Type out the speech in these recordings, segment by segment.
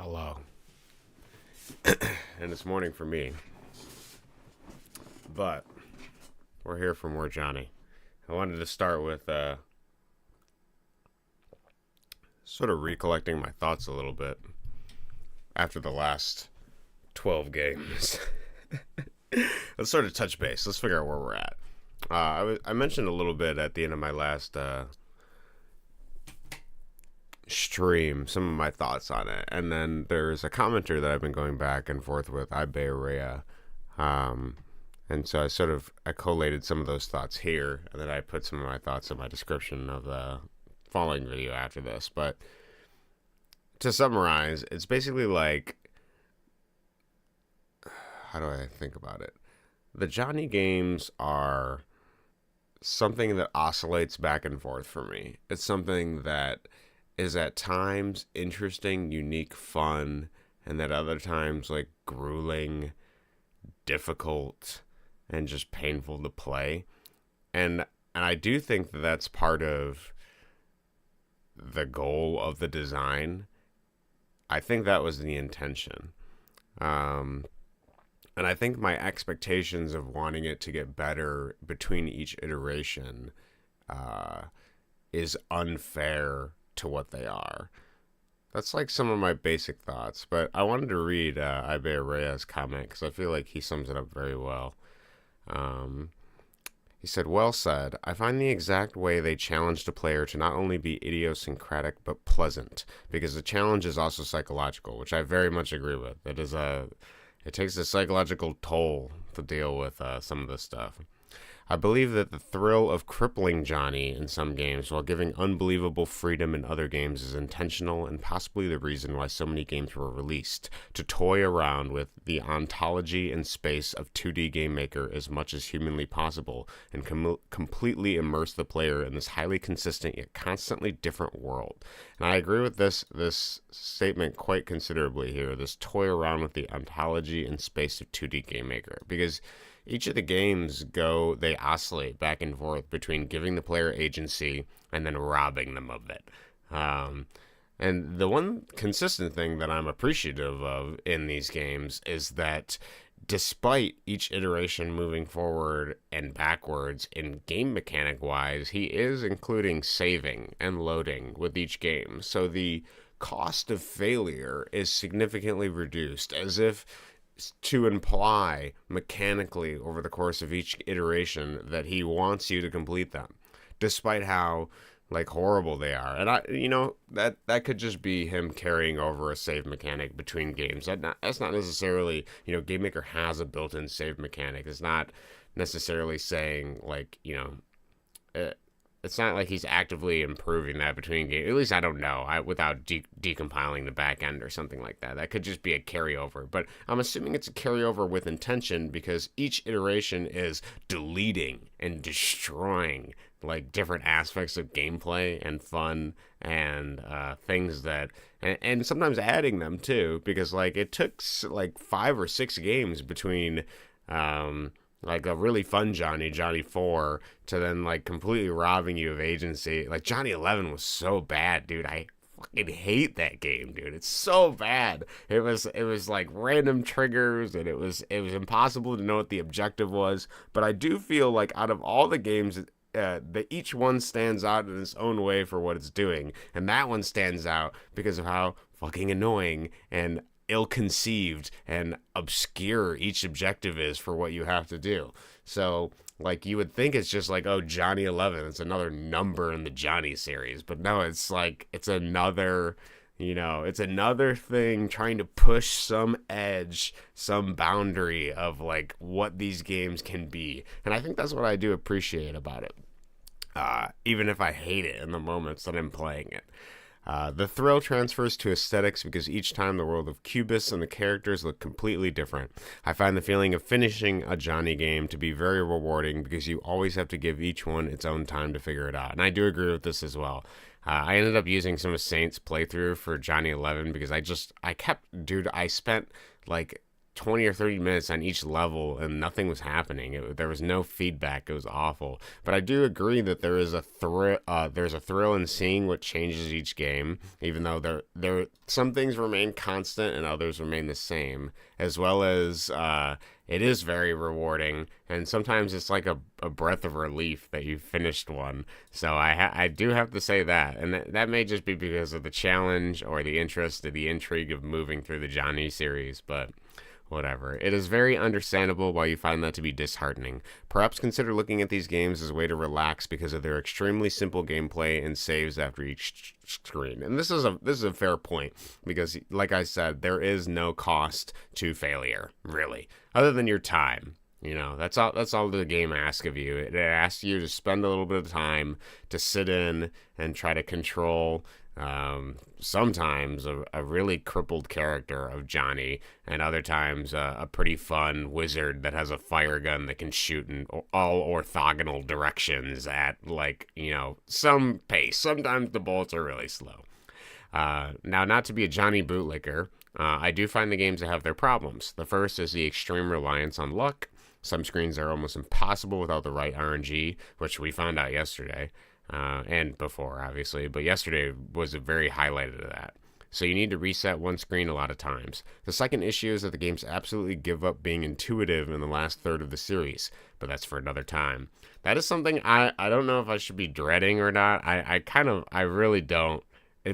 Hello. And it's morning for me. But we're here for more Johnny. I wanted to start with sort of recollecting my thoughts a little bit after the last 12 games. Let's sort of touch base. Let's figure out where we're at. I mentioned a little bit at the end of my last stream some of my thoughts on it, and then there's a commenter that I've been going back and forth with, Iberia, and so I collated some of those thoughts here, and then I put some of my thoughts in my description of the following video after this. But to summarize, it's basically like, how do I think about it? The Johnny games are something that oscillates back and forth for me. It's something that is at times interesting, unique, fun, and at other times like grueling, difficult, and just painful to play. And I do think that that's part of the goal of the design. I think that was the intention. And I think my expectations of wanting it to get better between each iteration is unfair to what they are. That's like some of my basic thoughts, but I wanted to read Iberia's comment because I feel like he sums it up very well. He said, "Well said. I find the exact way they challenged a player to not only be idiosyncratic but pleasant, because the challenge is also psychological," which I very much agree with. It takes a psychological toll to deal with some of this stuff. "I believe that the thrill of crippling Johnny in some games while giving unbelievable freedom in other games is intentional and possibly the reason why so many games were released, to toy around with the ontology and space of 2D Game Maker as much as humanly possible and completely immerse the player in this highly consistent yet constantly different world." And I agree with this statement quite considerably here, this toy around with the ontology and space of 2D Game Maker, because each of the games they oscillate back and forth between giving the player agency and then robbing them of it. And the one consistent thing that I'm appreciative of in these games is that despite each iteration moving forward and backwards in game mechanic wise, he is including saving and loading with each game. So the cost of failure is significantly reduced, as if to imply mechanically over the course of each iteration that he wants you to complete them, despite how like horrible they are. And that could just be him carrying over a save mechanic between games. That's not necessarily, Game Maker has a built-in save mechanic. It's not necessarily saying like, it's not like he's actively improving that between games. At least I don't know. Without decompiling the back end or something like that. That could just be a carryover. But I'm assuming it's a carryover with intention, because each iteration is deleting and destroying like different aspects of gameplay and fun and things that, and sometimes adding them too, because like it took like 5 or 6 games between like a really fun Johnny 4, to then like completely robbing you of agency. Like Johnny 11 was so bad, dude. I fucking hate that game, dude. It's so bad. It was like random triggers, and it was impossible to know what the objective was. But I do feel like out of all the games, that each one stands out in its own way for what it's doing, and that one stands out because of how fucking annoying and ill-conceived and obscure each objective is for what you have to do. So like you would think it's just like, oh, Johnny 11, it's another number in the Johnny series, but no, it's like it's another thing trying to push some edge, some boundary of like what these games can be. And I think that's what I do appreciate about it, even if I hate it in the moments that I'm playing it. The thrill transfers to aesthetics because each time the world of Kubus and the characters look completely different. I find the feeling of finishing a Johnny game to be very rewarding because you always have to give each one its own time to figure it out. And I do agree with this as well. I ended up using some of Saint's playthrough for Johnny 11 because I spent like 20 or 30 minutes on each level and nothing was happening. There was no feedback. It was awful. But I do agree that there is a there's a thrill in seeing what changes each game, even though there some things remain constant and others remain the same, as well as it is very rewarding, and sometimes it's like a breath of relief that you finished one. So I do have to say that, and that may just be because of the challenge or the interest or the intrigue of moving through the Johnny series, but whatever. It is very understandable why you find that to be disheartening. Perhaps consider looking at these games as a way to relax because of their extremely simple gameplay and saves after each screen. And this is a fair point because, like I said, there is no cost to failure, really, other than your time. You know, that's all the game asks of you. It asks you to spend a little bit of time to sit in and try to control sometimes a really crippled character of Johnny, and other times a pretty fun wizard that has a fire gun that can shoot in all orthogonal directions at, like, you know, some pace. Sometimes the bullets are really slow. Now, not to be a Johnny bootlicker, I do find the games that have their problems. The first is the extreme reliance on luck. Some screens are almost impossible without the right RNG, which we found out yesterday. And before, obviously, but yesterday was a very highlighted of that. So you need to reset one screen a lot of times. The second issue is that the games absolutely give up being intuitive in the last third of the series, but that's for another time. That is something I don't know if I should be dreading or not. I really don't,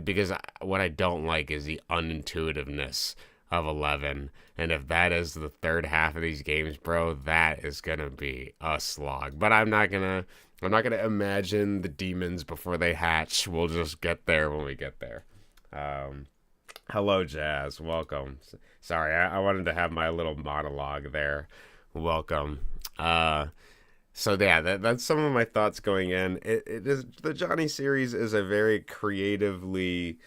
because what I don't like is the unintuitiveness of 11. And if that is the third half of these games, bro, that is going to be a slog. But I'm not going to imagine the demons before they hatch. We'll just get there when we get there. Hello, Jazz. Welcome. Sorry, I wanted to have my little monologue there. Welcome. So yeah, that's some of my thoughts going in. It is, the Johnny series is a very creatively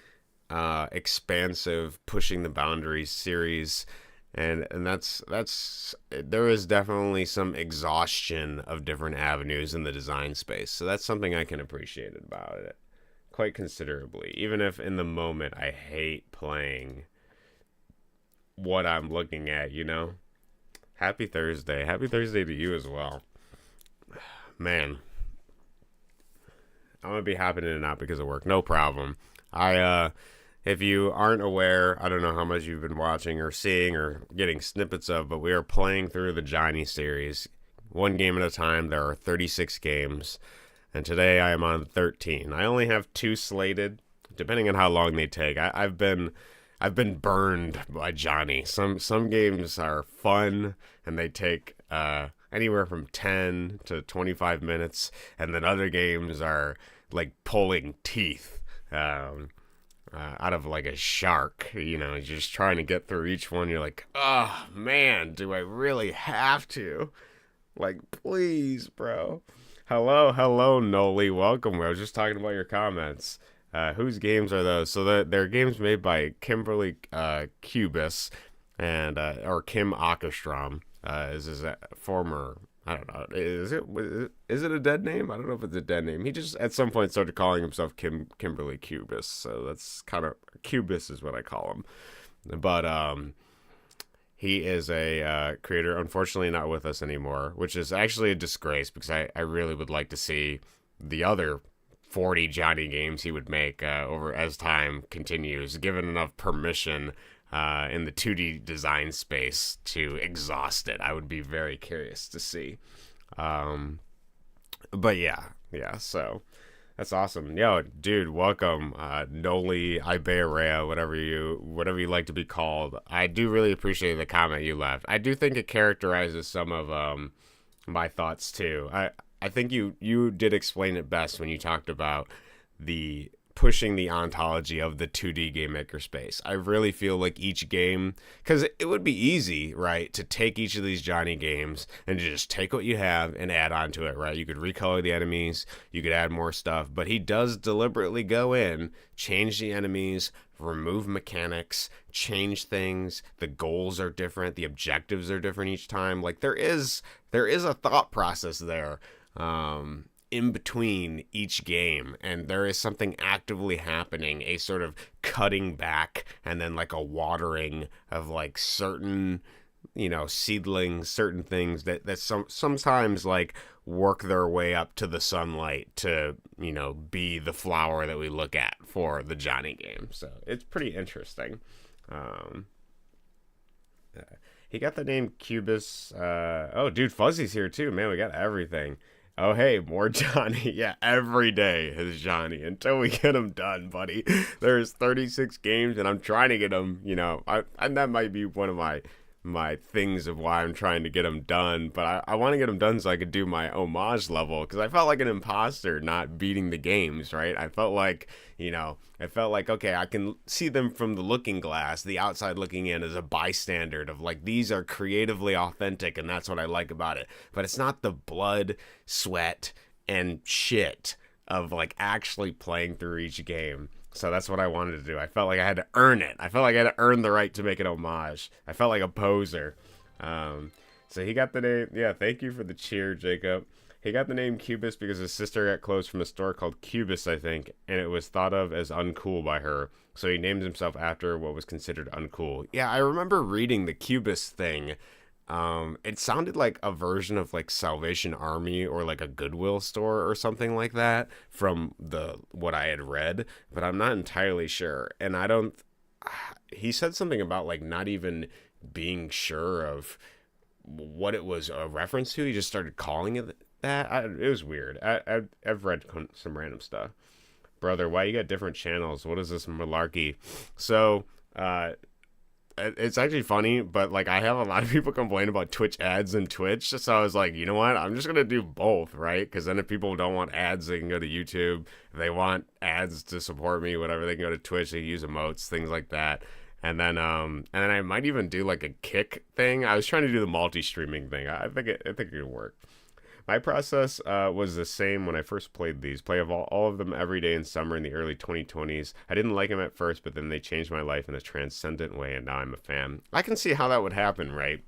expansive, pushing the boundaries series. And that's there is definitely some exhaustion of different avenues in the design space. So that's something I can appreciate about it quite considerably, even if in the moment I hate playing what I'm looking at, you know? Happy Thursday. Happy Thursday to you as well. Man, I'm going to be hopping in and out because of work. No problem. If you aren't aware, I don't know how much you've been watching or seeing or getting snippets of, but we are playing through the Johnny series, one game at a time. There are 36 games, and today I am on 13. I only have 2 slated, depending on how long they take. I've been burned by Johnny. Some games are fun, and they take anywhere from 10 to 25 minutes, and then other games are like pulling teeth. Out of like a shark, you know, you're just trying to get through each one. You're like, oh man, do I really have to? Like, please, bro. Hello, Noli. Welcome. I was just talking about your comments. Whose games are those? So they're games made by Kimberly Kubus and or Kim Okkerstrom. Is his former. I don't know. Is it a dead name? I don't know if it's a dead name. He just at some point started calling himself Kimberly Kubus, so that's kind of Kubus is what I call him. But he is a creator, unfortunately not with us anymore, which is actually a disgrace because I really would like to see the other 40 Johnny games he would make over as time continues, given enough permission in the 2D design space to exhaust it. I would be very curious to see. But yeah, so that's awesome. Yo, dude, welcome. Noli, Ibearea, whatever you like to be called. I do really appreciate the comment you left. I do think it characterizes some of my thoughts too. I think you did explain it best when you talked about the pushing the ontology of the 2D game maker space. I really feel like each game, because it would be easy, right, to take each of these Johnny games and to just take what you have and add on to it, right? You could recolor the enemies, you could add more stuff, but he does deliberately go in, change the enemies, remove mechanics, change things. The goals are different, the objectives are different each time. Like there is a thought process there. In between each game, and there is something actively happening, a sort of cutting back and then like a watering of like certain seedlings, certain things that sometimes like work their way up to the sunlight to, be the flower that we look at for the Johnny game. So it's pretty interesting. Um, he got the name Kubus. Oh, dude, Fuzzy's here too. Man, we got everything. Oh, hey, more Johnny. Yeah, every day is Johnny until we get him done, buddy. There's 36 games, and I'm trying to get him. And that might be one of my things of why I'm trying to get them done, but I want to get them done so I could do my homage level, because I felt like an imposter not beating the games, right? I felt like, okay, I can see them from the looking glass, the outside looking in as a bystander of like, these are creatively authentic, and that's what I like about it. But it's not the blood, sweat, and shit of like actually playing through each game. So that's what I wanted to do. I felt like I had to earn it. I felt like I had to earn the right to make an homage. I felt like a poser. So he got the name. Yeah, thank you for the cheer, Jacob. He got the name Kubus because his sister got clothes from a store called Kubus, I think, and it was thought of as uncool by her. So he named himself after what was considered uncool. Yeah, I remember reading the Kubus thing. It sounded like a version of like Salvation Army or like a Goodwill store or something like that from what I had read, but I'm not entirely sure. And he said something about like not even being sure of what it was a reference to. He just started calling it that. It was weird. I've read some random stuff. Brother, why you got different channels? What is this malarkey? So, it's actually funny, but like I have a lot of people complain about Twitch ads and Twitch, so I was like, you know what? I'm just gonna do both, right? Because then if people don't want ads, they can go to YouTube. If they want ads to support me, whatever, they can go to Twitch. They use emotes, things like that. And then I might even do like a kick thing. I was trying to do the multi-streaming thing. I think it could work. My process was the same when I first played these. Play of all of them every day in summer in the early 2020s. I didn't like them at first, but then they changed my life in a transcendent way, and now I'm a fan. I can see how that would happen, right?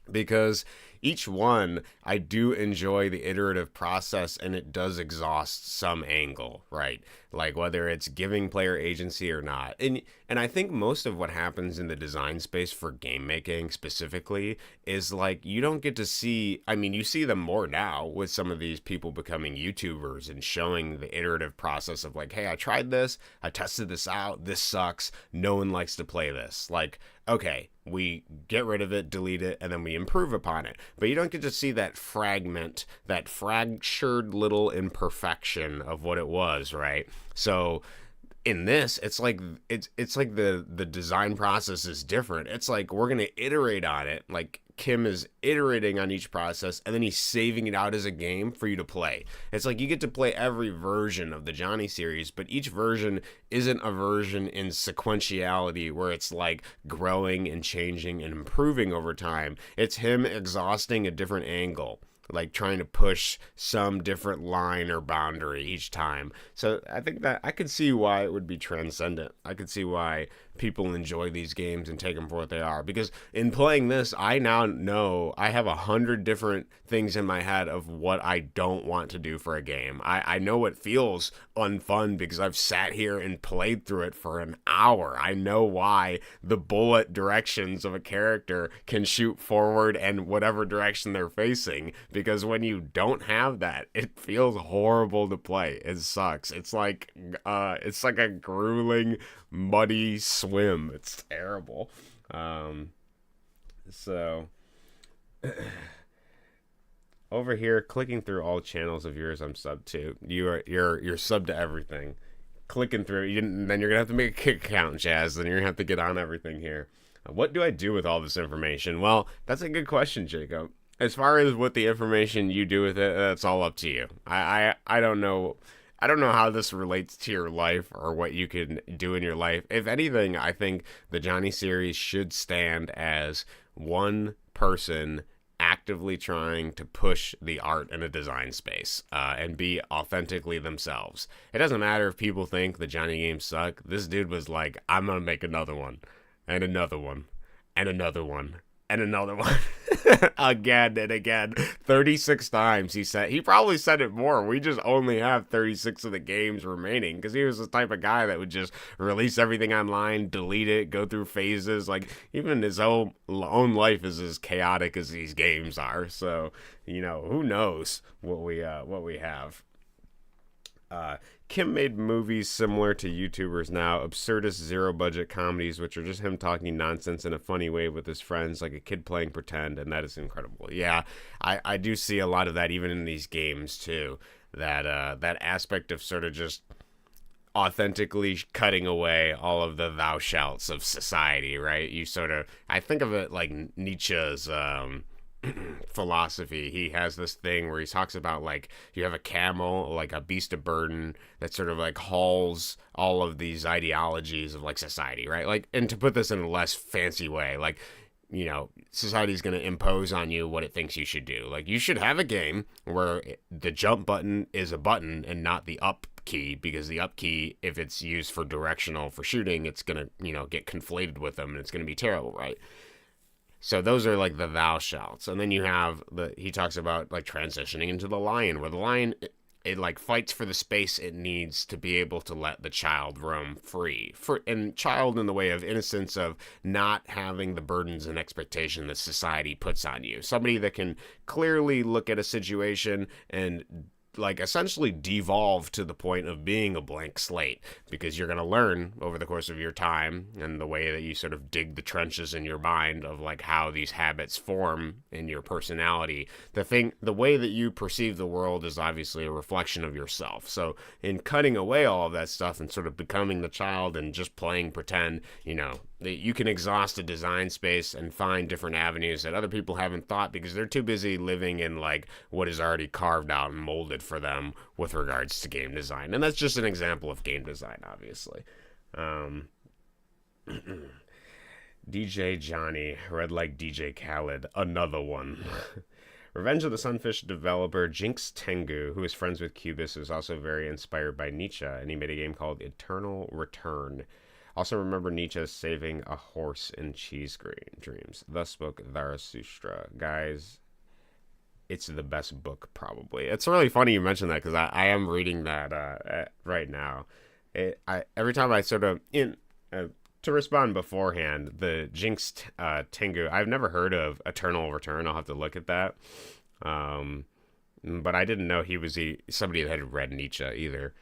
Because each one, I do enjoy the iterative process, and it does exhaust some angle, right? Like whether it's giving player agency or not. And I think most of what happens in the design space for game making specifically is like you don't get to see, I mean, you see them more now with some of these people becoming YouTubers and showing the iterative process of like, hey, I tried this, I tested this out, this sucks, no one likes to play this. Like, okay, we get rid of it, delete it, and then we improve upon it. But you don't get to see that fragment, that fractured little imperfection of what it was, right? So in this, it's like the design process is different. It's like we're gonna iterate on it. Like Kim is iterating on each process, and then he's saving it out as a game for you to play. It's like you get to play every version of the Johnny series, but each version isn't a version in sequentiality where it's like growing and changing and improving over time. It's him exhausting a different angle, like trying to push some different line or boundary each time. So I think that I could see why it would be transcendent. I could see why people enjoy these games and take them for what they are. Because in playing this, I now know I have 100 different things in my head of what I don't want to do for a game. I know it feels unfun because I've sat here and played through it for an hour. I know why the bullet directions of a character can shoot forward and whatever direction they're facing. Because when you don't have that, it feels horrible to play. It sucks. It's like a grueling, muddy swim. It's terrible. So over here, clicking through all channels of yours, I'm sub to. You're sub to everything. Clicking through, then you're gonna have to make a kick account, Jazz. Then you're gonna have to get on everything here. What do I do with all this information? Well, that's a good question, Jacob. As far as what the information you do with it, that's all up to you. I don't know. I don't know how this relates to your life or what you can do in your life. If anything, I think the Johnny series should stand as one person actively trying to push the art in a design space and be authentically themselves. It doesn't matter if people think the Johnny games suck. This dude was like, I'm going to make another one and another one and another one and another one. Again and again. 36 times he said. He probably said it more. We just only have 36 of the games remaining because he was the type of guy that would just release everything online, delete it, go through phases. Like, even his own life is as chaotic as these games are. So, who knows what we have. Kim made movies similar to YouTubers now, absurdist zero-budget comedies, which are just him talking nonsense in a funny way with his friends, like a kid playing pretend, and that is incredible. Yeah, I do see a lot of that even in these games, too. That aspect of sort of just authentically cutting away all of the thou shalts of society, right? I think of it like Nietzsche's philosophy. He has this thing where he talks about, like, you have a camel, like a beast of burden that sort of like hauls all of these ideologies of like society, right? Like, and to put this in a less fancy way, like, society's going to impose on you what it thinks you should do. Like, you should have a game where the jump button is a button and not the up key, because the up key, if it's used for directional for shooting, it's going to, get conflated with them and it's going to be terrible, right? So those are like the thou shalts. And then you have he talks about like transitioning into the lion, where the lion, it like fights for the space it needs to be able to let the child roam free. And child in the way of innocence, of not having the burdens and expectation that society puts on you. Somebody that can clearly look at a situation and like essentially devolve to the point of being a blank slate, because you're going to learn over the course of your time and the way that you sort of dig the trenches in your mind of like how these habits form in your personality. The way that you perceive the world is obviously a reflection of yourself. So in cutting away all of that stuff and sort of becoming the child and just playing pretend, you can exhaust a design space and find different avenues that other people haven't thought, because they're too busy living in like what is already carved out and molded for them with regards to game design. And that's just an example of game design, obviously. DJ Johnny, read like DJ Khaled, another one. Revenge of the Sunfish developer Jinx Tengu, who is friends with Kubus, is also very inspired by Nietzsche, and he made a game called Eternal Return. Also remember Nietzsche saving a horse in Cheese Dreams. Thus spoke Zarathustra. Guys, it's the best book, probably. It's really funny you mentioned that, because I am reading that right now. Every time I sort of, to respond beforehand, the Jinx Tengu, I've never heard of Eternal Return. I'll have to look at that. But I didn't know he was somebody that had read Nietzsche either.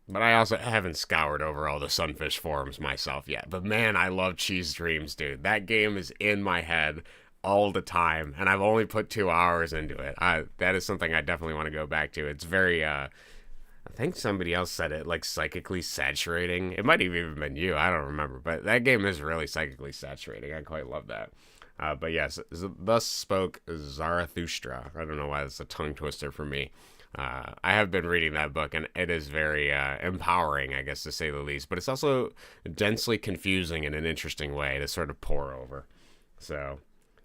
But I also haven't scoured over all the Sunfish forums myself yet. But man, I love Cheese Dreams, dude. That game is in my head all the time, and I've only put 2 hours into it. That is something I definitely want to go back to. It's very, I think somebody else said it, like psychically saturating. It might have even been you. I don't remember. But that game is really psychically saturating. I quite love that. But yes, thus spoke Zarathustra. I don't know why that's a tongue twister for me. I have been reading that book, and it is very empowering, I guess, to say the least. But it's also densely confusing in an interesting way to sort of pore over. So,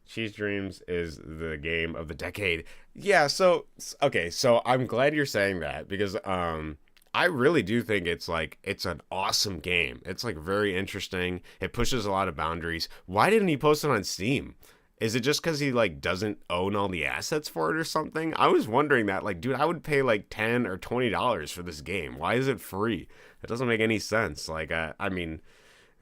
Cheese Dreams is the game of the decade. Yeah, so I'm glad you're saying that, because I really do think it's an awesome game. It's like very interesting. It pushes a lot of boundaries. Why didn't he post it on Steam? Is it just because he like doesn't own all the assets for it or something? I was wondering that. Like, dude, I would pay like $10 or $20 for this game. Why is it free? It doesn't make any sense. Like, I mean,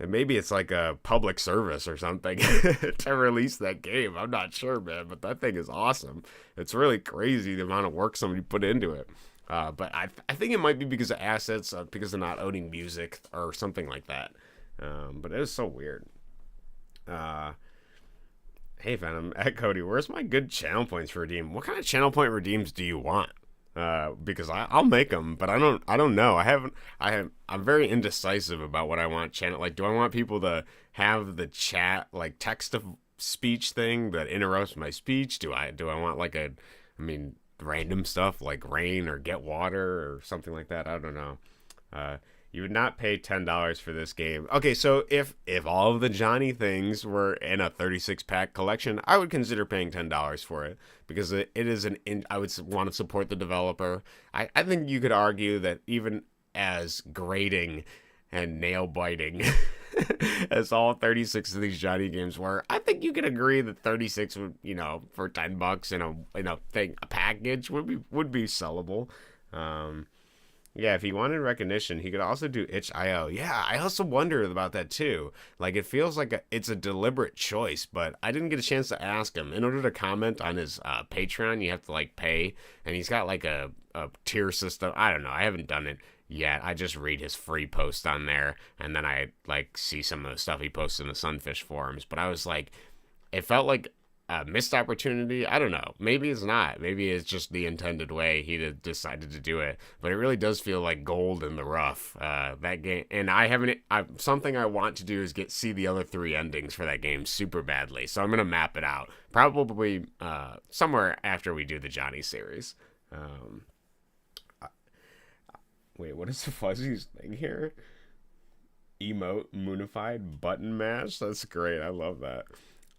maybe it's like a public service or something to release that game. I'm not sure, man, but that thing is awesome. It's really crazy the amount of work somebody put into it. But I think it might be because of assets, because of not owning music or something like that. But it is so weird. Hey Venom, at Cody, where's my good channel points for redeem? What kind of channel point redeems do you want? Because I'll make them, but I don't know. I'm very indecisive about what I want channel. Like, do I want people to have the chat, like text to speech thing that interrupts my speech? Do I want random stuff like rain or get water or something like that? I don't know. You would not pay $10 for this game. Okay, so if all of the Johnny things were in a 36-pack collection, I would consider paying $10 for it, because it is I would want to support the developer. I think you could argue that even as grating and nail-biting as all 36 of these Johnny games were. I think you can agree that 36 would, for $10 a package would be sellable. Um, yeah, if he wanted recognition, he could also do itch.io. Yeah, I also wonder about that too. Like, it feels like it's a deliberate choice, but I didn't get a chance to ask him. In order to comment on his Patreon, you have to, like, pay, and he's got, like, a tier system. I don't know. I haven't done it yet. I just read his free post on there, and then I, like, see some of the stuff he posts in the Sunfish forums. But I was like, it felt like a missed opportunity. I don't know. Maybe it's not. Maybe it's just the intended way he decided to do it. But it really does feel like gold in the rough. That game, and something I want to do is see the other 3 endings for that game super badly. So I'm gonna map it out probably somewhere after we do the Johnny series. Wait, what is the Fuzzy's thing here? Emote, moonified, button mash. That's great. I love that.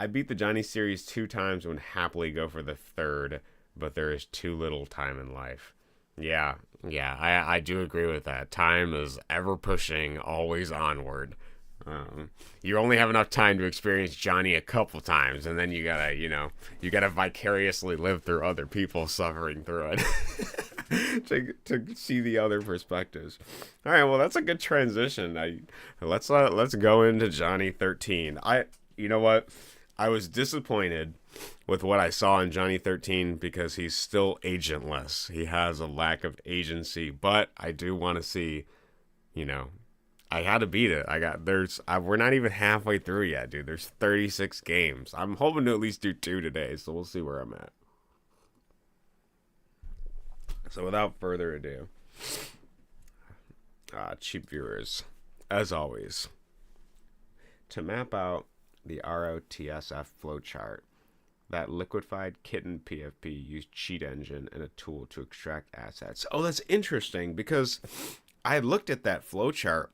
I beat the Johnny series 2 times and would happily go for the 3rd, but there is too little time in life. Yeah, I do agree with that. Time is ever pushing, always onward. You only have enough time to experience Johnny a couple times, and then you gotta vicariously live through other people suffering through it to see the other perspectives. All right, well, that's a good transition. Let's go into Johnny 13. You know what? I was disappointed with what I saw in Johnny 13 because he's still agentless. He has a lack of agency, but I do want to see, I had to beat it. We're not even halfway through yet, dude. There's 36 games. I'm hoping to at least do 2 today, so we'll see where I'm at. So without further ado, cheap viewers, as always, to map out the ROTSF flowchart, that liquefied kitten PFP used cheat engine and a tool to extract assets. Oh, that's interesting because I had looked at that flowchart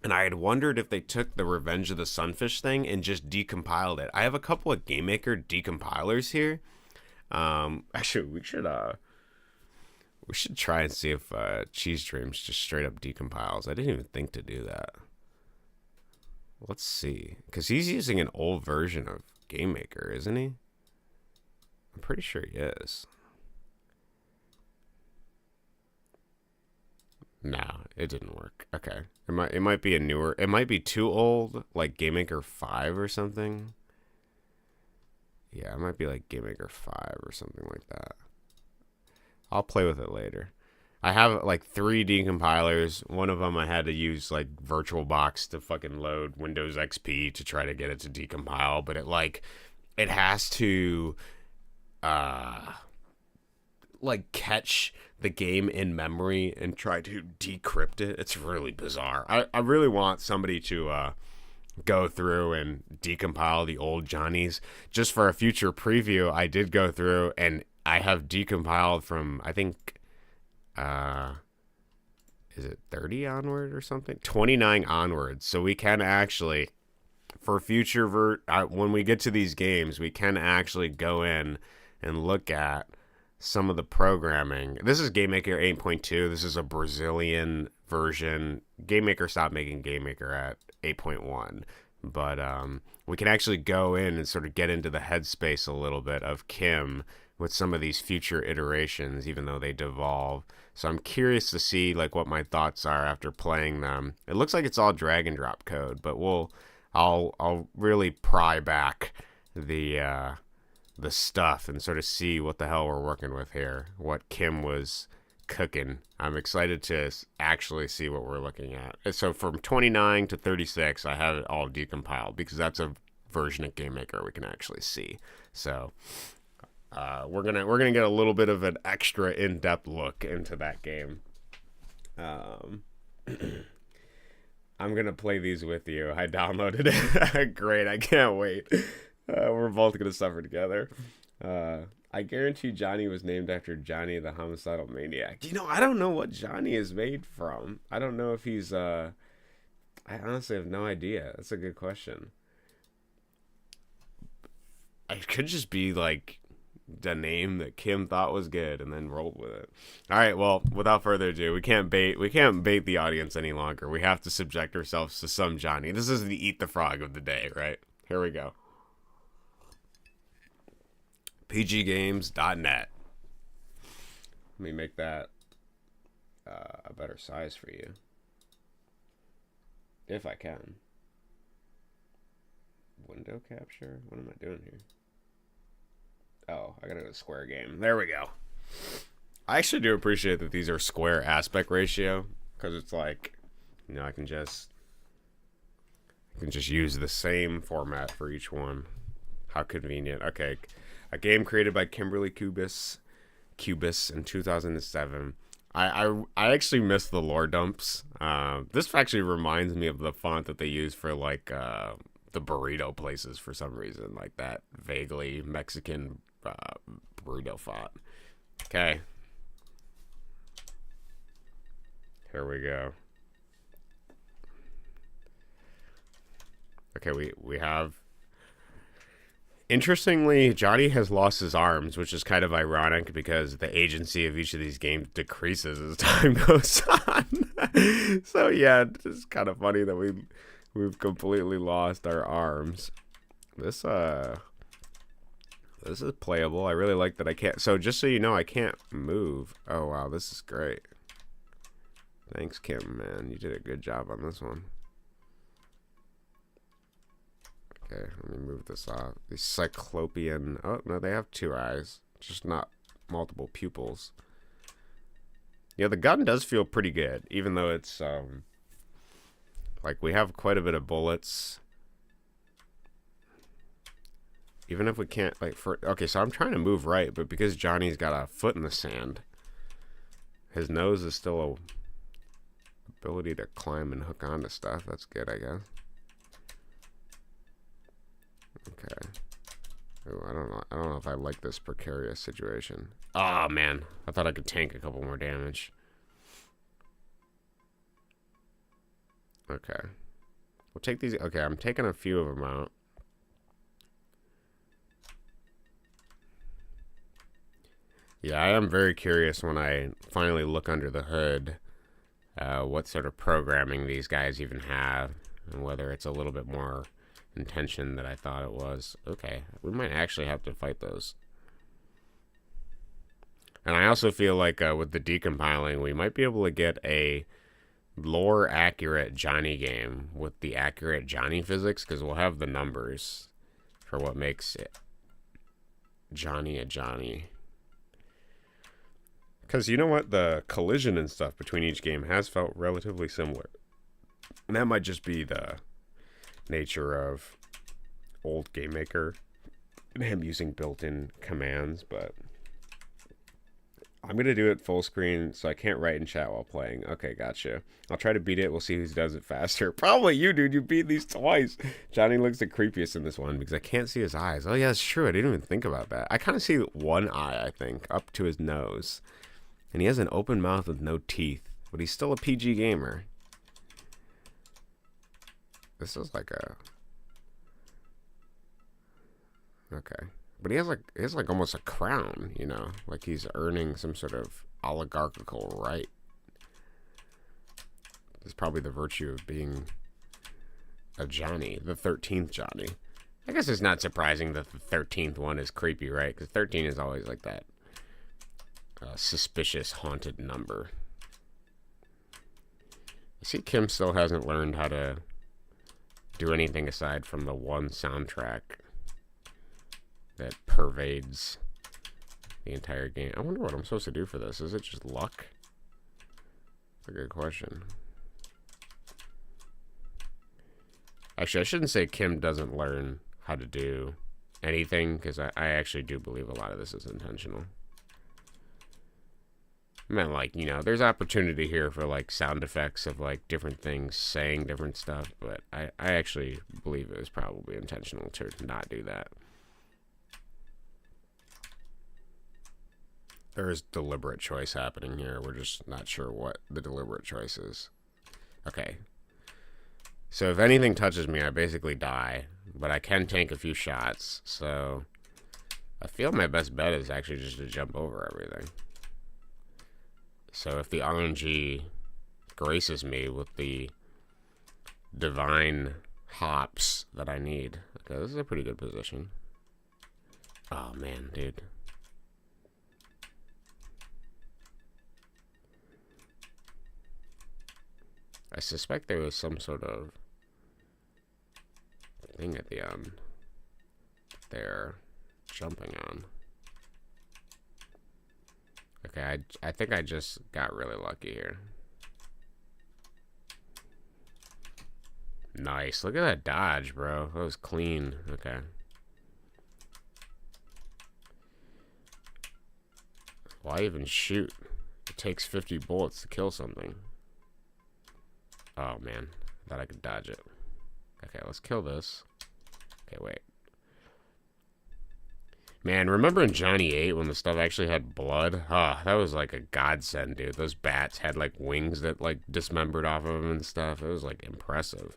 and I had wondered if they took the Revenge of the Sunfish thing and just decompiled it. I have a couple of GameMaker decompilers here. Actually, we should try and see if Cheese Dreams just straight up decompiles. I didn't even think to do that. Let's see. Because he's using an old version of GameMaker, isn't he? I'm pretty sure he is. No, it didn't work. Okay. It might be a newer... It might be too old, like GameMaker 5 or something. Yeah, it might be like GameMaker 5 or something like that. I'll play with it later. I have like 3 decompilers. One of them I had to use like VirtualBox to fucking load Windows XP to try to get it to decompile, but it has to like catch the game in memory and try to decrypt it. It's really bizarre. I really want somebody to go through and decompile the old Johnnies. Just for a future preview, I did go through and I have decompiled from, I think, is it 30 onward or something? 29 onwards. So we can actually, for future when we get to these games, we can actually go in and look at some of the programming. This is GameMaker 8.2. This is a Brazilian version. GameMaker stopped making GameMaker at 8.1. But we can actually go in and sort of get into the headspace a little bit of Kim with some of these future iterations, even though they devolve. So I'm curious to see like what my thoughts are after playing them. It looks like it's all drag and drop code, but I'll really pry back the stuff and sort of see what the hell we're working with here, what Kim was cooking. I'm excited to actually see what we're looking at. So from 29 to 36, I have it all decompiled because that's a version of GameMaker we can actually see. So we're gonna get a little bit of an extra in-depth look into that game. I'm gonna play these with you. I downloaded it. Great, I can't wait. We're both gonna suffer together. I guarantee Johnny was named after Johnny the Homicidal Maniac. I don't know what Johnny is made from. I don't know if he's I honestly have no idea. That's a good question. It could just be like the name that Kim thought was good and then rolled with it. All right, well, without further ado, we can't bait the audience any longer. We have to subject ourselves to some Johnny. This is the Eat the Frog of the day, right? Here we go. pggames.net. Let me make that a better size for you. If I can. Window capture? What am I doing here? Oh, I gotta go to square game. There we go. I actually do appreciate that these are square aspect ratio, because it's like, you know, I can just use the same format for each one. How convenient. Okay, a game created by Kimberly Kubus in 2007. I actually miss the lore dumps. This actually reminds me of the font that they use for like the burrito places for some reason, like that vaguely Mexican burrito font. Okay, here we go. Okay, we have. Interestingly, Johnny has lost his arms, which is kind of ironic because the agency of each of these games decreases as time goes on. So yeah, it's kind of funny that we've completely lost our arms. This is playable. I really like that I can't. So just so you know, I can't move. Oh wow, this is great. Thanks, Kim, man. You did a good job on this one. Okay, let me move this off. These cyclopean... Oh, no, they have 2 eyes. Just not multiple pupils. Yeah, the gun does feel pretty good, even though it's, like, we have quite a bit of bullets. Even if we can't, like, okay, so I'm trying to move right, but because Johnny's got a foot in the sand, his nose is still a ability to climb and hook onto stuff. That's good, I guess. Okay. Ooh, I don't know if I like this precarious situation. Oh man, I thought I could tank a couple more damage. Okay. We'll take these. Okay, I'm taking a few of them out. Yeah, I am very curious when I finally look under the hood what sort of programming these guys even have, and whether it's a little bit more intention that I thought it was. Okay, we might actually have to fight those. And I also feel like with the decompiling, we might be able to get a lore accurate Johnny game with the accurate Johnny physics, because we'll have the numbers for what makes it Johnny a Johnny. Because you know what, the collision and stuff between each game has felt relatively similar, and that might just be the nature of old Game Maker and him using built-in commands. But I'm gonna do it full screen so I can't write in chat while playing. Okay, gotcha. I'll try to beat it. We'll see who does it faster. Probably you, dude. You beat these twice. Johnny looks the creepiest in this one because I can't see his eyes. Oh yeah, that's true. I didn't even think about that. I kind of see one eye, I think, up to his nose, and he has an open mouth with no teeth, but he's still a PG gamer. This is like a... Okay. But he has like almost a crown, you know? Like he's earning some sort of oligarchical right. It's probably the virtue of being a Johnny. The 13th Johnny. I guess it's not surprising that the 13th one is creepy, right? Because 13 is always like that suspicious, haunted number. You see, Kim still hasn't learned how to do anything aside from the one soundtrack that pervades the entire game. I wonder what I'm supposed to do for this. Is it just luck? That's a good question. Actually, I shouldn't say Kim doesn't learn how to do anything, because I actually do believe a lot of this is intentional. I mean, like, you know, there's opportunity here for, like, sound effects of, like, different things saying different stuff, but I actually believe it was probably intentional to not do that. There is deliberate choice happening here. We're just not sure what the deliberate choice is. Okay. So if anything touches me, I basically die, but I can tank a few shots, so I feel my best bet is actually just to jump over everything. So if the RNG graces me with the divine hops that I need. Okay, this is a pretty good position. Oh man, dude. I suspect there was some sort of thing at the end they're jumping on. Okay, I think I just got really lucky here. Nice. Look at that dodge, bro. That was clean. Okay. Why even shoot? It takes 50 bullets to kill something. Oh, man. I thought I could dodge it. Okay, let's kill this. Okay, wait. Man, remember in Johnny 8 when the stuff actually had blood? Ah, that was like a godsend, dude. Those bats had like wings that like dismembered off of them and stuff. It was like impressive.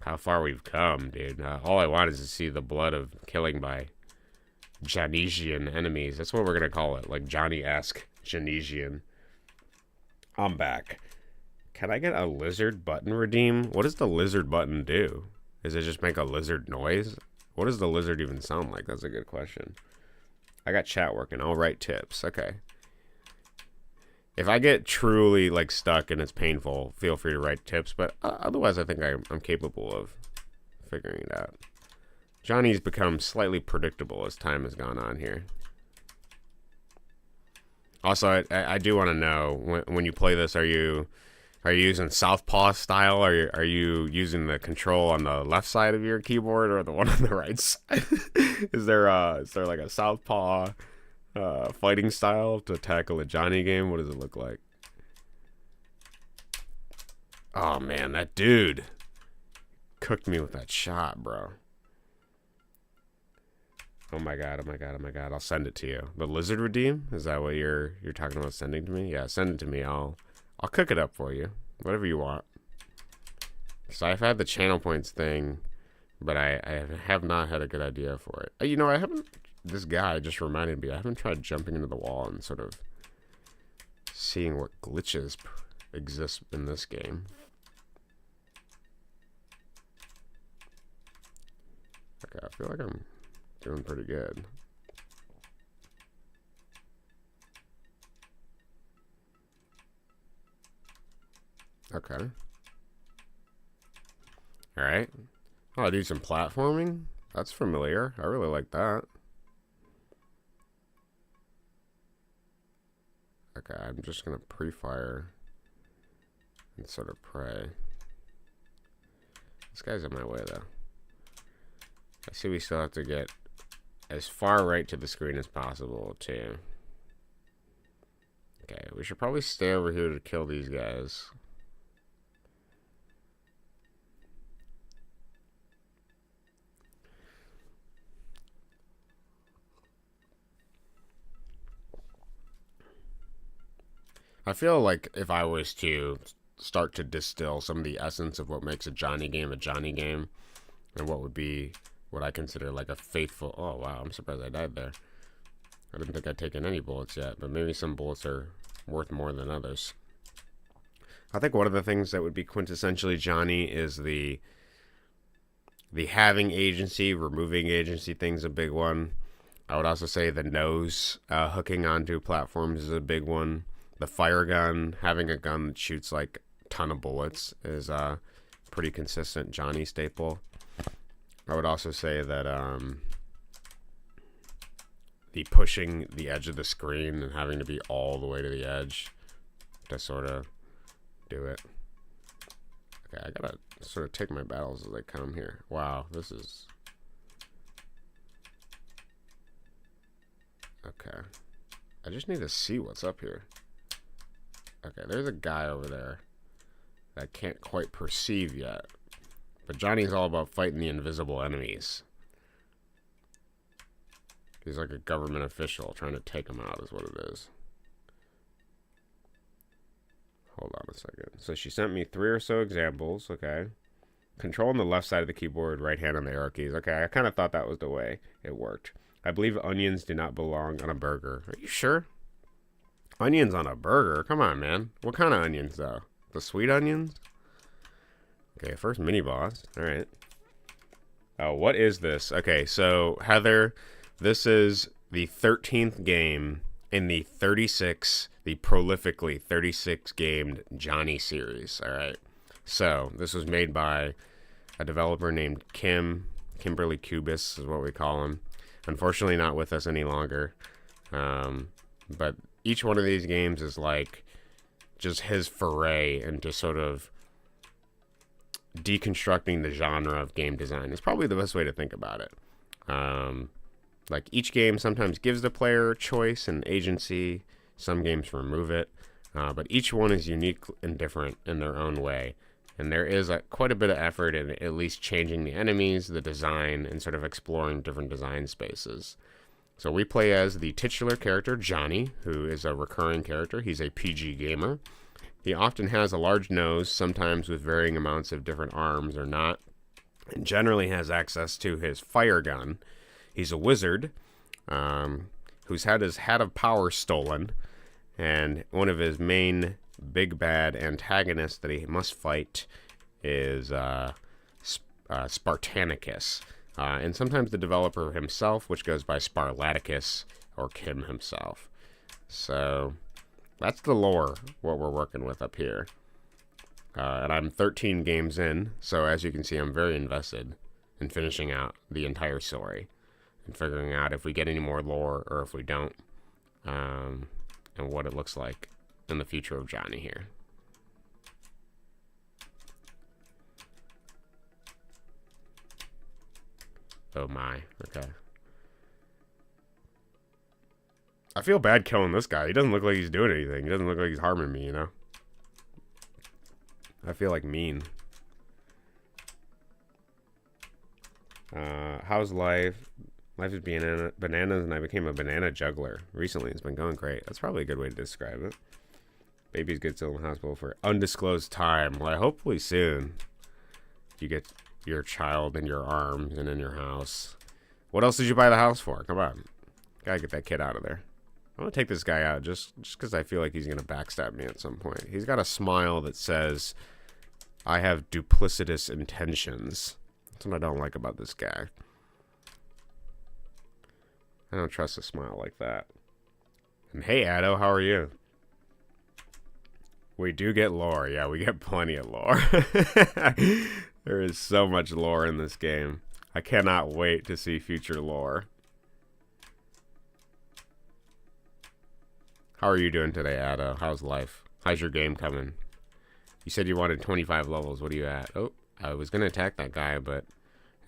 How far we've come, dude. All I want is to see the blood of killing by Johnesian enemies. That's what we're going to call it. Like Johnny-esque Johnesian. I'm back. Can I get a lizard button redeem? What does the lizard button do? Does it just make a lizard noise? What does the lizard even sound like? That's a good question. I got chat working. I'll write tips. Okay. If I get truly like stuck and it's painful, feel free to write tips. But otherwise, I think I'm capable of figuring it out. Johnny's become slightly predictable as time has gone on here. Also, I do want to know when you play this, are you using southpaw style? Are you using the control on the left side of your keyboard or the one on the right side? Is there like a southpaw fighting style to tackle a Johnny game? What does it look like? Oh man, that dude cooked me with that shot, bro. Oh my god, oh my god, oh my god. I'll send it to you. The lizard redeem? Is that what you're talking about sending to me? Yeah, send it to me. I'll cook it up for you. Whatever you want. So I've had the channel points thing, but I have not had a good idea for it. You know, I haven't... This guy just reminded me, I haven't tried jumping into the wall and sort of seeing what glitches exist in this game. Okay, I feel like I'm doing pretty good. Okay. Alright. Oh, I do some platforming? That's familiar. I really like that. Okay, I'm just gonna pre-fire and sort of pray. This guy's in my way, though. I see we still have to get as far right to the screen as possible, too. Okay, we should probably stay over here to kill these guys. I feel like if I was to start to distill some of the essence of what makes a Johnny game, and what would be what I consider like a faithful... Oh, wow, I'm surprised I died there. I didn't think I'd taken any bullets yet, but maybe some bullets are worth more than others. I think one of the things that would be quintessentially Johnny is the having agency, removing agency thing's a big one. I would also say the nose hooking onto platforms is a big one. The fire gun, having a gun that shoots like a ton of bullets is a pretty consistent Johnny staple. I would also say that the pushing the edge of the screen and having to be all the way to the edge to sort of do it. Okay, I gotta sort of take my battles as they come here. Wow, this is... Okay. I just need to see what's up here. Okay, there's a guy over there that I can't quite perceive yet. But Johnny's all about fighting the invisible enemies. He's like a government official trying to take him out is what it is. Hold on a second. So she sent me 3 or so examples, okay. Control on the left side of the keyboard, right hand on the arrow keys. Okay, I kind of thought that was the way it worked. I believe onions do not belong on a burger. Are you sure? Onions on a burger? Come on, man. What kind of onions, though? The sweet onions? Okay, first mini boss. All right. Oh, what is this? Okay, so Heather, this is the 13th game in the prolifically 36 gamed Johnny series. All right. So this was made by a developer named Kimberly Kubus is what we call him. Unfortunately, not with us any longer. But each one of these games is like just his foray into sort of deconstructing the genre of game design. It's probably the best way to think about it. Like each game sometimes gives the player choice and agency. Some games remove it. But each one is unique and different in their own way. And there is quite a bit of effort in at least changing the enemies, the design, and sort of exploring different design spaces. So we play as the titular character, Johnny, who is a recurring character. He's a PG gamer. He often has a large nose, sometimes with varying amounts of different arms or not, and generally has access to his fire gun. He's a wizard who's had his hat of power stolen, and one of his main big bad antagonists that he must fight is Spartanicus. And sometimes the developer himself, which goes by Sparlaticus, or Kim himself. So that's the lore, what we're working with up here. And I'm 13 games in, so as you can see, I'm very invested in finishing out the entire story and figuring out if we get any more lore or if we don't, and what it looks like in the future of Johnny here. Oh my, okay. I feel bad killing this guy. He doesn't look like he's doing anything. He doesn't look like he's harming me, you know? I feel like mean. How's life? Life is bananas, and I became a banana juggler. Recently, it's been going great. That's probably a good way to describe it. Baby's good still in the hospital for undisclosed time. Well, hopefully soon you get your child in your arms and in your house. What else did you buy the house for? Come on. Gotta get that kid out of there. I'm gonna take this guy out just because I feel like he's gonna backstab me at some point. He's got a smile that says, I have duplicitous intentions. That's what I don't like about this guy. I don't trust a smile like that. And hey, Addo, how are you? We do get lore. Yeah, we get plenty of lore. There is so much lore in this game. I cannot wait to see future lore. How are you doing today, Addo? How's life? How's your game coming? You said you wanted 25 levels. What are you at? Oh, I was going to attack that guy, but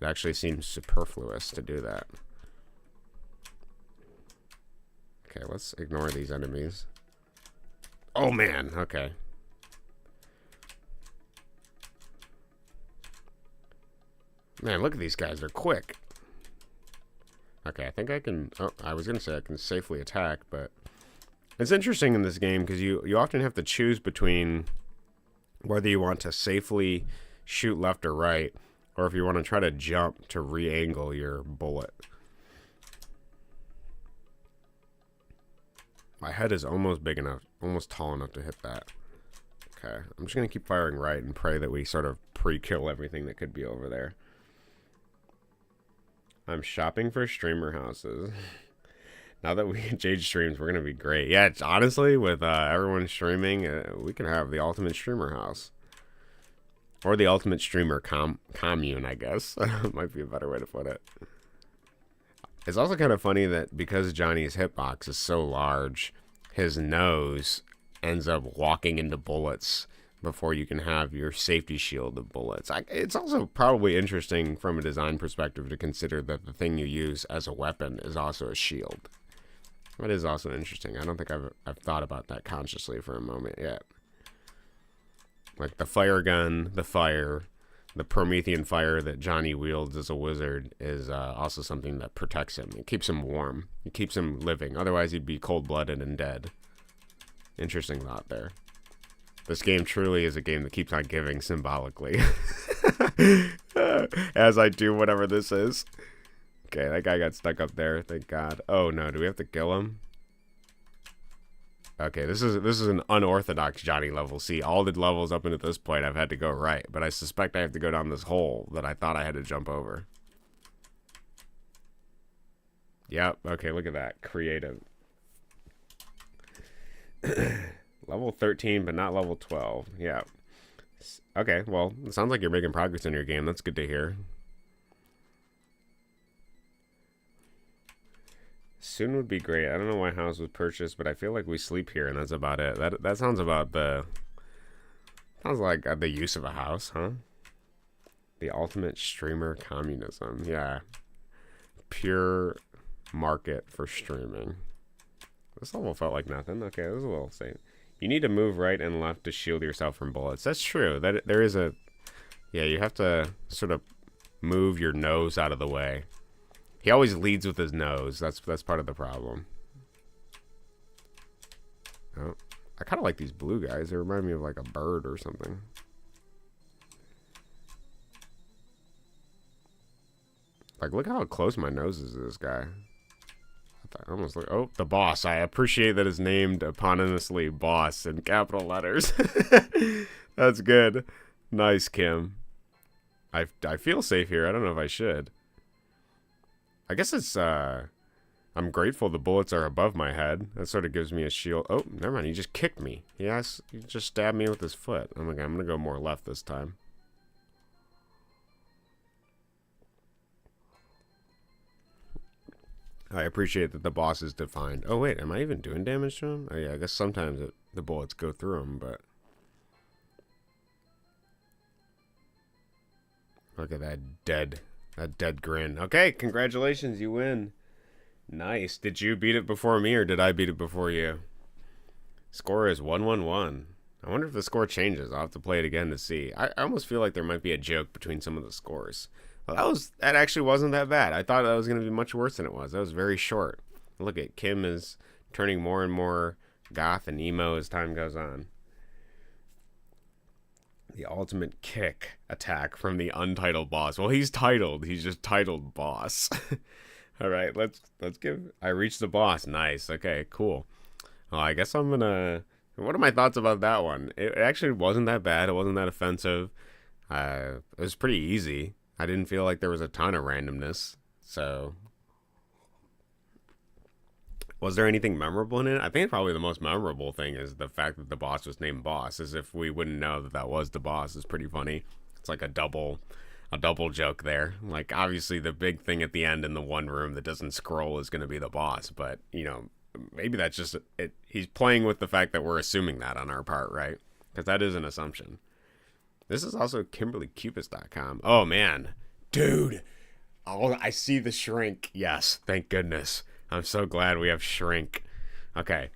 it actually seems superfluous to do that. Okay, let's ignore these enemies. Oh, man. Okay. Man, look at these guys. They're quick. Okay, I think I can... Oh, I was going to say I can safely attack, but... It's interesting in this game because you often have to choose between whether you want to safely shoot left or right, or if you want to try to jump to re-angle your bullet. My head is almost big enough, almost tall enough to hit that. Okay, I'm just going to keep firing right and pray that we sort of pre-kill everything that could be over there. I'm shopping for streamer houses. Now that we get Jade streams, we're going to be great. Yeah, it's, honestly, with everyone streaming, we can have the ultimate streamer house. Or the ultimate streamer commune, I guess. Might be a better way to put it. It's also kind of funny that because Johnny's hitbox is so large, his nose ends up walking into bullets before you can have your safety shield of bullets. It's also probably interesting from a design perspective to consider that the thing you use as a weapon is also a shield. That is also interesting. I don't think I've thought about that consciously for a moment yet. Like the fire gun, the Promethean fire that Johnny wields as a wizard is also something that protects him. It keeps him warm. It keeps him living. Otherwise, he'd be cold-blooded and dead. Interesting thought there. This game truly is a game that keeps on giving symbolically. As I do whatever this is. Okay, that guy got stuck up there. Thank God. Oh no, do we have to kill him? Okay, this is an unorthodox Johnny level. See, all the levels up until this point I've had to go right, but I suspect I have to go down this hole that I thought I had to jump over. Yep, okay, look at that. Creative. Level 13, but not level 12. Yeah. Okay, well, it sounds like you're making progress in your game. That's good to hear. Soon would be great. I don't know why house was purchased, but I feel like we sleep here, and that's about it. That sounds about the... Sounds like the use of a house, huh? The ultimate streamer communism. Yeah. Pure market for streaming. This level felt like nothing. Okay, this is a little safe. You need to move right and left to shield yourself from bullets. That's true. That there is a... Yeah, you have to sort of move your nose out of the way. He always leads with his nose. That's part of the problem. Oh, I kind of like these blue guys. They remind me of like a bird or something. Like, look how close my nose is to this guy. I almost like, oh, the boss. I appreciate that it's named eponymously boss in capital letters. That's good. Nice, Kim. I feel safe here. I don't know if I should. I guess it's, I'm grateful the bullets are above my head. That sort of gives me a shield. Oh, never mind. He just kicked me. He just stabbed me with his foot. I'm going to go more left this time. I appreciate that the boss is defined. Oh, wait. Am I even doing damage to him? Oh, yeah. I guess sometimes the bullets go through him, but... Look at that dead grin. Okay, congratulations, you win. Nice. Did you beat it before me, or did I beat it before you? Score is 1-1-1. I wonder if the score changes. I'll have to play it again to see. I almost feel like there might be a joke between some of the scores. Well, that actually wasn't that bad. I thought that was going to be much worse than it was. That was very short. Look at Kim is turning more and more goth and emo as time goes on. The ultimate kick attack from the untitled boss. Well, he's titled. He's just titled boss. All right, let's give... I reached the boss. Nice. Okay, cool. Well, I guess I'm gonna... What are my thoughts about that one? It actually wasn't that bad. It wasn't that offensive. It was pretty easy. I didn't feel like there was a ton of randomness. So... Was there anything memorable in it? I think probably the most memorable thing is the fact that the boss was named Boss, as if we wouldn't know that that was the boss. It's pretty funny. It's like a double joke there. Like, obviously the big thing at the end in the one room that doesn't scroll is going to be the boss, but, you know, maybe that's just it. He's playing with the fact that we're assuming that on our part, right? Because that is an assumption. This is also KimberlyKubus.com. Oh, man. Dude. Oh, I see the shrink. Yes, thank goodness. I'm so glad we have shrink. Okay.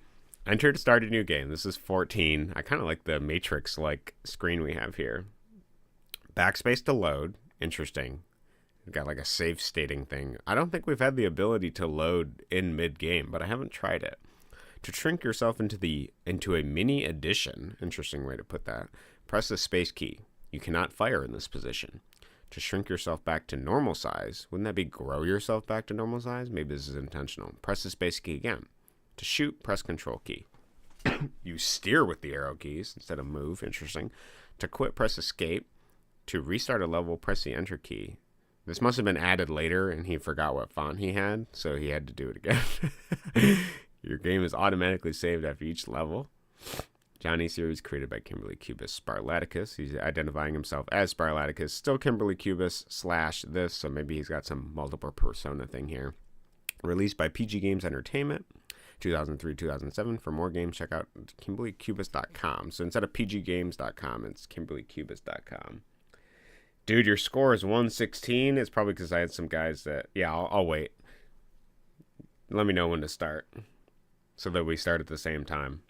Enter to start a new game. This is 14. I kind of like the Matrix-like screen we have here. Backspace to load. Interesting. We've got like a safe stating thing. I don't think we've had the ability to load in mid-game, but I haven't tried it. To shrink yourself into a mini edition. Interesting way to put that. Press the space key. You cannot fire in this position. To shrink yourself back to normal size. Wouldn't that be grow yourself back to normal size? Maybe this is intentional. Press the space key again. To shoot, press control key. You steer with the arrow keys instead of move. Interesting. To quit, press escape. To restart a level, press the enter key. This must have been added later and he forgot what font he had, so he had to do it again. Your game is automatically saved after each level. Johnny series created by Kimberly Kubus Sparlaticus. He's identifying himself as Sparlaticus. Still Kimberly Kubus / this, so maybe he's got some multiple persona thing here. Released by PG Games Entertainment, 2003-2007. For more games, check out KimberlyKubus.com. So instead of PGGames.com, it's KimberlyKubus.com. Dude, your score is 116. It's probably because I had some guys that... Yeah, I'll wait. Let me know when to start, so that we start at the same time.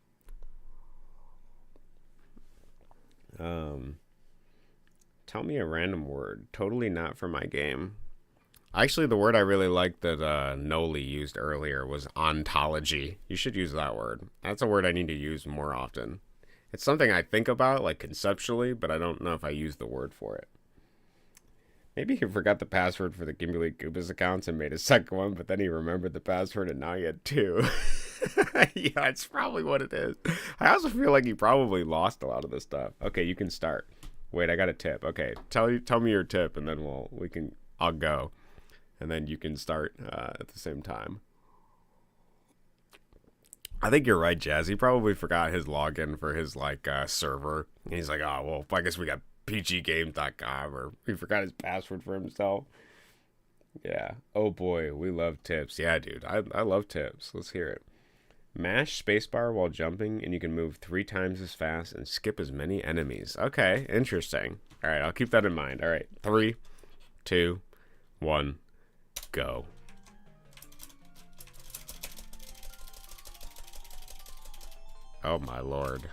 Tell me a random word. Totally not for my game. Actually, the word I really liked that Noli used earlier was ontology. You should use that word. That's a word I need to use more often. It's something I think about, like conceptually, but I don't know if I use the word for it. Maybe he forgot the password for the Kimberly Kubus accounts and made a second one, but then he remembered the password and now he had two. Yeah, it's probably what it is. I also feel like he probably lost a lot of this stuff. Okay, you can start. Wait, I got a tip. Okay, tell me your tip, and then I'll go, and then you can start at the same time. I think you're right, Jazz. He probably forgot his login for his server. And he's like, oh well, I guess we got pggames.com, or he forgot his password for himself. Yeah. Oh boy, we love tips. Yeah, dude, I love tips. Let's hear it. Mash spacebar while jumping, and you can move 3 times as fast and skip as many enemies. Okay, interesting. All right, I'll keep that in mind. All right, 3, 2, 1, go. Oh my lord.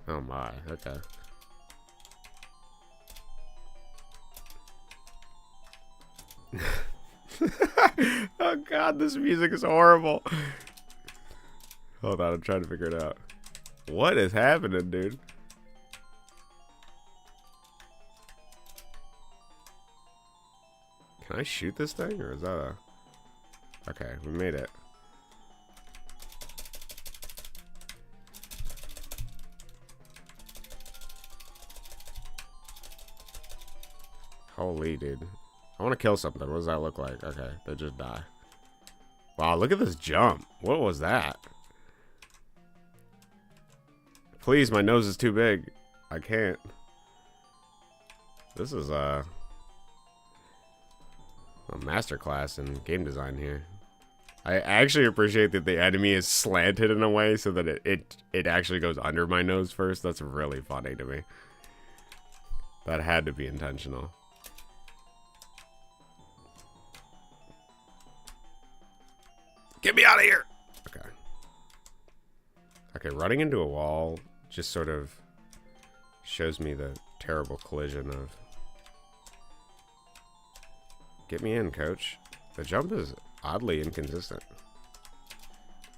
Oh my, okay. Oh god, this music is horrible. Hold on, I'm trying to figure it out. What is happening, dude? Can I shoot this thing, or is that a... Okay, we made it. Holy dude. I want to kill something. What does that look like? Okay, they just die. Wow, look at this jump. What was that? Please, my nose is too big. I can't. This is a masterclass in game design here. I actually appreciate that the enemy is slanted in a way so that it actually goes under my nose first. That's really funny to me. That had to be intentional. Get me out of here! Okay. Okay, running into a wall just sort of shows me the terrible collision of... Get me in, coach. The jump is oddly inconsistent.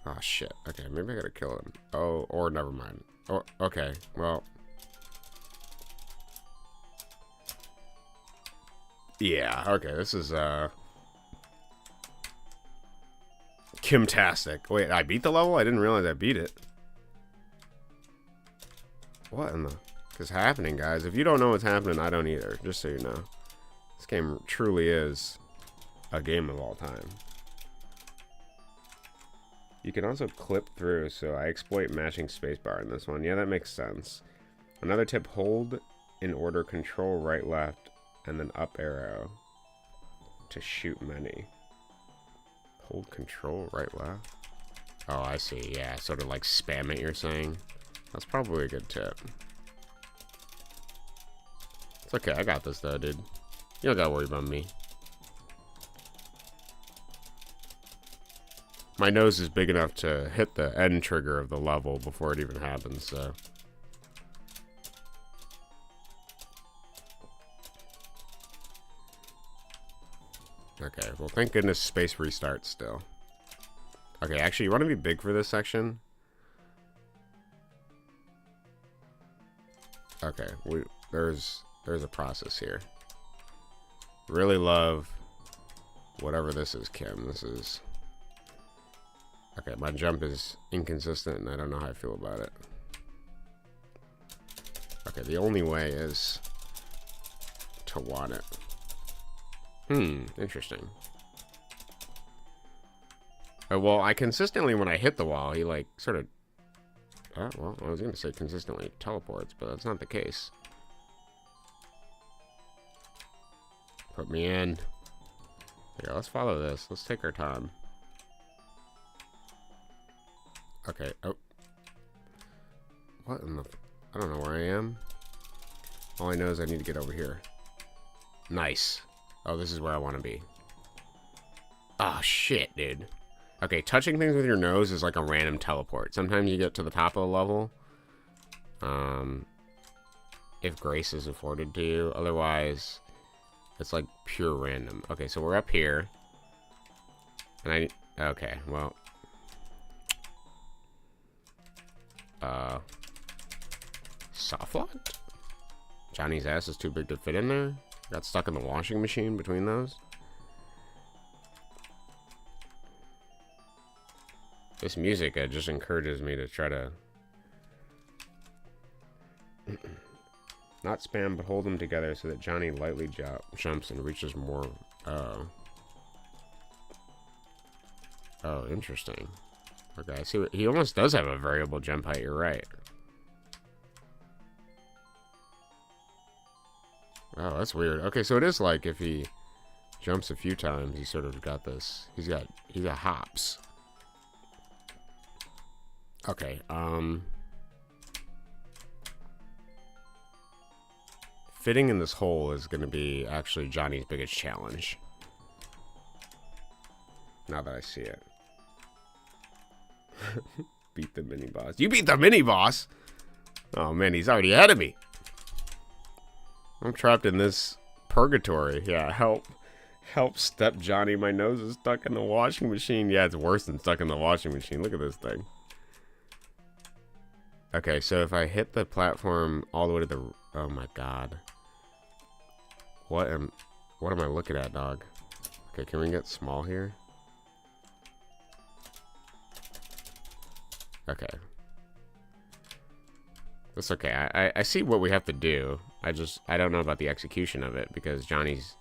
Oh, shit. Okay, maybe I gotta kill him. Oh, or never mind. Oh, okay, well... Yeah, okay, this is, Kimtastic. Wait, I beat the level? I didn't realize I beat it. What in the fuck is happening, guys? If you don't know what's happening, I don't either. Just so you know. This game truly is a game of all time. You can also clip through, so I exploit mashing spacebar in this one. Yeah, that makes sense. Another tip, hold in order, control right, left, and then up arrow to shoot many. Hold control right, left. Oh, I see. Yeah, sort of like spam it, you're saying. That's probably a good tip. It's okay. I got this, though, dude. You don't gotta worry about me. My nose is big enough to hit the end trigger of the level before it even happens, so... Okay, well, thank goodness space restarts still. Okay, actually, you want to be big for this section? Okay, there's a process here. Really love whatever this is, Kim. This is... Okay, my jump is inconsistent, and I don't know how I feel about it. Okay, the only way is to want it. Interesting. Well, I consistently, when I hit the wall, he, like, sort of... well, I was going to say consistently teleports, but that's not the case. Put me in. Here, let's follow this. Let's take our time. Okay, oh. What in the... I don't know where I am. All I know is I need to get over here. Nice. Oh, this is where I want to be. Oh, shit, dude. Okay, touching things with your nose is like a random teleport. Sometimes you get to the top of the level. If grace is afforded to you. Otherwise, it's like pure random. Okay, so we're up here. And okay, well, Soft locked? Johnny's ass is too big to fit in there? Got stuck in the washing machine between those? This music just encourages me to try to not spam, but hold them together so that Johnny lightly jumps and reaches more. Oh, interesting. Okay, I see. He almost does have a variable jump height. You're right. Oh, that's weird. Okay, so it is like if he jumps a few times, he's sort of got this. He's got hops. Okay, fitting in this hole is going to be actually Johnny's biggest challenge. Now that I see it. Beat the mini boss. You beat the mini boss? Oh man, he's already ahead of me. I'm trapped in this purgatory. Yeah, help. Help, step Johnny. My nose is stuck in the washing machine. Yeah, it's worse than stuck in the washing machine. Look at this thing. Okay, so if I hit the platform all the way to the... Oh my god. What am I looking at, dog? Okay, can we get small here? Okay. That's okay. I see what we have to do. I don't know about the execution of it, because Johnny's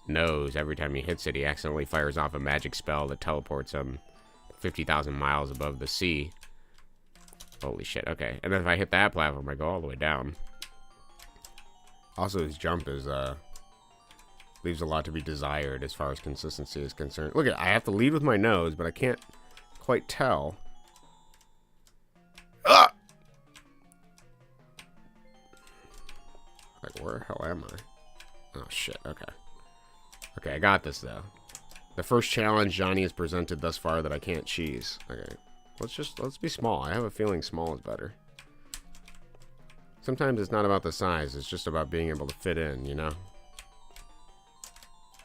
nose, every time he hits it, he accidentally fires off a magic spell that teleports him 50,000 miles above the sea. Holy shit, okay. And then if I hit that platform, I go all the way down. Also, his jump is, leaves a lot to be desired as far as consistency is concerned. Look at it, I have to lead with my nose, but I can't quite tell. Ah! Like, where the hell am I? Oh, shit, okay. Okay, I got this, though. The first challenge Johnny has presented thus far that I can't cheese. Okay. Let's be small. I have a feeling small is better. Sometimes it's not about the size, it's just about being able to fit in, you know?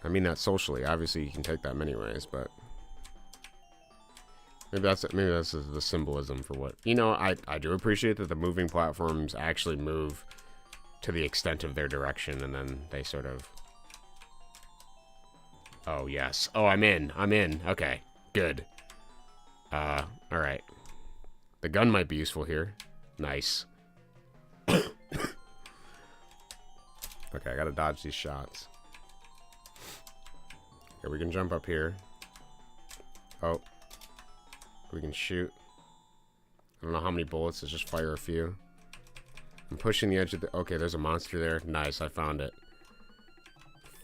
I mean that socially. Obviously you can take that many ways, but maybe that's the symbolism for what, you know. I do appreciate that the moving platforms actually move to the extent of their direction, and then they sort of... Oh yes. Oh, I'm in. Okay, good. Alright. The gun might be useful here. Nice. Okay, I gotta dodge these shots. Okay, we can jump up here. Oh. We can shoot. I don't know how many bullets, let's just fire a few. I'm pushing the edge of the... Okay, there's a monster there. Nice, I found it.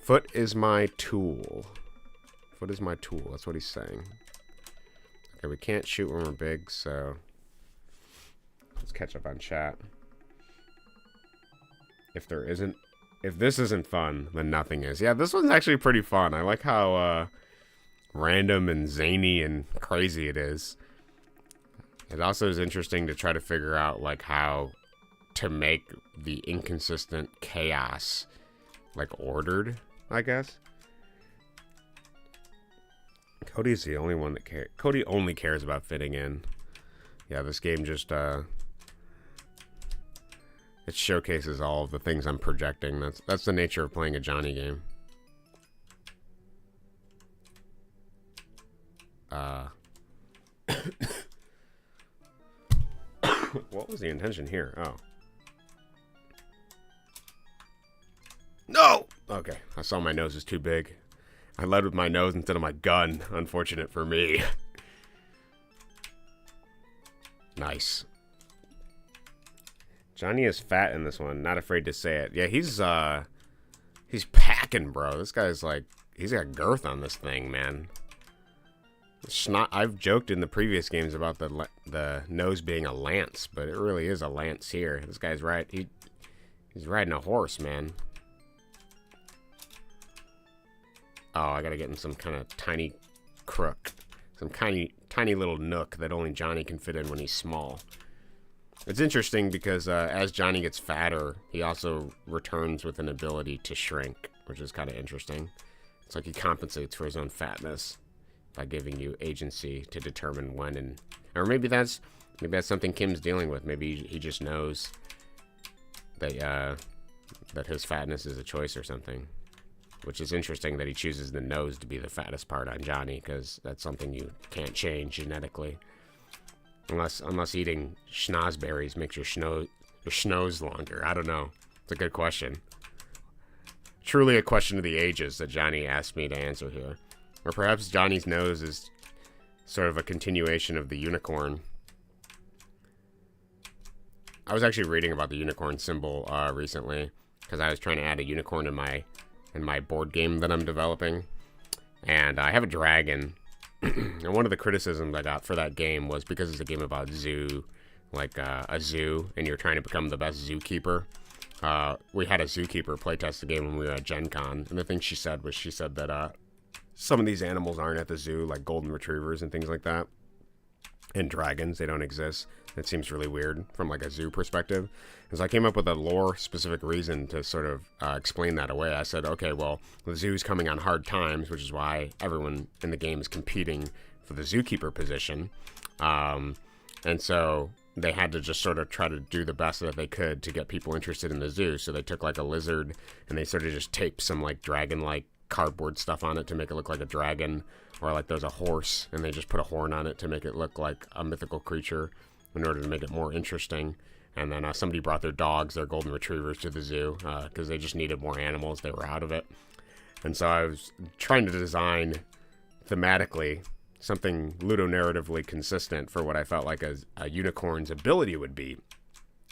Foot is my tool. Foot is my tool, that's what he's saying. Okay, we can't shoot when we're big, so... Let's catch up on chat. If this isn't fun, then nothing is. Yeah, this one's actually pretty fun. I like how random and zany and crazy it is. It also is interesting to try to figure out like how to make the inconsistent chaos like ordered, I guess. Cody's the only one that cares. Cody only cares about fitting in. Yeah, this game just it showcases all of the things I'm projecting. That's the nature of playing a Johnny game. What was the intention here? Oh. No! Okay, I saw my nose is too big. I led with my nose instead of my gun. Unfortunate for me. Nice. Johnny is fat in this one. Not afraid to say it. Yeah, he's packing, bro. This guy's like, he's got girth on this thing, man. It's not. I've joked in the previous games about the nose being a lance, but it really is a lance here. This guy's right. He's riding a horse, man. Oh, I gotta get in some kind of tiny crook. Some tiny little nook that only Johnny can fit in when he's small. It's interesting because as Johnny gets fatter, he also returns with an ability to shrink, which is kind of interesting. It's like he compensates for his own fatness by giving you agency to determine when and... Or maybe that's Maybe that's something Kim's dealing with. Maybe he just knows that that his fatness is a choice or something. Which is interesting that he chooses the nose to be the fattest part on Johnny, because that's something you can't change genetically. Unless eating schnozberries makes your schnoz longer. I don't know. It's a good question. Truly a question of the ages that Johnny asked me to answer here. Or perhaps Johnny's nose is sort of a continuation of the unicorn. I was actually reading about the unicorn symbol recently, because I was trying to add a unicorn in my board game that I'm developing. And I have a dragon. And one of the criticisms I got for that game was because it's a game about zoo, like a zoo, and you're trying to become the best zookeeper. We had a zookeeper playtest the game when we were at Gen Con, and the thing she said that some of these animals aren't at the zoo, like golden retrievers and things like that. And dragons, they don't exist. It seems really weird from like a zoo perspective. And so I came up with a lore-specific reason to sort of explain that away. I said, okay, well, the zoo's coming on hard times, which is why everyone in the game is competing for the zookeeper position. And so they had to just sort of try to do the best that they could to get people interested in the zoo. So they took like a lizard and they sort of just taped some like dragon-like cardboard stuff on it to make it look like a dragon. Or like there's a horse and they just put a horn on it to make it look like a mythical creature in order to make it more interesting. And then somebody brought their dogs, their golden retrievers, to the zoo because they just needed more animals. They were out of it. And so I was trying to design thematically something ludonarratively consistent for what I felt like a unicorn's ability would be.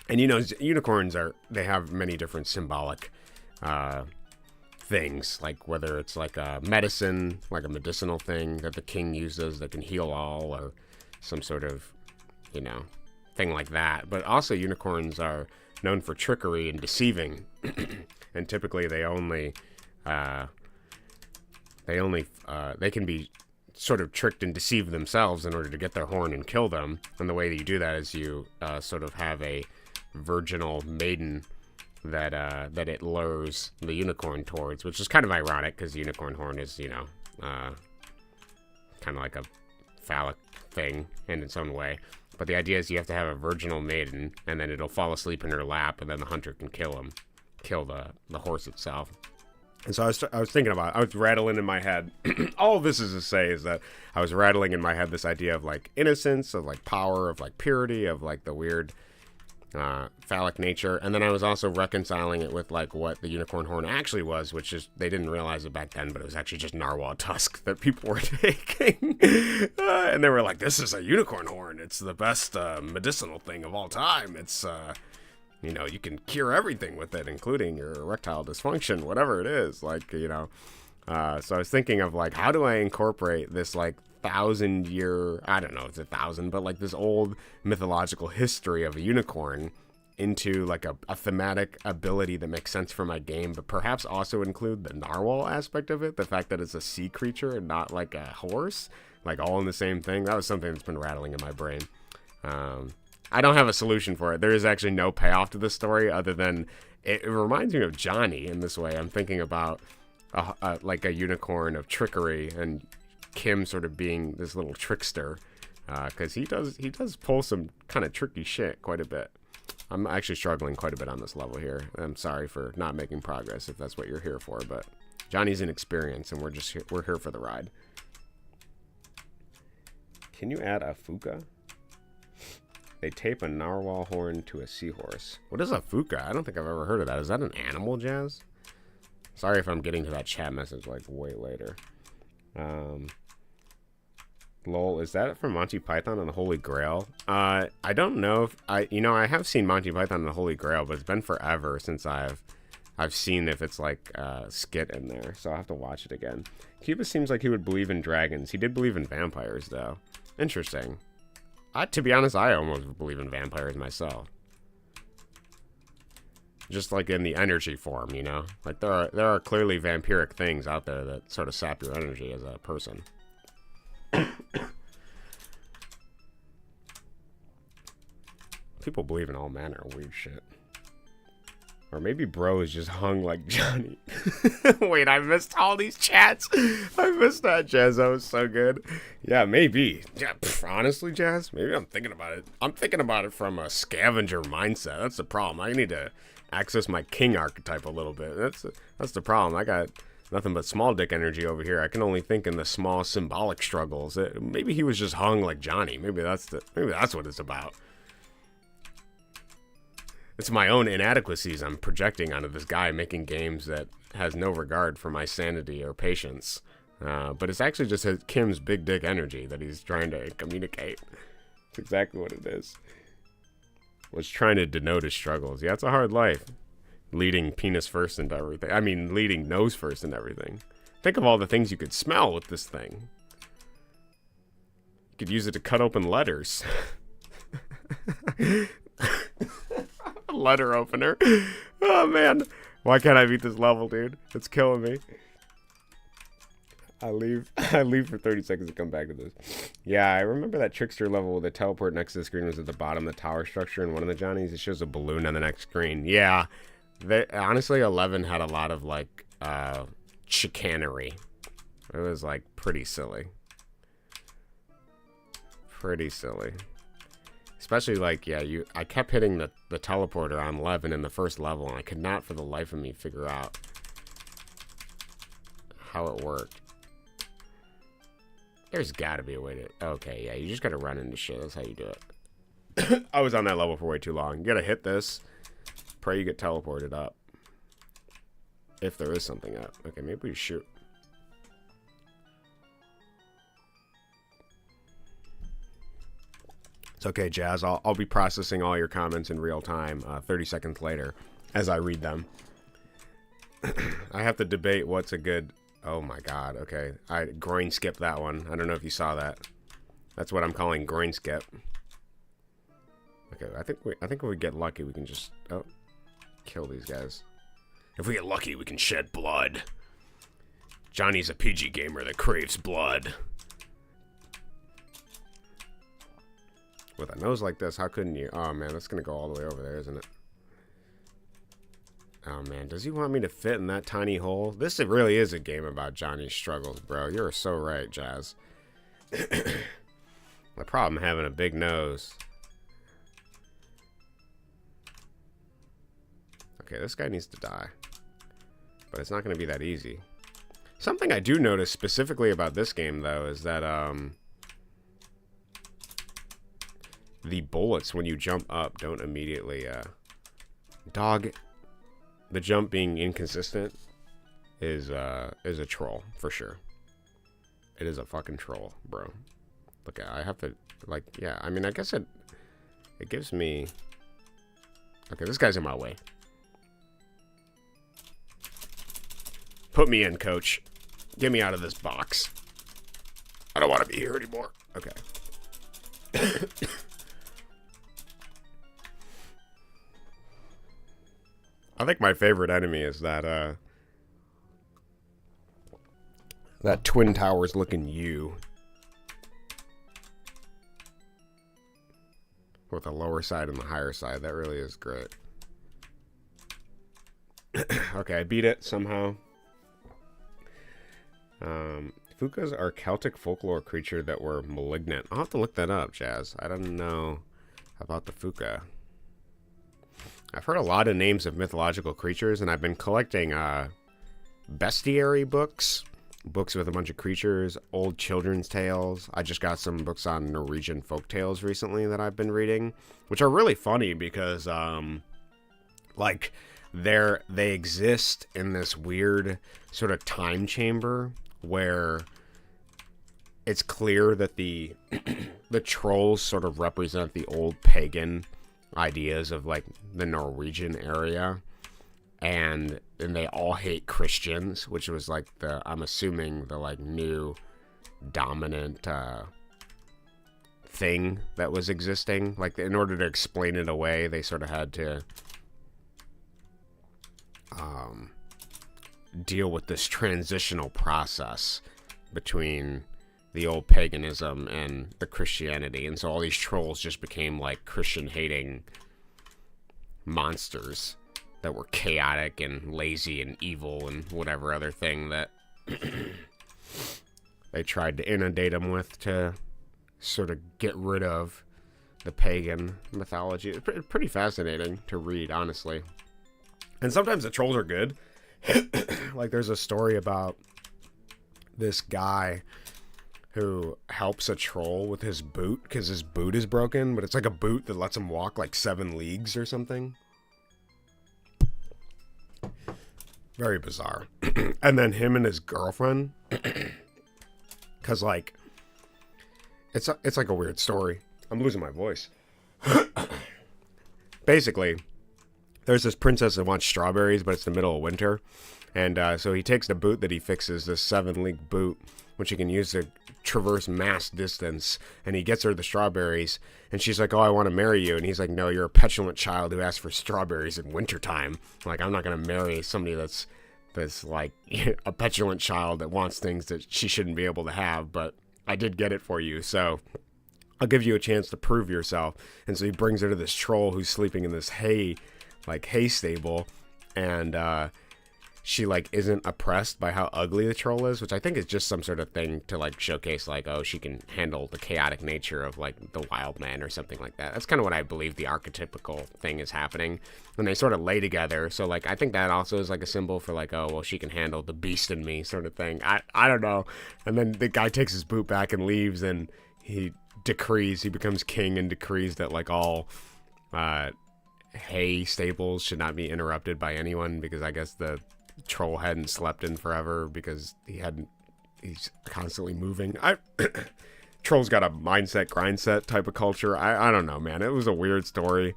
And you know, unicorns they have many different symbolic things, like whether it's like a medicine, like a medicinal thing that the king uses that can heal all, or some sort of, you know, thing like that. But also unicorns are known for trickery and deceiving. And typically they can be sort of tricked and deceive themselves in order to get their horn and kill them. And the way that you do that is you sort of have a virginal maiden that it lures the unicorn towards, which is kind of ironic because the unicorn horn is, you know, kind of like a phallic thing in its own way. But the idea is you have to have a virginal maiden, and then it'll fall asleep in her lap, and then the hunter can kill the horse itself. And so I was thinking about it. I was rattling in my head. All of this is to say is that I was rattling in my head this idea of like innocence, of like power, of like purity, of like the weird phallic nature. And then I was also reconciling it with like what the unicorn horn actually was, which is they didn't realize it back then, but it was actually just narwhal tusk that people were taking. And they were like, this is a unicorn horn. It's the best medicinal thing of all time. It's you know, you can cure everything with it, including your erectile dysfunction, whatever it is. Like, you know, so I was thinking of like, how do I incorporate this like 1,000-year, I don't know if it's 1,000, but like this old mythological history of a unicorn into like a thematic ability that makes sense for my game, but perhaps also include the narwhal aspect of it, the fact that it's a sea creature and not like a horse, like all in the same thing. That was something that's been rattling in my brain. I don't have a solution for it. There is actually no payoff to this story other than it reminds me of Johnny in this way. I'm thinking about like a unicorn of trickery and Kim sort of being this little trickster, because he does pull some kind of tricky shit quite a bit. I'm actually struggling quite a bit on this level here. I'm sorry for not making progress if that's what you're here for, but Johnny's inexperienced and we're here for the ride. Can you add a fuka? They tape a narwhal horn to a seahorse. What is a fuka? I don't think I've ever heard of that. Is that an animal, Jazz? Sorry if I'm getting to that chat message like way later. Lol, is that from Monty Python and the Holy Grail? I don't know if I have seen Monty Python and the Holy Grail, but it's been forever since I've seen if it's like a skit in there, so I'll have to watch it again. Kubus seems like he would believe in dragons. He did believe in vampires, though. Interesting. To be honest, I almost believe in vampires myself. Just like in the energy form, you know? Like there are clearly vampiric things out there that sort of sap your energy as a person. People believe in all manner of weird shit. Or maybe bro is just hung like Johnny. Wait, I missed all these chats. I missed that, Jazz. That was so good. Yeah, maybe. Yeah, honestly, Jazz, maybe I'm thinking about it. I'm thinking about it from a scavenger mindset. That's the problem. I need to access my king archetype a little bit. That's the problem. I got nothing but small dick energy over here. I can only think in the small symbolic struggles. Maybe he was just hung like Johnny. Maybe that's what it's about. It's my own inadequacies I'm projecting onto this guy making games that has no regard for my sanity or patience. But it's actually just Kim's big dick energy that he's trying to communicate. It's exactly what it is. Was trying to denote his struggles. Yeah, it's a hard life. Leading penis first into everything. I mean, leading nose first into everything. Think of all the things you could smell with this thing. You could use it to cut open letters. Letter opener. Oh man, why can't I beat this level, dude? It's killing me. I leave for 30 seconds to come back to this. Yeah, I remember that trickster level with the teleport next to the screen was at the bottom of the tower structure in one of the Johnnies. It shows a balloon on the next screen. Yeah, honestly 11 had a lot of like chicanery. It was like pretty silly. Especially like, yeah, I kept hitting the teleporter on 11 in the first level, and I could not for the life of me figure out how it worked. There's gotta be a way to... Okay, yeah, you just gotta run into shit. That's how you do it. I was on that level for way too long. You gotta hit this. Pray you get teleported up. If there is something up. Okay, maybe we shoot. It's okay, Jazz. I'll be processing all your comments in real time 30 seconds later as I read them. I have to debate what's a good... Oh my god, okay. I groin skip that one. I don't know if you saw that. That's what I'm calling groin skip. Okay, I think if we get lucky, we can just... Oh, kill these guys. If we get lucky, we can shed blood. Johnny's a PG gamer that craves blood. With a nose like this, how couldn't you? Oh man, that's gonna go all the way over there, isn't it? Oh man, does he want me to fit in that tiny hole? This really is a game about Johnny's struggles, bro. You're so right, Jazz. The problem having a big nose. Okay, this guy needs to die. But it's not gonna be that easy. Something I do notice specifically about this game, though, is that, the bullets when you jump up don't immediately the jump being inconsistent is a troll for sure. It is a fucking troll, bro. Look, I have to, like, yeah, I mean, I guess it gives me... Okay, this guy's in my way. Put me in, coach. Get me out of this box. I don't want to be here anymore. Okay. I think my favorite enemy is that Twin Towers looking U. With the lower side and the higher side. That really is great. Okay, I beat it somehow. Fukas are Celtic folklore creature that were malignant. I'll have to look that up, Jazz. I don't know about the Fuka. I've heard a lot of names of mythological creatures, and I've been collecting bestiary books with a bunch of creatures, old children's tales. I just got some books on Norwegian folk tales recently that I've been reading, which are really funny because, like, they exist in this weird sort of time chamber where it's clear that the trolls sort of represent the old pagan ideas of like the Norwegian area, and they all hate Christians, which was like I'm assuming the like new dominant thing that was existing. Like, in order to explain it away, they sort of had to deal with this transitional process between the old paganism and the Christianity, and so all these trolls just became like Christian hating monsters that were chaotic and lazy and evil and whatever other thing that they tried to inundate him with to sort of get rid of the pagan mythology. It's pretty fascinating to read, honestly. And sometimes the trolls are good. Like, there's a story about this guy who helps a troll with his boot because his boot is broken, but it's like a boot that lets him walk like 7 leagues or something. Very bizarre. And then him and his girlfriend, because like it's like a weird story. I'm losing my voice. Basically, there's this princess that wants strawberries, but it's the middle of winter. And so he takes the boot that he fixes, this 7-league boot, which he can use to traverse mass distance. And he gets her the strawberries. And she's like, oh, I want to marry you. And he's like, no, you're a petulant child who asks for strawberries in wintertime. Like, I'm not going to marry somebody that's like a petulant child that wants things that she shouldn't be able to have. But I did get it for you. So I'll give you a chance to prove yourself. And so he brings her to this troll who's sleeping in this hay stable. And she like isn't oppressed by how ugly the troll is, which I think is just some sort of thing to like showcase like, oh, she can handle the chaotic nature of like the wild man or something like that. That's kind of what I believe the archetypical thing is happening when they sort of lay together. So like I think that also is like a symbol for like, oh, well, she can handle the beast in me sort of thing. I don't know. And then the guy takes his boot back and leaves, and he becomes king and decrees that like all hay stables should not be interrupted by anyone, because I guess the troll hadn't slept in forever because he's constantly moving. Troll's got a mindset grindset type of culture. I don't know, man. It was a weird story,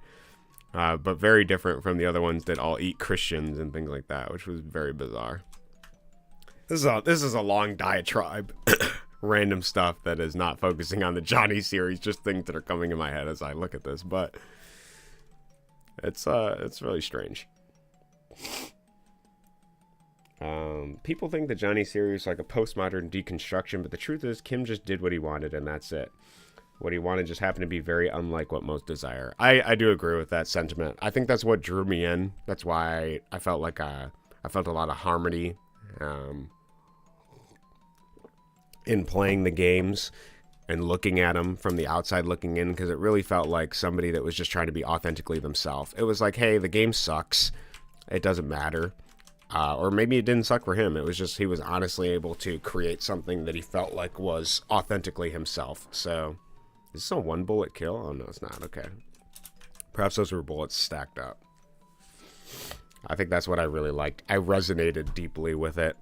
but very different from the other ones that all eat Christians and things like that, which was very bizarre. This is a long diatribe. Random stuff that is not focusing on the Johnny series, just things that are coming in my head as I look at this, but it's really strange. People think the Johnny series is like a postmodern deconstruction, but the truth is Kim just did what he wanted, and that's it. What he wanted just happened to be very unlike what most desire. I do agree with that sentiment. I think that's what drew me in. That's why I felt like I felt a lot of harmony in playing the games and looking at them from the outside looking in, because it really felt like somebody that was just trying to be authentically themselves. It was like, hey, the game sucks. It doesn't matter. Or maybe it didn't suck for him. It was just he was honestly able to create something that he felt like was authentically himself. So, is this a 1-bullet kill? Oh, no, it's not. Okay. Perhaps those were bullets stacked up. I think that's what I really liked. I resonated deeply with it.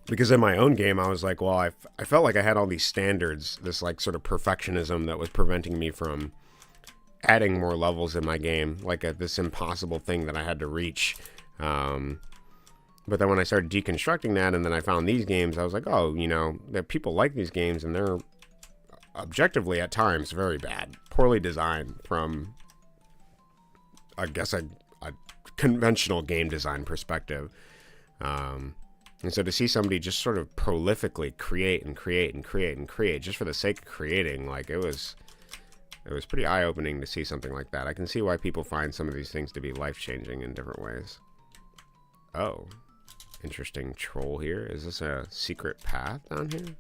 Because in my own game, I was like, well, I felt like I had all these standards, this like sort of perfectionism that was preventing me from adding more levels in my game, like this impossible thing that I had to reach. But then when I started deconstructing that, and then I found these games, I was like, oh, you know, that people like these games, and they're objectively at times very bad, poorly designed from, I guess, a conventional game design perspective. And so to see somebody just sort of prolifically create just for the sake of creating, like it was pretty eye-opening to see something like that. I can see why people find some of these things to be life-changing in different ways. Oh, interesting troll here. Is this a secret path down here?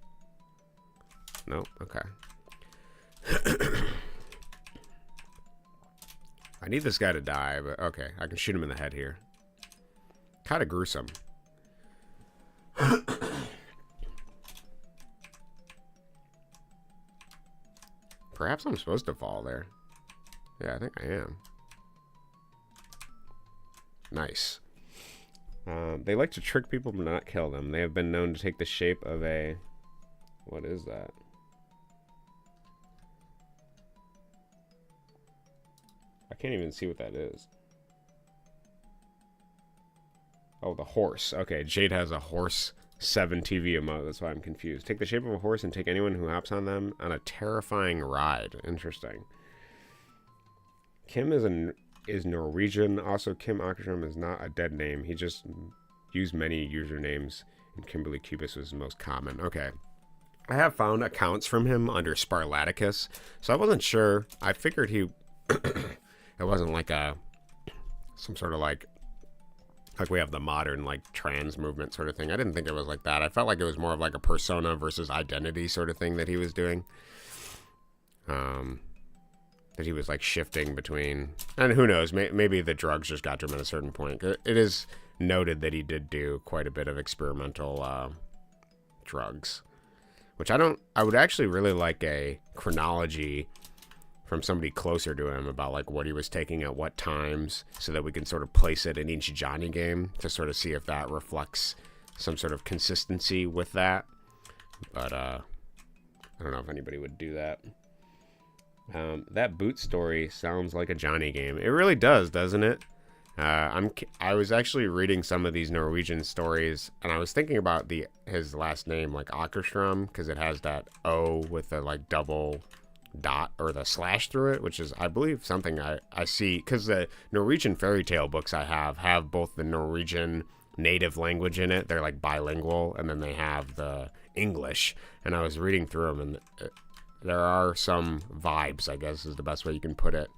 Nope. Okay. I need this guy to die, but okay. I can shoot him in the head here. Kind of gruesome. Perhaps I'm supposed to fall there. Yeah, I think I am. Nice. They like to trick people but not kill them. They have been known to take the shape of a... What is that? I can't even see what that is. Oh, the horse. Okay, Jade has a horse 7 TV emote. That's why I'm confused. Take the shape of a horse and take anyone who hops on them on a terrifying ride. Interesting. Kim is Norwegian. Also, Kim Okkerstrom is not a dead name. He just used many usernames, and Kimberly Kubus was the most common. Okay. I have found accounts from him under Sparlaticus, so I wasn't sure. I figured he... it wasn't like a some sort of like we have the modern like trans movement sort of thing. I didn't think it was like that. I felt like it was more of like a persona versus identity sort of thing that he was doing. That he was like shifting between, and who knows, maybe the drugs just got to him at a certain point. It is noted that he did do quite a bit of experimental drugs, which I would actually really like a chronology from somebody closer to him about like what he was taking at what times, so that we can sort of place it in each Johnny game to sort of see if that reflects some sort of consistency with that. But I don't know if anybody would do that. That boot story sounds like a Johnny game. It really does, doesn't it? I was actually reading some of these Norwegian stories, and I was thinking about his last name, like Okkerstrom, because it has that O with the like double dot or the slash through it, which is, I believe, something I see, because the Norwegian fairy tale books I have both the Norwegian native language in it. They're like bilingual, and then they have the English, and I was reading through them, and there are some vibes, I guess is the best way you can put it,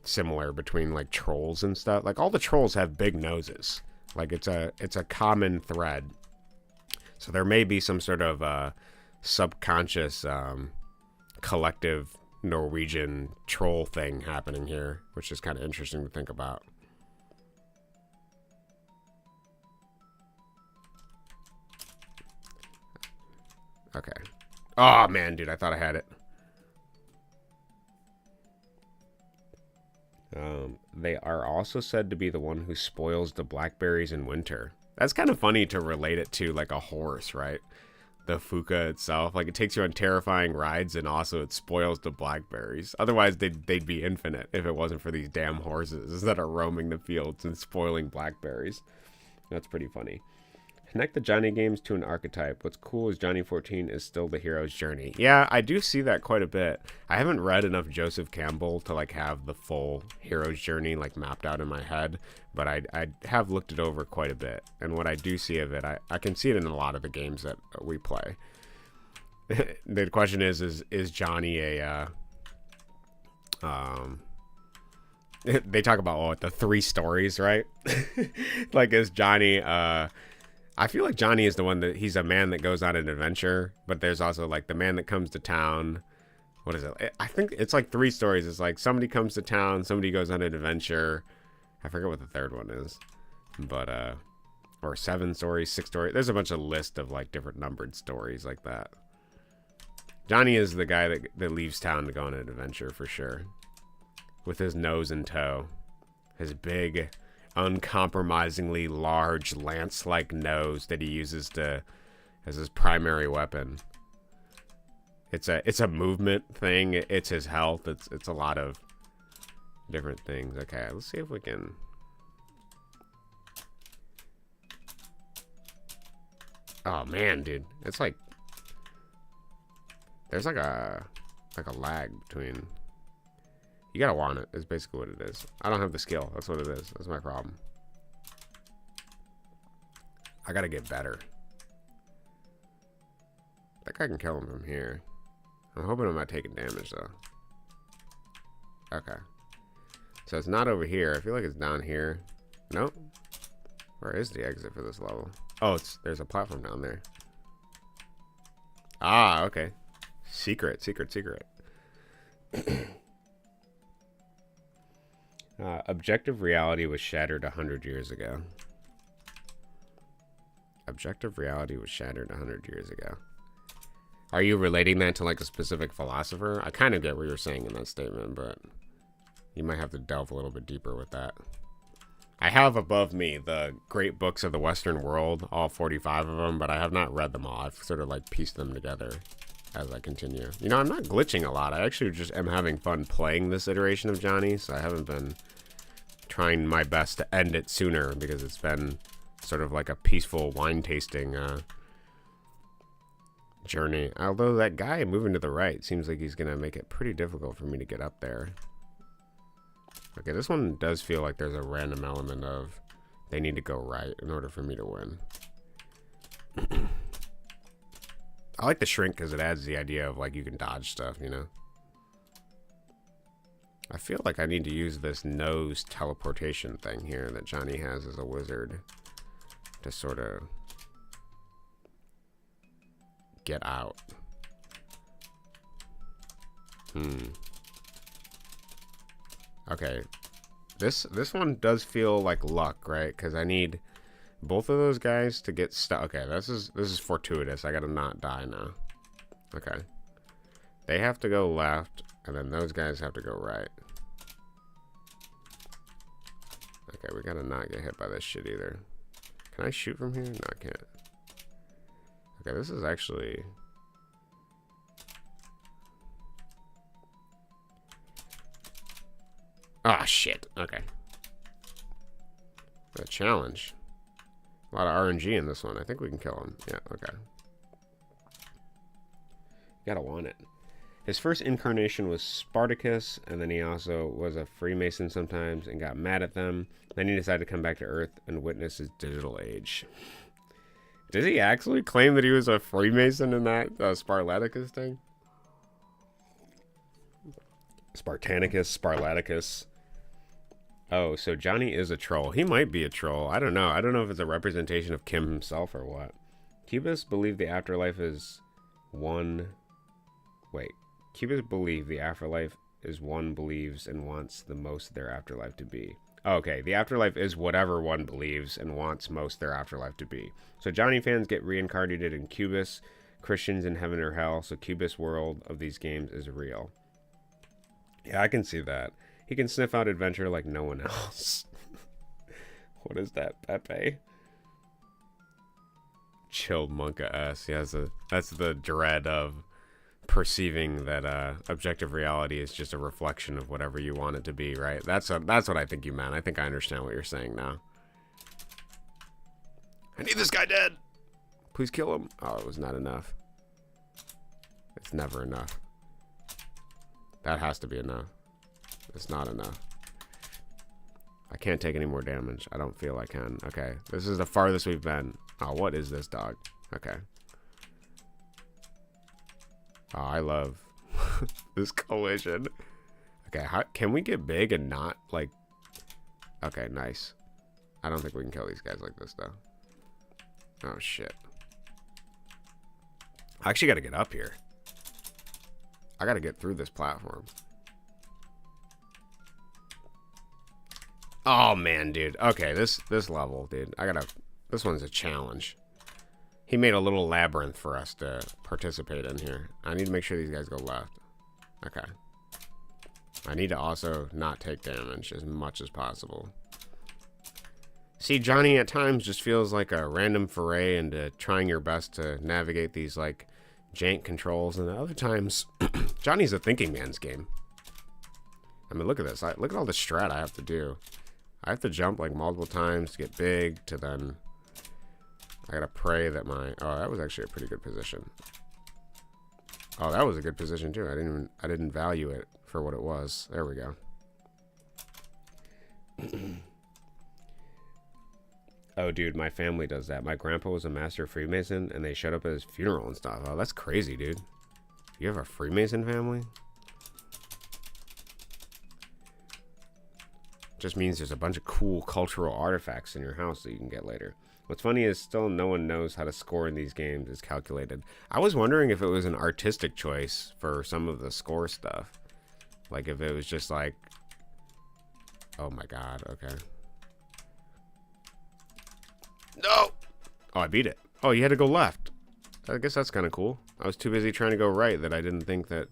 similar between like trolls and stuff. Like all the trolls have big noses. Like it's a common thread. So there may be some sort of subconscious collective Norwegian troll thing happening here, which is kind of interesting to think about. Okay. Oh man, dude, I thought I had it. They are also said to be the one who spoils the blackberries in winter. That's kind of funny to relate it to like a horse, right? The Fuka itself, like it takes you on terrifying rides, and also it spoils the blackberries. Otherwise, they'd be infinite if it wasn't for these damn horses that are roaming the fields and spoiling blackberries. That's pretty funny. Connect the Johnny games to an archetype. What's cool is Johnny 14 is still the hero's journey. Yeah, I do see that quite a bit. I haven't read enough Joseph Campbell to like have the full hero's journey like mapped out in my head, but I have looked it over quite a bit. And what I do see of it, I can see it in a lot of the games that we play. The question is Johnny a they talk about the 3 stories, right? Like, is Johnny I feel like Johnny is the one that he's a man that goes on an adventure, but there's also like the man that comes to town. What is it? I think it's like 3 stories. It's like somebody comes to town, somebody goes on an adventure. I forget what the third one is, but or 7 stories, 6 stories. There's a bunch of list of like different numbered stories like that. Johnny is the guy that leaves town to go on an adventure for sure, with his nose in tow, his big, uncompromisingly large lance-like nose that he uses as his primary weapon. It's a movement thing. It's his health. It's a lot of different things. Okay, let's see if we can. Oh man, dude, it's like there's like a lag between. You gotta want it, is basically what it is. I don't have the skill. That's what it is. That's my problem. I gotta get better. I think I can kill him from here. I'm hoping I'm not taking damage, though. Okay. So it's not over here. I feel like it's down here. Nope. Where is the exit for this level? Oh, there's a platform down there. Ah, okay. Secret. Objective reality was shattered 100 years ago. Objective reality was shattered 100 years ago. Are you relating that to like a specific philosopher? I kind of get what you're saying in that statement, but you might have to delve a little bit deeper with that. I have above me the great books of the Western world, all 45 of them, but I have not read them all. I've sort of like pieced them together as I continue. You know, I'm not glitching a lot. I actually just am having fun playing this iteration of Johnny, so I haven't been trying my best to end it sooner because it's been sort of like a peaceful wine tasting journey. Although that guy moving to the right seems like he's going to make it pretty difficult for me to get up there. Okay, this one does feel like there's a random element of they need to go right in order for me to win. I like the shrink because it adds the idea of like you can dodge stuff, you know. I feel like I need to use this nose teleportation thing here that Johnny has as a wizard to sort of get out. Okay. This one does feel like luck, right? Because I need both of those guys to get stuck. Okay, this is fortuitous. I gotta not die now. Okay. They have to go left, and then those guys have to go right. Okay, we gotta not get hit by this shit either. Can I shoot from here? No, I can't. Okay, this is actually... Ah, shit. Okay. A challenge. A lot of RNG in this one. I think we can kill him. Yeah, okay. Gotta want it. His first incarnation was Spartacus, and then he also was a Freemason sometimes and got mad at them. Then he decided to come back to Earth and witness his digital age. Does he actually claim that he was a Freemason in that Spartacus thing? Spartanicus, Sparlaticus. Oh, so Johnny is a troll. He might be a troll. I don't know. I don't know if it's a representation of Kim himself or what. Kubus believe the afterlife is one... Wait. Kubus believe the afterlife is one believes and wants the most their afterlife to be. Okay, the afterlife is whatever one believes and wants most their afterlife to be. So Johnny fans get reincarnated in Kubus, Christians in heaven or hell, so Kubus' world of these games is real. Yeah, I can see that. He can sniff out adventure like no one else. What is that, Pepe? Chill Monka S. Yeah, that's the dread of perceiving that objective reality is just a reflection of whatever you want it to be, right? That's what I think you meant. I think I understand what you're saying now. I need this guy dead. Please kill him. Oh, it was not enough. It's never enough. That has to be enough. It's not enough. I can't take any more damage. I don't feel I can. Okay, this is the farthest we've been. Oh, what is this dog? Okay. Oh, I love this collision. Okay, can we get big and not, like... Okay, nice. I don't think we can kill these guys like this, though. Oh, shit. I actually gotta get up here. I gotta get through this platform. Oh, man, dude. Okay, this level, dude. This one's a challenge. He made a little labyrinth for us to participate in here. I need to make sure these guys go left. Okay. I need to also not take damage as much as possible. See, Johnny at times just feels like a random foray into trying your best to navigate these, like, jank controls. And other times, Johnny's a thinking man's game. I mean, look at this. Look at all the strat I have to do. I have to jump, like, multiple times to get big, to then... I gotta pray that my... Oh, that was actually a pretty good position. Oh, that was a good position, too. I didn't value it for what it was. There we go. Oh, dude, my family does that. My grandpa was a master Freemason, and they showed up at his funeral and stuff. Oh, that's crazy, dude. You have a Freemason family? Just means there's a bunch of cool cultural artifacts in your house that you can get later. What's funny is still no one knows how to score in these games is calculated. I was wondering if it was an artistic choice for some of the score stuff. Like if it was just like... Oh my god, okay. No! Oh, I beat it. Oh, you had to go left. I guess that's kind of cool. I was too busy trying to go right that I didn't think that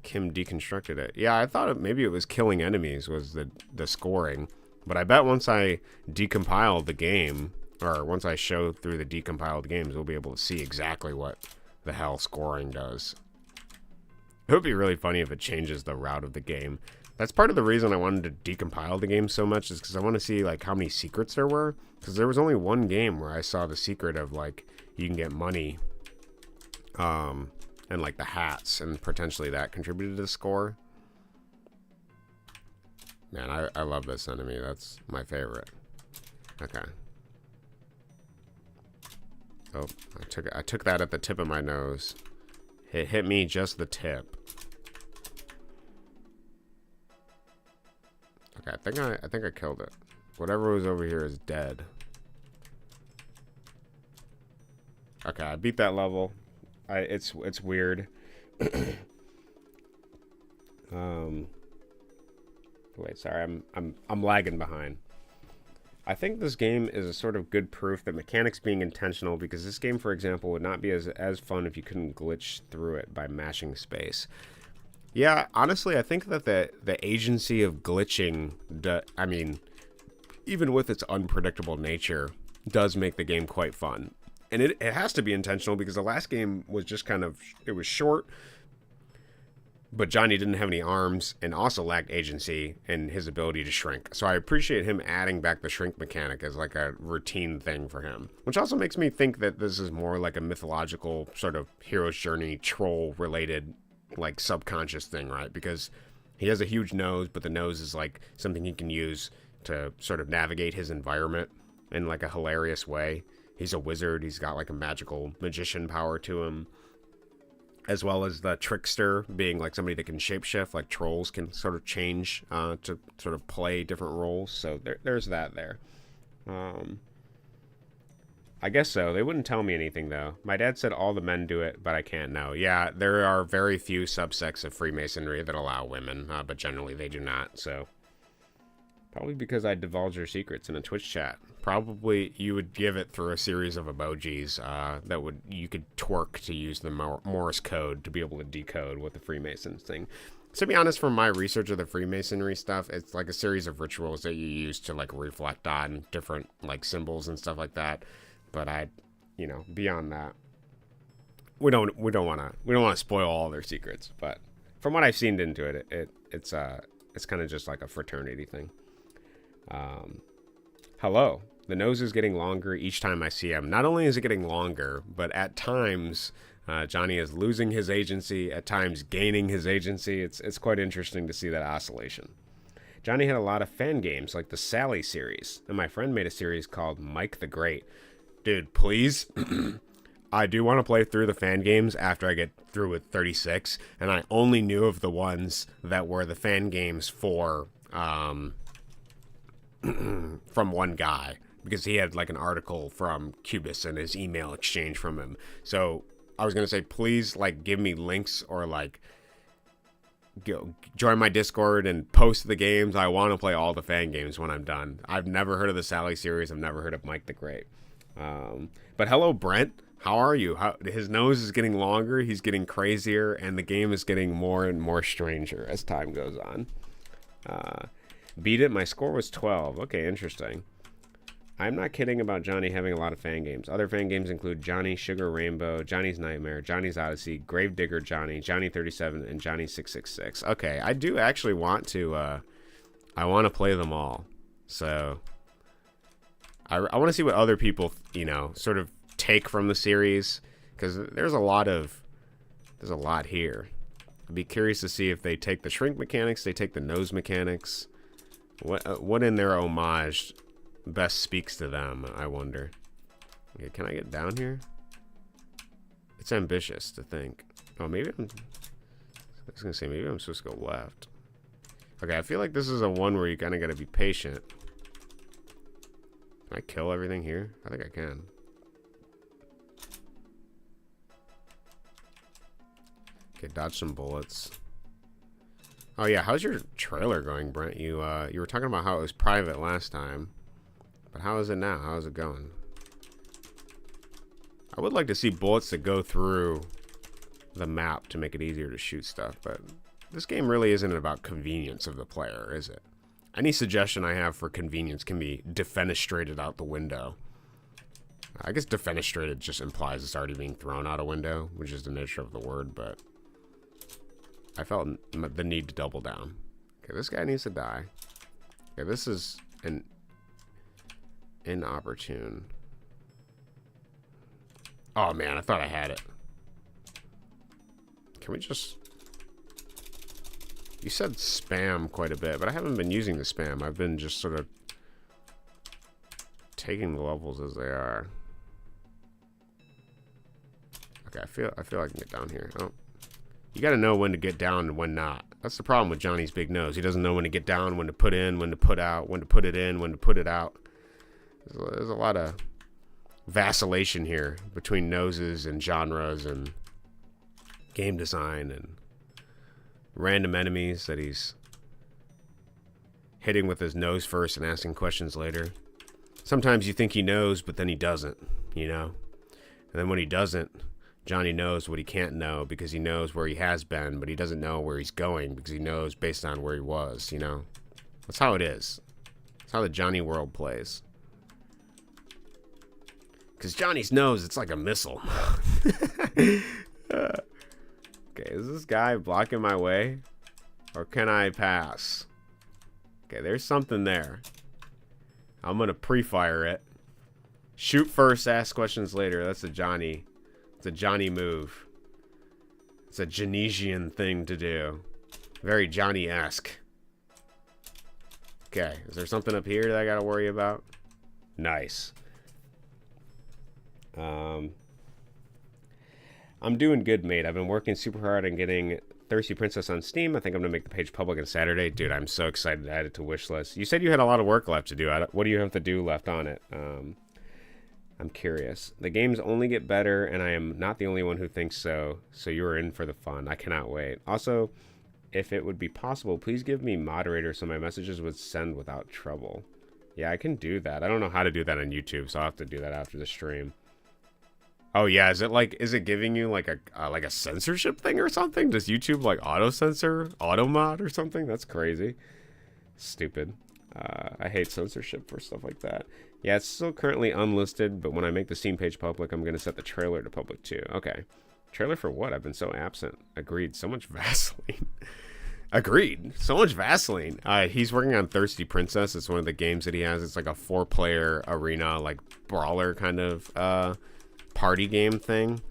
Kim deconstructed it. Yeah, I thought maybe it was killing enemies was the scoring. But I bet once I decompile the game... Or once I show through the decompiled games, we'll be able to see exactly what the hell scoring does. It would be really funny if it changes the route of the game. That's part of the reason I wanted to decompile the game so much is because I want to see like how many secrets there were. Because there was only one game where I saw the secret of like you can get money and like the hats, and potentially that contributed to the score. Man, I love this enemy. That's my favorite. Okay. Oh, I took that at the tip of my nose. It hit me just the tip. Okay, I think I killed it. Whatever was over here is dead. Okay, I beat that level. It's weird. Wait, sorry, I'm lagging behind. I think this game is a sort of good proof that mechanics being intentional, because this game, for example, would not be as fun if you couldn't glitch through it by mashing space. Yeah, honestly, I think that the agency of glitching, I mean, even with its unpredictable nature, does make the game quite fun. And it has to be intentional, because the last game was just kind of, it was short, but Johnny didn't have any arms and also lacked agency and his ability to shrink. So I appreciate him adding back the shrink mechanic as like a routine thing for him. Which also makes me think that this is more like a mythological sort of hero's journey troll related like subconscious thing, right? Because he has a huge nose, but the nose is like something he can use to sort of navigate his environment in like a hilarious way. He's a wizard. He's got like a magical magician power to him. As well as the trickster being like somebody that can shapeshift, like trolls can sort of change to sort of play different roles. So there's that there. I guess so. They wouldn't tell me anything, though. My dad said all the men do it, but I can't know. Yeah, there are very few subsects of Freemasonry that allow women, but generally they do not. So probably because I divulge your secrets in a Twitch chat. Probably you would give it through a series of emojis that you could twerk to use the Morse code to be able to decode what the Freemasons thing. To be honest, from my research of the Freemasonry stuff, it's like a series of rituals that you use to like reflect on different like symbols and stuff like that. But beyond that, we don't want to spoil all their secrets. But from what I've seen into it, it's kind of just like a fraternity thing. Hello. The nose is getting longer each time I see him. Not only is it getting longer, but at times Johnny is losing his agency, at times gaining his agency. It's quite interesting to see that oscillation. Johnny had a lot of fan games like the Sally series, and my friend made a series called Mike the Great. Dude, please. I do want to play through the fan games after I get through with 36, and I only knew of the ones that were the fan games for from one guy, because he had like an article from Kubus and his email exchange from him. So I was going to say, please like give me links or like join my Discord and post the games. I want to play all the fan games when I'm done. I've never heard of the Sally series. I've never heard of Mike the Great. But hello, Brent. How are you? His nose is getting longer. He's getting crazier, and the game is getting more and more stranger as time goes on. Beat it. My score was 12. Okay, interesting. I'm not kidding about Johnny having a lot of fan games. Other fan games include Johnny Sugar Rainbow, Johnny's Nightmare, Johnny's Odyssey, Gravedigger Johnny, Johnny 37, and Johnny 666. Okay, I do actually want to, I want to play them all. So, I want to see what other people, sort of take from the series, because there's a lot here. I'd be curious to see if they take the shrink mechanics, they take the nose mechanics. What in their homage best speaks to them, I wonder. Okay, can I get down here? It's ambitious to think. Oh, maybe I was gonna say maybe I'm supposed to go left. Okay, I feel like this is a one where you kind of gotta be patient. Can I kill everything here? I think I can. Okay, dodge some bullets. Oh yeah, how's your trailer going, Brent? You were talking about how it was private last time, but how is it now? How is it going? I would like to see bullets that go through the map to make it easier to shoot stuff, but this game really isn't about convenience of the player, is it? Any suggestion I have for convenience can be defenestrated out the window. I guess defenestrated just implies it's already being thrown out a window, which is the nature of the word, but I felt the need to double down. Okay, this guy needs to die. Okay, this is an inopportune. Oh man, I thought I had it. Can we just... You said spam quite a bit, but I haven't been using the spam. I've been just sort of taking the levels as they are. Okay, I feel I can get down here. Oh. You gotta know when to get down and when not. That's the problem with Johnny's big nose. He doesn't know when to get down, when to put in, when to put out, when to put it in, when to put it out. There's a lot of vacillation here between noses and genres and game design and random enemies that he's hitting with his nose first and asking questions later. Sometimes you think he knows, but then he doesn't, you know? And then when he doesn't, Johnny knows what he can't know because he knows where he has been, but he doesn't know where he's going because he knows based on where he was, you know? That's how it is. That's how the Johnny world plays. Because Johnny's nose, it's like a missile. Okay, is this guy blocking my way? Or can I pass? Okay, there's something there. I'm going to pre-fire it. Shoot first, ask questions later. That's a Johnny. It's a Johnny move. It's a Janesian thing to do. Very Johnny-esque. Okay, is there something up here that I got to worry about? Nice. I'm doing good, mate. I've been working super hard on getting Thirsty Princess on Steam. I think I'm going to make the page public on Saturday. Dude, I'm so excited to add it to wishlist. You said you had a lot of work left to do. What do you have to do left on it? I'm curious. The games only get better, and I am not the only one who thinks so. So you're in for the fun. I cannot wait. Also, if it would be possible, please give me moderator so my messages would send without trouble. Yeah, I can do that. I don't know how to do that on YouTube, so I'll have to do that after the stream. Oh yeah, is it giving you like a censorship thing or something? Does YouTube like auto censor, auto mod or something? That's crazy. Stupid. I hate censorship for stuff like that. Yeah, it's still currently unlisted, but when I make the Steam page public, I'm gonna set the trailer to public too. Okay. Trailer for what? I've been so absent. Agreed. So much Vaseline. Agreed. So much Vaseline. He's working on Thirsty Princess. It's one of the games that he has. It's like a 4-player arena, like brawler kind of party game thing.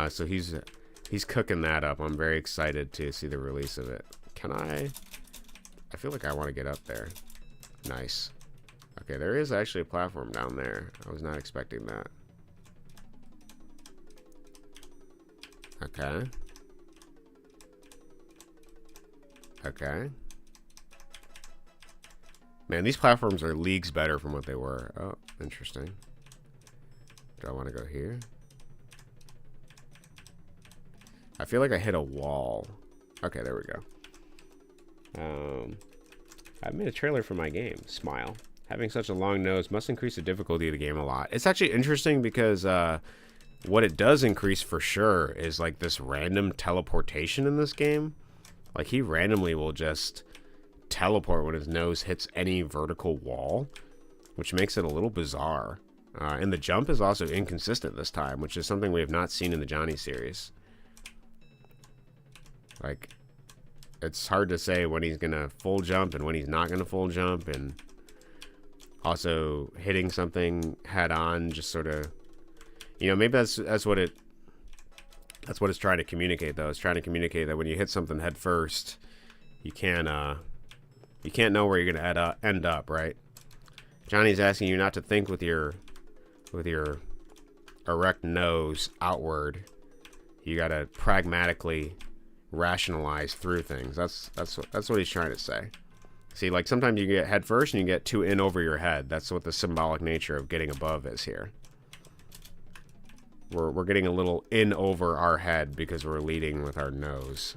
So he's cooking that up. I'm very excited to see the release of it. Can I feel like I want to get up there. Nice. Okay, there is actually a platform down there. I was not expecting that. Okay. Okay. Man, these platforms are leagues better from what they were. Oh, interesting. Do I want to go here? I feel like I hit a wall. Okay, there we go. I made a trailer for my game. Smile. Having such a long nose must increase the difficulty of the game a lot. It's actually interesting because what it does increase for sure is like this random teleportation in this game. Like he randomly will just teleport when his nose hits any vertical wall, which makes it a little bizarre. And the jump is also inconsistent this time, which is something we have not seen in the Johnny series. Like, it's hard to say when he's gonna full jump and when he's not gonna full jump, and also hitting something head on just sort of, you know, maybe that's what it's trying to communicate though. It's trying to communicate that when you hit something head first, you can't know where you're gonna end up, right? Johnny's asking you not to think with your erect nose outward. You gotta pragmatically rationalize through things. That's what he's trying to say. See, like sometimes you get head first and you get too in over your head. That's what the symbolic nature of getting above is here. We're getting a little in over our head because we're leading with our nose.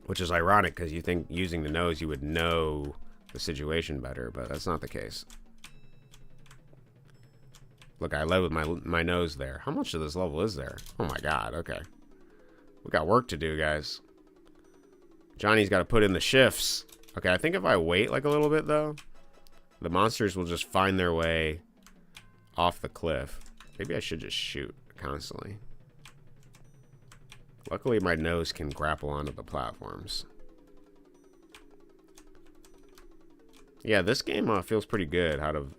Which is ironic because you think using the nose you would know the situation better, but that's not the case. Look, I led with my nose there. How much of this level is there? Oh my god, okay. We got work to do, guys. Johnny's got to put in the shifts. Okay, I think if I wait like a little bit, though, the monsters will just find their way off the cliff. Maybe I should just shoot constantly. Luckily, my nose can grapple onto the platforms. Yeah, this game feels pretty good out of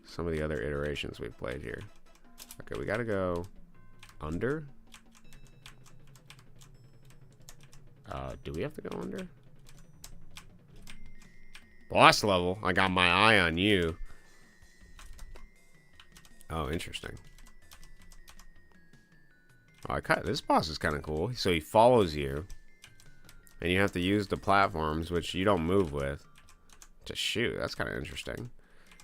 some of the other iterations we've played here. Okay, we got to go under. Do we have to go under? Boss level. I got my eye on you. Oh, interesting. Oh, this boss is kind of cool. So he follows you. And you have to use the platforms, which you don't move with, to shoot. That's kind of interesting.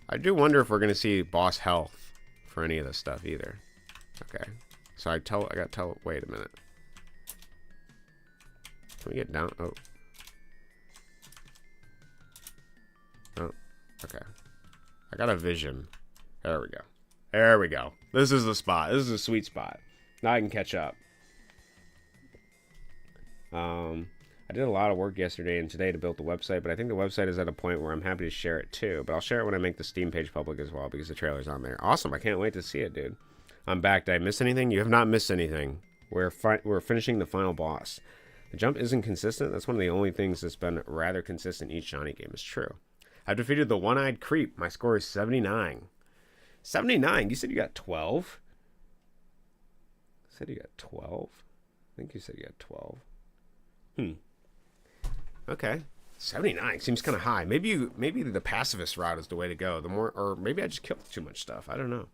I do wonder if we're going to see boss health for any of this stuff either. Okay. So wait a minute. Can we get down? Oh. Oh. Okay. I got a vision. There we go. There we go. This is the spot. This is a sweet spot. Now I can catch up. I did a lot of work yesterday and today to build the website, but I think the website is at a point where I'm happy to share it too. But I'll share it when I make the Steam page public as well, because the trailer's on there. Awesome. I can't wait to see it, dude. I'm back. Did I miss anything? You have not missed anything. We're finishing the final boss. The jump isn't consistent. That's one of the only things that's been rather consistent each Johnny game. It's true. I've defeated the one-eyed creep. My score is 79. 79? You said you got 12? You said you got 12? I think you said you got 12. Okay. 79 seems kind of high. Maybe the pacifist route is the way to go. Or maybe I just killed too much stuff. I don't know.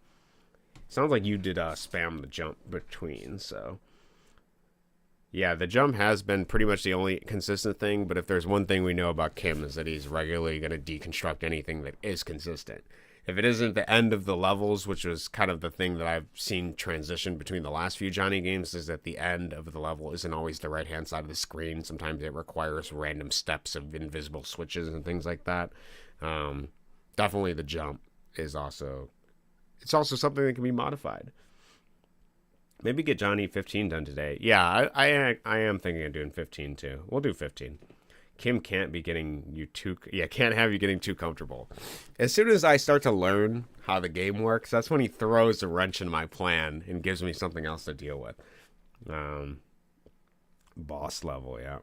Sounds like you did spam the jump between, so. Yeah, the jump has been pretty much the only consistent thing, but if there's one thing we know about Kim is that he's regularly going to deconstruct anything that is consistent. If it isn't the end of the levels, which was kind of the thing that I've seen transition between the last few Johnny games, is that the end of the level isn't always the right-hand side of the screen. Sometimes it requires random steps of invisible switches and things like that. Definitely the jump is also... It's also something that can be modified. Maybe get Johnny 15 done today. Yeah, I am thinking of doing 15 too. We'll do 15. Kim can't be getting you can't have you getting too comfortable. As soon as I start to learn how the game works, that's when he throws a wrench in my plan and gives me something else to deal with. Boss level, yeah.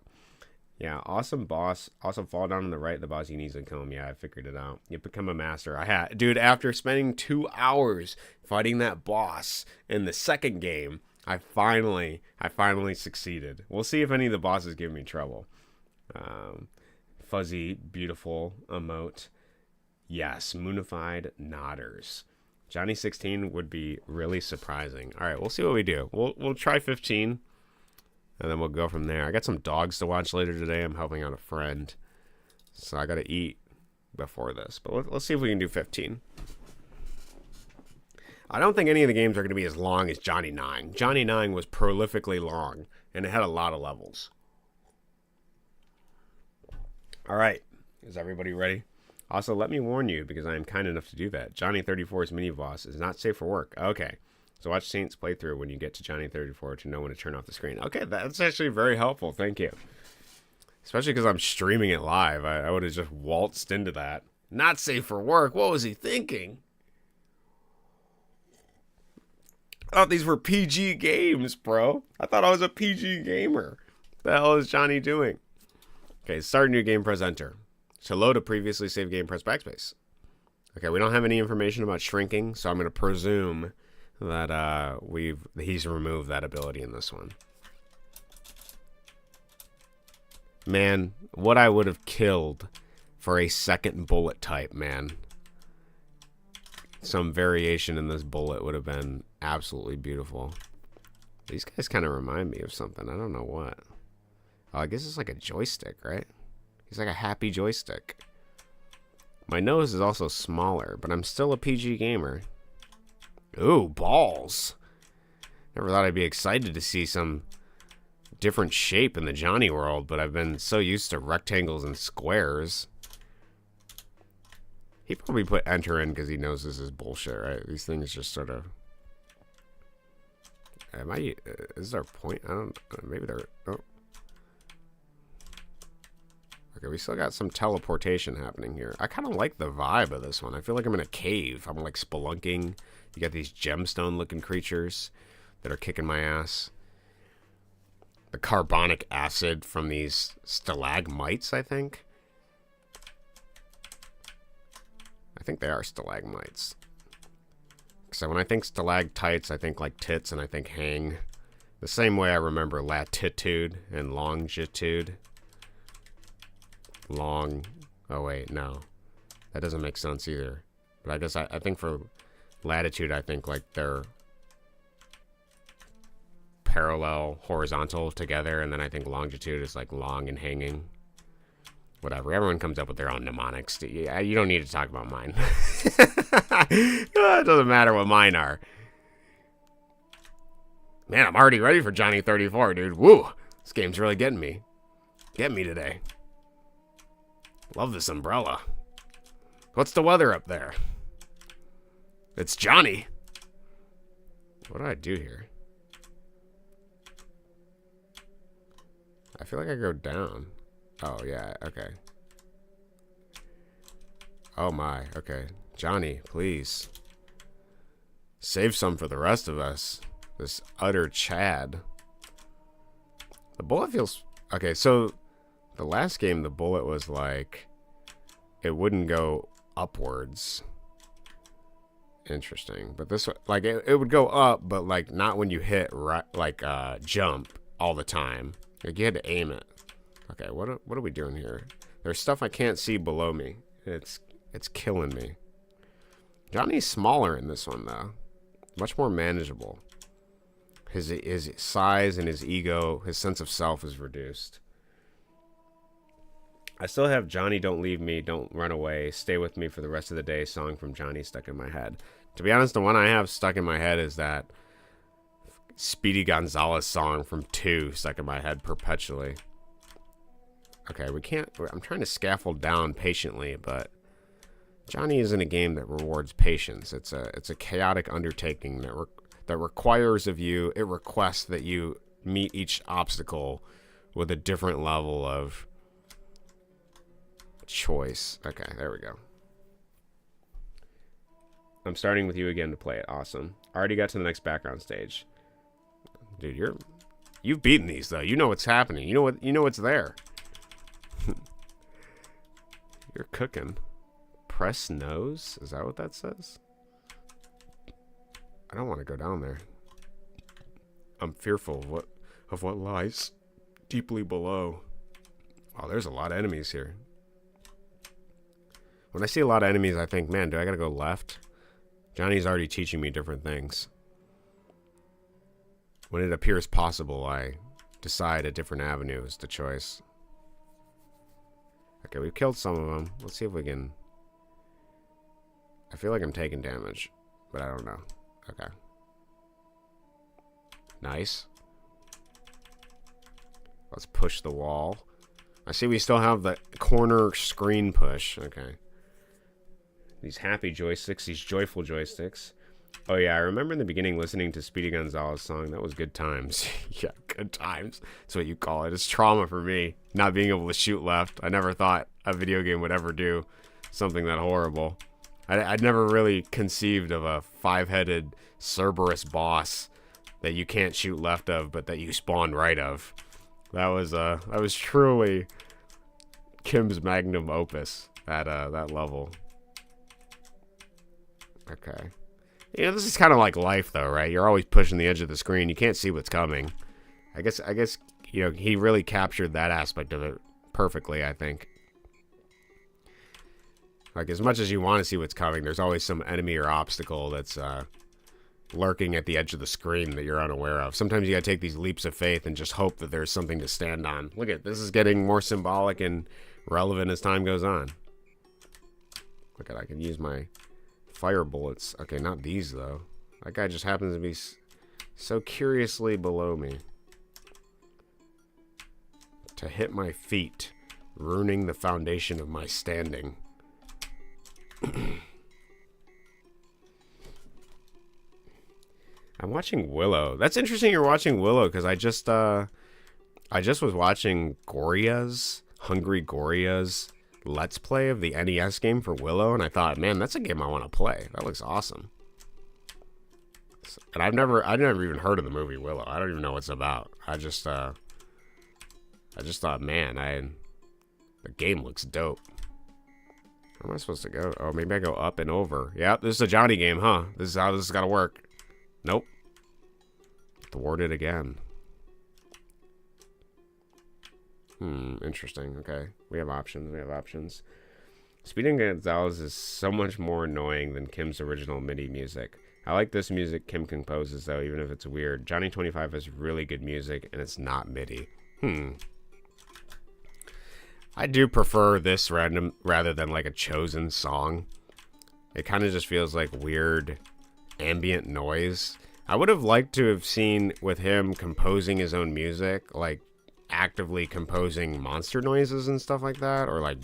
Yeah, awesome boss. Also fall down on the right, the boss you need to kill him. Yeah, I figured it out. You become a master. Dude, after spending 2 hours fighting that boss in the second game, I finally succeeded. We'll see if any of the bosses give me trouble. Fuzzy, beautiful emote. Yes, moonified nodders. Johnny 16 would be really surprising. All right, we'll see what we do. We'll try 15, and then we'll go from there. I got some dogs to watch later today. I'm helping out a friend, so I got to eat before this. But let's see if we can do 15. I don't think any of the games are going to be as long as Johnny 9. Johnny 9 was prolifically long, and it had a lot of levels. All right, is everybody ready? Also, let me warn you, because I am kind enough to do that. Johnny 34's mini-boss is not safe for work. Okay, so watch Saint's playthrough when you get to Johnny 34 to know when to turn off the screen. Okay, that's actually very helpful. Thank you. Especially because I'm streaming it live. I would have just waltzed into that. Not safe for work? What was he thinking? I thought these were PG games, bro. I thought I was a PG gamer. What the hell is Johnny doing? Okay, start a new game, press enter. To load a previously saved game, press backspace. Okay, we don't have any information about shrinking, so I'm going to presume that he's removed that ability in this one. Man, what I would have killed for a second bullet type, man. Some variation in this bullet would have been absolutely beautiful. These guys kind of remind me of something. I don't know what. Oh, I guess it's like a joystick, right? He's like a happy joystick. My nose is also smaller, but I'm still a PG gamer. Ooh, balls. Never thought I'd be excited to see some different shape in the Johnny world, but I've been so used to rectangles and squares. He probably put enter in because he knows this is bullshit, right? These things just sort of... Is there a point? I don't... Maybe there... Oh. Okay, we still got some teleportation happening here. I kind of like the vibe of this one. I feel like I'm in a cave. I'm like spelunking. You got these gemstone-looking creatures that are kicking my ass. The carbonic acid from these stalagmites, I think. I think they are stalagmites. So when I think stalactites, I think like tits and I think hang. The same way I remember latitude and longitude. Oh wait, no. That doesn't make sense either. But I guess I think for latitude, I think like they're parallel, horizontal together, and then I think longitude is like long and hanging. Whatever. Everyone comes up with their own mnemonics. Yeah, you don't need to talk about mine. It doesn't matter what mine are. Man, I'm already ready for Johnny 34, dude. Woo! This game's really getting me. Get me today. Love this umbrella. What's the weather up there? It's Johnny. What do I do here? I feel like I go down. Oh, yeah, okay. Oh, my, okay. Johnny, please. Save some for the rest of us. This utter Chad. The bullet feels... Okay, so the last game, the bullet was like... It wouldn't go upwards. Interesting. But this, like, it would go up, but, like, not when you hit, right, like, jump all the time. Like, you had to aim it. Okay, what are we doing here? There's stuff I can't see below me. It's killing me. Johnny's smaller in this one, though. Much more manageable. His size and his ego, his sense of self is reduced. I still have Johnny Don't Leave Me, Don't Run Away, Stay With Me for the Rest of the Day song from Johnny stuck in my head. To be honest, the one I have stuck in my head is that Speedy Gonzalez song from 2 stuck in my head perpetually. Okay, we can't... I'm trying to scaffold down patiently, but Johnny isn't a game that rewards patience. It's a chaotic undertaking that requires of you... It requests that you meet each obstacle with a different level of choice. Okay, there we go. I'm starting with you again to play it. Awesome. Already got to the next background stage. Dude, you've beaten these though. You know what's happening. You know what's there. You're cooking. Press nose? Is that what that says? I don't want to go down there. I'm fearful of what lies deeply below. Wow, there's a lot of enemies here. When I see a lot of enemies, I think, man, do I gotta go left? Johnny's already teaching me different things. When it appears possible, I decide a different avenue is the choice. Okay, we've killed some of them. Let's see if we can... I feel like I'm taking damage, but I don't know. Okay. Nice. Let's push the wall. I see we still have the corner screen push. Okay. These happy joysticks, these joyful joysticks. Oh yeah, I remember in the beginning listening to Speedy Gonzalez song. That was good times. Yeah, good times. That's what you call it. It's trauma for me, not being able to shoot left. I never thought a video game would ever do something that horrible. I'd never really conceived of a 5-headed Cerberus boss that you can't shoot left of, but that you spawn right of. That was truly Kim's magnum opus at that level. Okay. You know, this is kind of like life, though, right? You're always pushing the edge of the screen. You can't see what's coming. I guess, you know, he really captured that aspect of it perfectly, I think. Like, as much as you want to see what's coming, there's always some enemy or obstacle that's lurking at the edge of the screen that you're unaware of. Sometimes you gotta take these leaps of faith and just hope that there's something to stand on. Look at this, is getting more symbolic and relevant as time goes on. Look at, I can use my fire bullets. Okay, not these though. That guy just happens to be so curiously below me. To hit my feet, ruining the foundation of my standing. I'm watching Willow. That's interesting you're watching Willow, because I just was watching Hungry Goria's Let's Play of the NES game for Willow, and I thought, man, that's a game I want to play. That looks awesome. And I've never even heard of the movie Willow. I don't even know what it's about. I just thought, man, the game looks dope. Where am I supposed to go? Oh, maybe I go up and over. Yeah, this is a Johnny game, huh? This is how this has got to work. Nope. Thwarted again. Interesting. Okay. We have options. Speedy Gonzalez is so much more annoying than Kim's original MIDI music. I like this music Kim composes, though, even if it's weird. Johnny 25 has really good music, and it's not MIDI. I do prefer this random rather than like a chosen song. It kind of just feels like weird ambient noise. I would have liked to have seen with him composing his own music, like actively composing monster noises and stuff like that, or like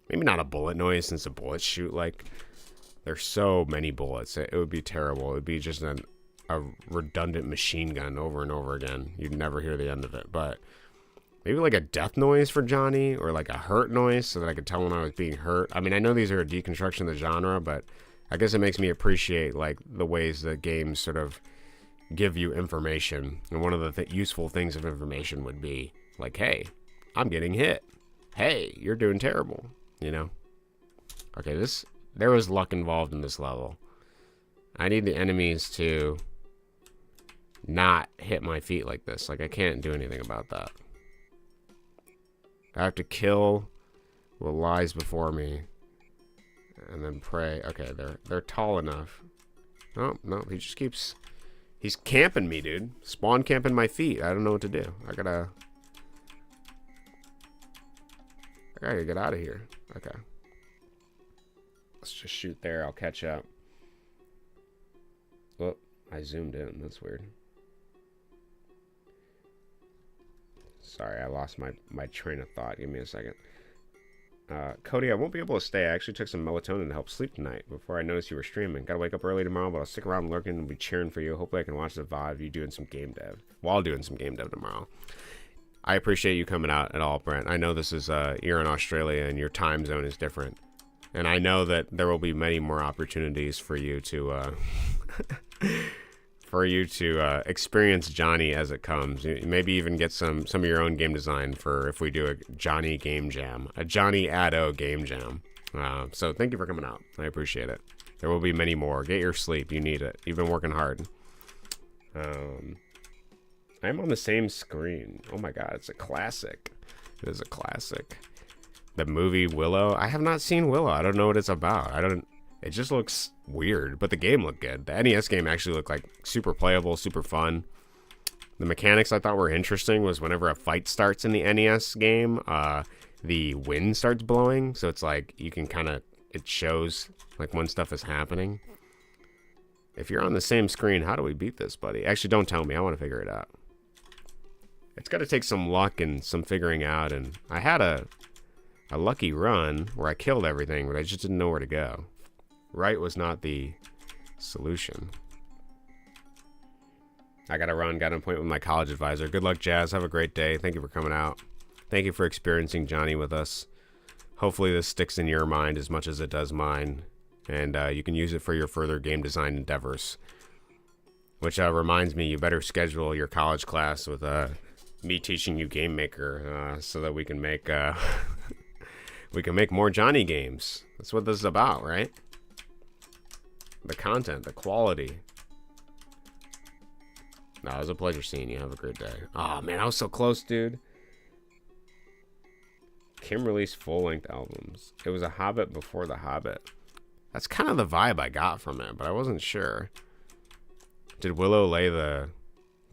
maybe not a bullet noise since the bullets shoot like there's so many bullets. It would be terrible. It would be just a redundant machine gun over and over again. You'd never hear the end of it. But maybe like a death noise for Johnny, or like a hurt noise so that I could tell when I was being hurt. I mean, I know these are a deconstruction of the genre, but I guess it makes me appreciate like the ways that games sort of give you information. And one of the useful things of information would be like, hey, I'm getting hit. Hey, you're doing terrible, you know? Okay, there was luck involved in this level. I need the enemies to not hit my feet like this. Like, I can't do anything about that. I have to kill what lies before me and then pray. Okay, they're tall enough. Oh, no, he just keeps... He's camping me, dude. Spawn camping my feet. I don't know what to do. I gotta get out of here. Okay. Let's just shoot there. I'll catch up. Oh, I zoomed in. That's weird. Sorry, I lost my train of thought. Give me a second. Cody, I won't be able to stay. I actually took some melatonin to help sleep tonight before I noticed you were streaming. Gotta wake up early tomorrow, but I'll stick around lurking and be cheering for you. Hopefully I can watch the VOD of you doing some game dev. While doing some game dev tomorrow. I appreciate you coming out at all, Brent. I know this is, you're in Australia and your time zone is different. And I know that there will be many more opportunities for you to, experience Johnny as it comes. Maybe even get some of your own game design for if we do a Johnny game jam, a Johnny Addo game jam. So thank you for coming out. I appreciate it. There will be many more. Get your sleep. You need it. You've been working hard. I'm on the same screen. Oh my god, it's a classic. It is a classic. The movie Willow. I have not seen Willow. I don't know what it's about. It just looks weird, but the game looked good. The NES game actually looked like super playable, super fun. The mechanics I thought were interesting was whenever a fight starts in the NES game, the wind starts blowing. So it's like you can it shows like when stuff is happening. If you're on the same screen, how do we beat this, buddy? Actually, don't tell me. I want to figure it out. It's got to take some luck and some figuring out. And I had a lucky run where I killed everything, but I just didn't know where to go. Right was not the solution. I gotta run, got an appointment with my college advisor. Good luck, Jazz. Have a great day. Thank you for coming out. Thank you for experiencing Johnny with us. Hopefully this sticks in your mind as much as it does mine. And you can use it for your further game design endeavors. Which reminds me, you better schedule your college class with me teaching you Game Maker so that we can make more Johnny games. That's what this is about, right? The content, the quality. No, it was a pleasure seeing you. Have a great day. Oh, man, I was so close, dude. Kim released full-length albums. It was a Hobbit before the Hobbit. That's kind of the vibe I got from it, but I wasn't sure. Did Willow lay the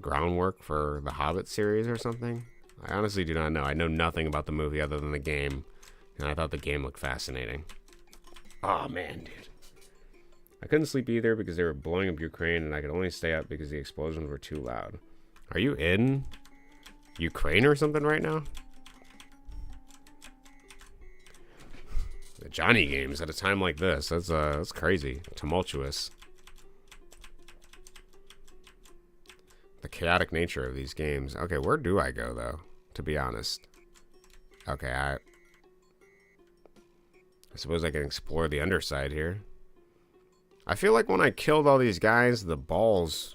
groundwork for the Hobbit series or something? I honestly do not know. I know nothing about the movie other than the game, and I thought the game looked fascinating. Oh, man, dude. I couldn't sleep either because they were blowing up Ukraine, and I could only stay up because the explosions were too loud. Are you in Ukraine or something right now? The Johnny games at a time like this. That's crazy. Tumultuous. The chaotic nature of these games. Okay, where do I go, though? To be honest. Okay, I suppose I can explore the underside here. I feel like when I killed all these guys, the balls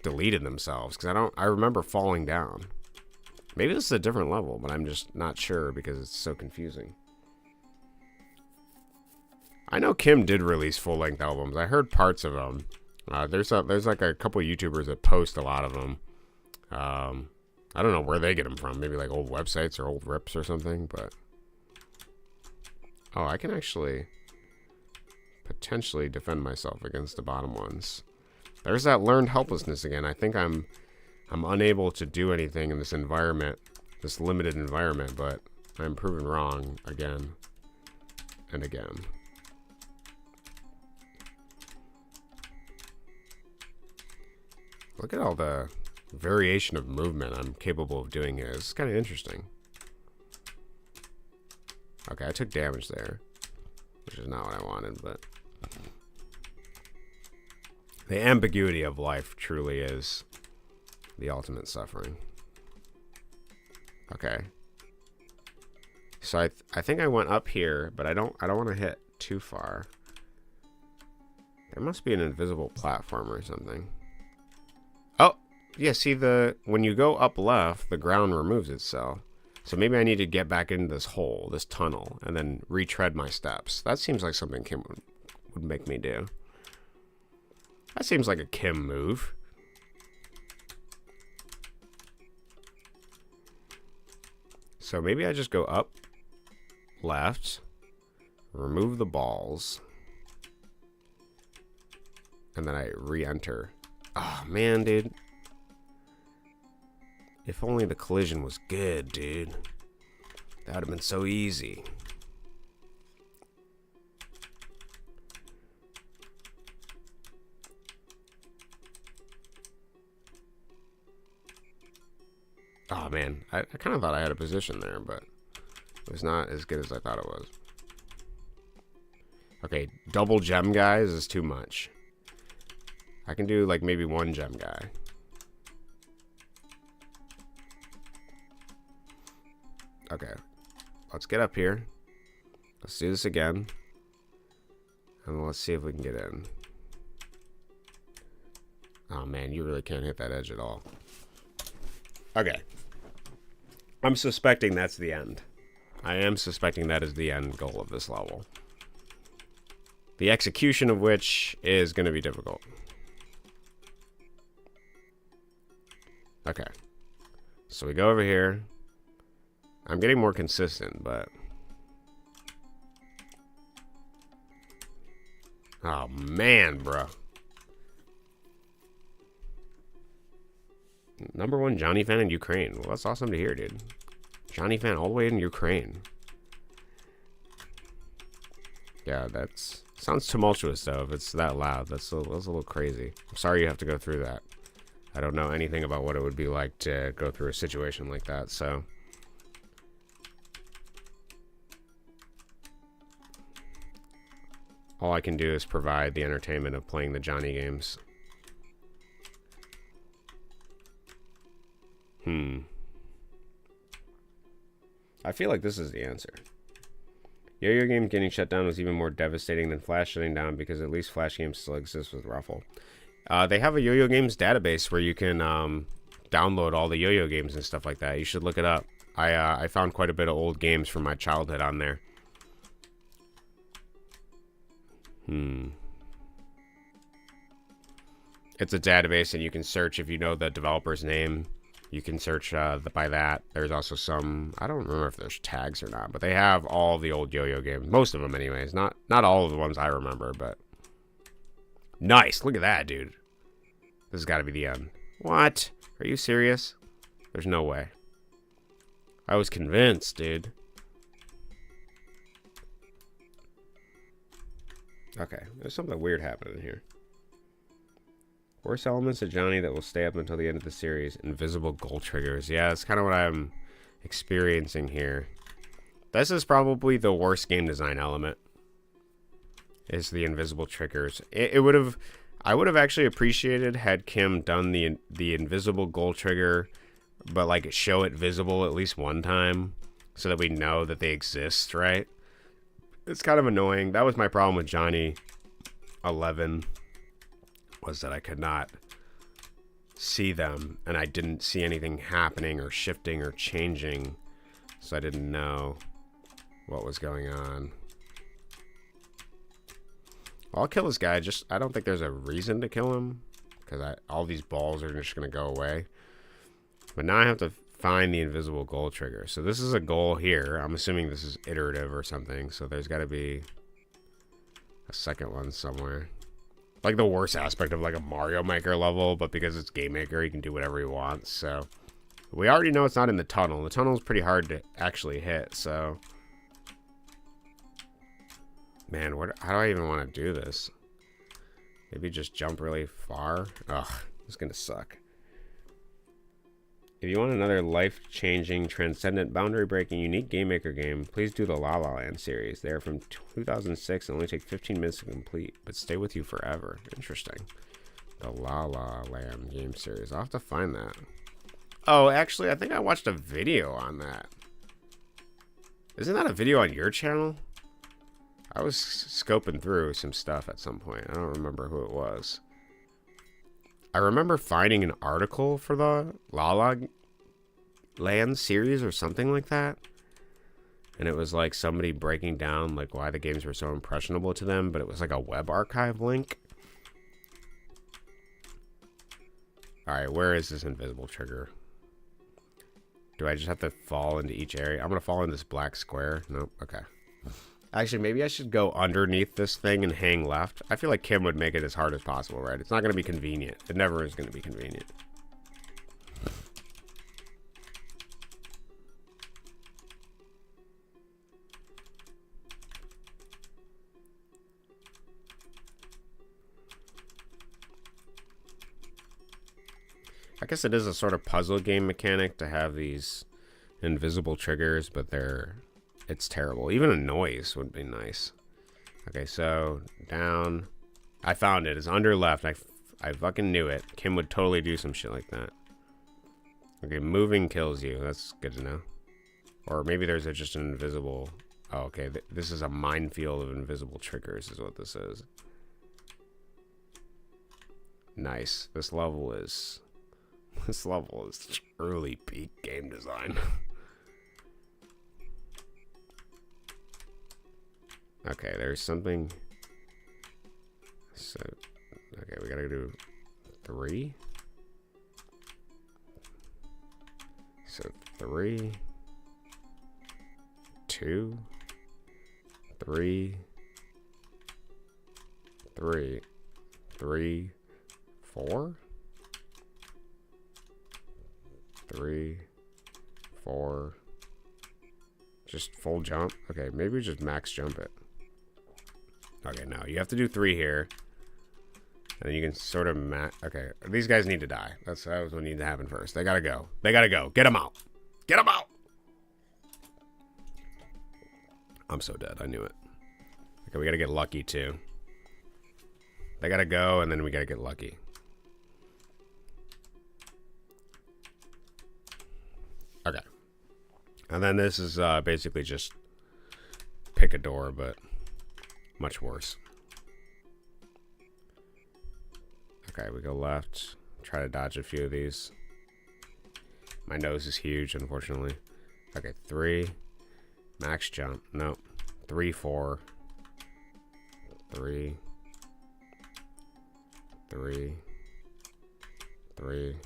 deleted themselves. Because I remember falling down. Maybe this is a different level, but I'm just not sure because it's so confusing. I know Kim did release full-length albums. I heard parts of them. There's like a couple of YouTubers that post a lot of them. I don't know where they get them from. Maybe like old websites or old rips or something. But oh, I can actually potentially defend myself against the bottom ones. There's that learned helplessness again. I think I'm unable to do anything in this environment, this limited environment, but I'm proven wrong again and again. Look at all the variation of movement I'm capable of doing here. It's kind of interesting. Okay, I took damage there, which is not what I wanted, but the ambiguity of life truly is the ultimate suffering. Okay. So I think I went up here, but I don't want to hit too far. There must be an invisible platform or something. Oh, yeah, see when you go up left, the ground removes itself. So maybe I need to get back into this hole, this tunnel, and then retread my steps. That seems like something Kim would make me do. That seems like a Kim move. So maybe I just go up, left, remove the balls, and then I re-enter. Oh, man, dude. If only the collision was good, dude. That would have been so easy. Oh, man. I kind of thought I had a position there, but it was not as good as I thought it was. Okay, double gem guys is too much. I can do, like, maybe one gem guy. Okay, let's get up here. Let's do this again. And let's see if we can get in. Oh, man, you really can't hit that edge at all. Okay. I'm suspecting that's the end. I am suspecting that is the end goal of this level. The execution of which is going to be difficult. Okay. So we go over here. I'm getting more consistent, but... Oh, man, bro. #1 Johnny fan in Ukraine. Well, that's awesome to hear, dude. Johnny fan all the way in Ukraine. Yeah, that's... Sounds tumultuous, though, if it's that loud. That's a little crazy. I'm sorry you have to go through that. I don't know anything about what it would be like to go through a situation like that, so... All I can do is provide the entertainment of playing the Johnny games. I feel like this is the answer. Yo-Yo Games getting shut down was even more devastating than Flash shutting down because at least Flash games still exist with Ruffle. They have a Yo-Yo Games database where you can download all the Yo-Yo games and stuff like that. You should look it up. I found quite a bit of old games from my childhood on there. It's a database, and you can search if you know the developer's name. You can search by that. There's also some... I don't remember if there's tags or not, but they have all the old Yo-Yo games. Most of them, anyways. Not all of the ones I remember, but... Nice! Look at that, dude. This has got to be the end. What? Are you serious? There's no way. I was convinced, dude. Okay, there's something weird happening here. Worst elements of Johnny that will stay up until the end of the series. Invisible goal triggers. Yeah, that's kind of what I'm experiencing here. This is probably the worst game design element. Is the invisible triggers. It would have... I would have actually appreciated had Kim done the invisible goal trigger, but like show it visible at least one time so that we know that they exist, right? It's kind of annoying. That was my problem with Johnny 11. Was that I could not see them, and I didn't see anything happening or shifting or changing, so I didn't know what was going on. Well, I'll kill this guy. I don't think there's a reason to kill him, because all these balls are just going to go away. But now I have to find the invisible goal trigger. So this is a goal here. I'm assuming this is iterative or something, so there's got to be a second one somewhere. like the worst aspect of like a Mario Maker level, but because it's Game Maker, he can do whatever he wants. So we already know it's not in the tunnel. The tunnel is pretty hard to actually hit. So, man, how do I even want to do this? Maybe just jump really far. Ugh, it's gonna suck. If you want another life-changing, transcendent, boundary-breaking, unique Game Maker game, please do the La La Land series. They are from 2006 and only take 15 minutes to complete, but stay with you forever. Interesting. The La La Land game series. I'll have to find that. Oh, actually, I think I watched a video on that. Isn't that a video on your channel? I was scoping through some stuff at some point. I don't remember who it was. I remember finding an article for the La La Land series or something like that. And it was like somebody breaking down like why the games were so impressionable to them, but it was like a web archive link. Alright, where is this invisible trigger? Do I just have to fall into each area? I'm going to fall in this black square. Nope. Okay. Actually, maybe I should go underneath this thing and hang left. I feel like Kim would make it as hard as possible, right? It's not going to be convenient. It never is going to be convenient. I guess it is a sort of puzzle game mechanic to have these invisible triggers, but it's terrible. Even a noise would be nice. Okay, so down. I found it. It's under left. I fucking knew it. Kim would totally do some shit like that. Okay, moving kills you. That's good to know. Or maybe there's just an invisible... Oh, okay. This is a minefield of invisible triggers is what this is. Nice. This level is early peak game design. Okay, there's something. So, okay, we gotta do 3. So 3, 2, 3, 3, 3, 4, 3, 4. Just full jump. Okay, maybe we just max jump it. Okay, no, you have to do 3 here. And then you can sort of okay, these guys need to die. That was what needs to happen first. They gotta go. They gotta go. Get them out. Get them out! I'm so dead. I knew it. Okay, we gotta get lucky, too. They gotta go, and then we gotta get lucky. Okay. And then this is basically just pick a door, but much worse. Okay, we go left. Try to dodge a few of these. My nose is huge, unfortunately. Okay, 3. Max jump. Nope. 3, 4. 3. 3. 3.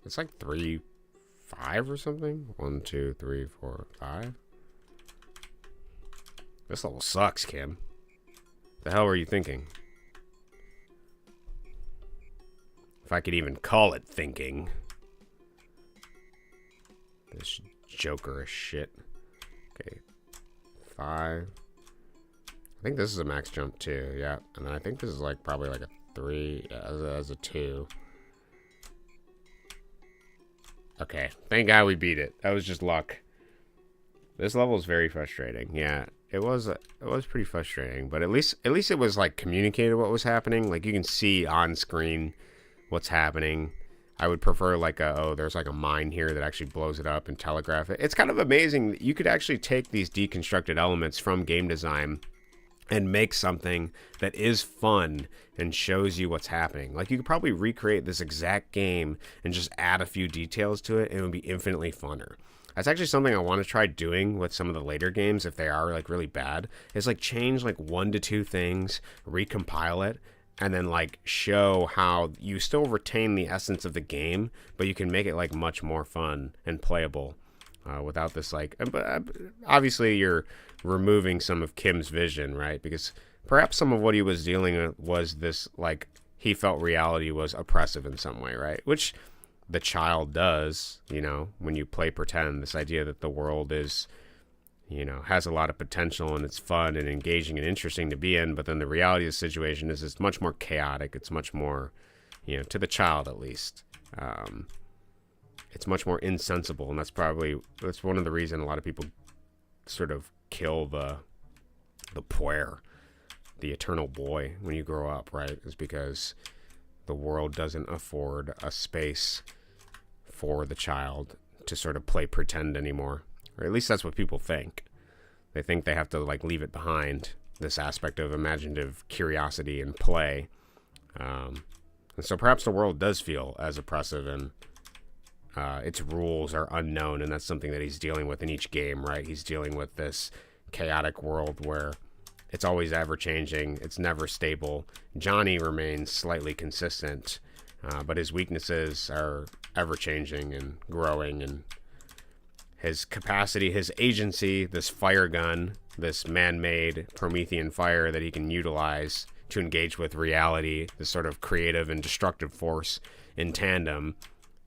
It's like 3, 5 or something. 1, 2, 3, 4, 5. This level sucks, Kim. The hell were you thinking? If I could even call it thinking. This Joker is shit. Okay. 5. I think this is a max jump too. Yeah. And then I think this is like probably like a 3 as a 2. Okay. Thank God we beat it. That was just luck. This level is very frustrating. Yeah. It was pretty frustrating, but at least it was like communicated what was happening. Like you can see on screen what's happening. I would prefer like there's like a mine here that actually blows it up and telegraph it. It's kind of amazing that you could actually take these deconstructed elements from game design and make something that is fun and shows you what's happening. Like you could probably recreate this exact game and just add a few details to it and it would be infinitely funner. That's actually something I want to try doing with some of the later games if they are like really bad. Is like change like 1 to 2 things, recompile it, and then like show how you still retain the essence of the game, but you can make it like much more fun and playable without this like. But obviously you're removing some of Kim's vision, right? Because perhaps some of what he was dealing with was this, like, he felt reality was oppressive in some way, right? Which the child does, when you play pretend, this idea that the world is, has a lot of potential and it's fun and engaging and interesting to be in, but then the reality of the situation is it's much more chaotic. It's much more, to the child at least, it's much more insensible, and that's one of the reasons a lot of people sort of kill the puer, the eternal boy, when you grow up, right? Is because the world doesn't afford a space for the child to sort of play pretend anymore. Or at least that's what people think. They think they have to, like, leave it behind, this aspect of imaginative curiosity and play. And so perhaps the world does feel as oppressive, and its rules are unknown, and that's something that he's dealing with in each game, right? He's dealing with this chaotic world where it's always ever-changing. It's never stable. Johnny remains slightly consistent, but his weaknesses are ever-changing and growing, and his capacity, his agency, this fire gun, this man-made Promethean fire that he can utilize to engage with reality, this sort of creative and destructive force in tandem,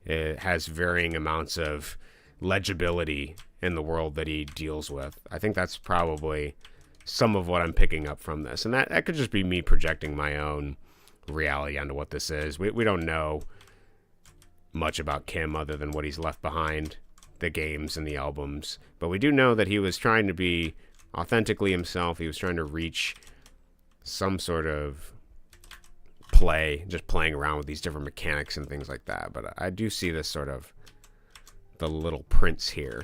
it has varying amounts of legibility in the world that he deals with. I think that's probably some of what I'm picking up from this. And that could just be me projecting my own reality onto what this is. We don't know much about Kim other than what he's left behind, the games and the albums. But we do know that he was trying to be authentically himself. He was trying to reach some sort of play, just playing around with these different mechanics and things like that. But I do see this sort of the little prince here.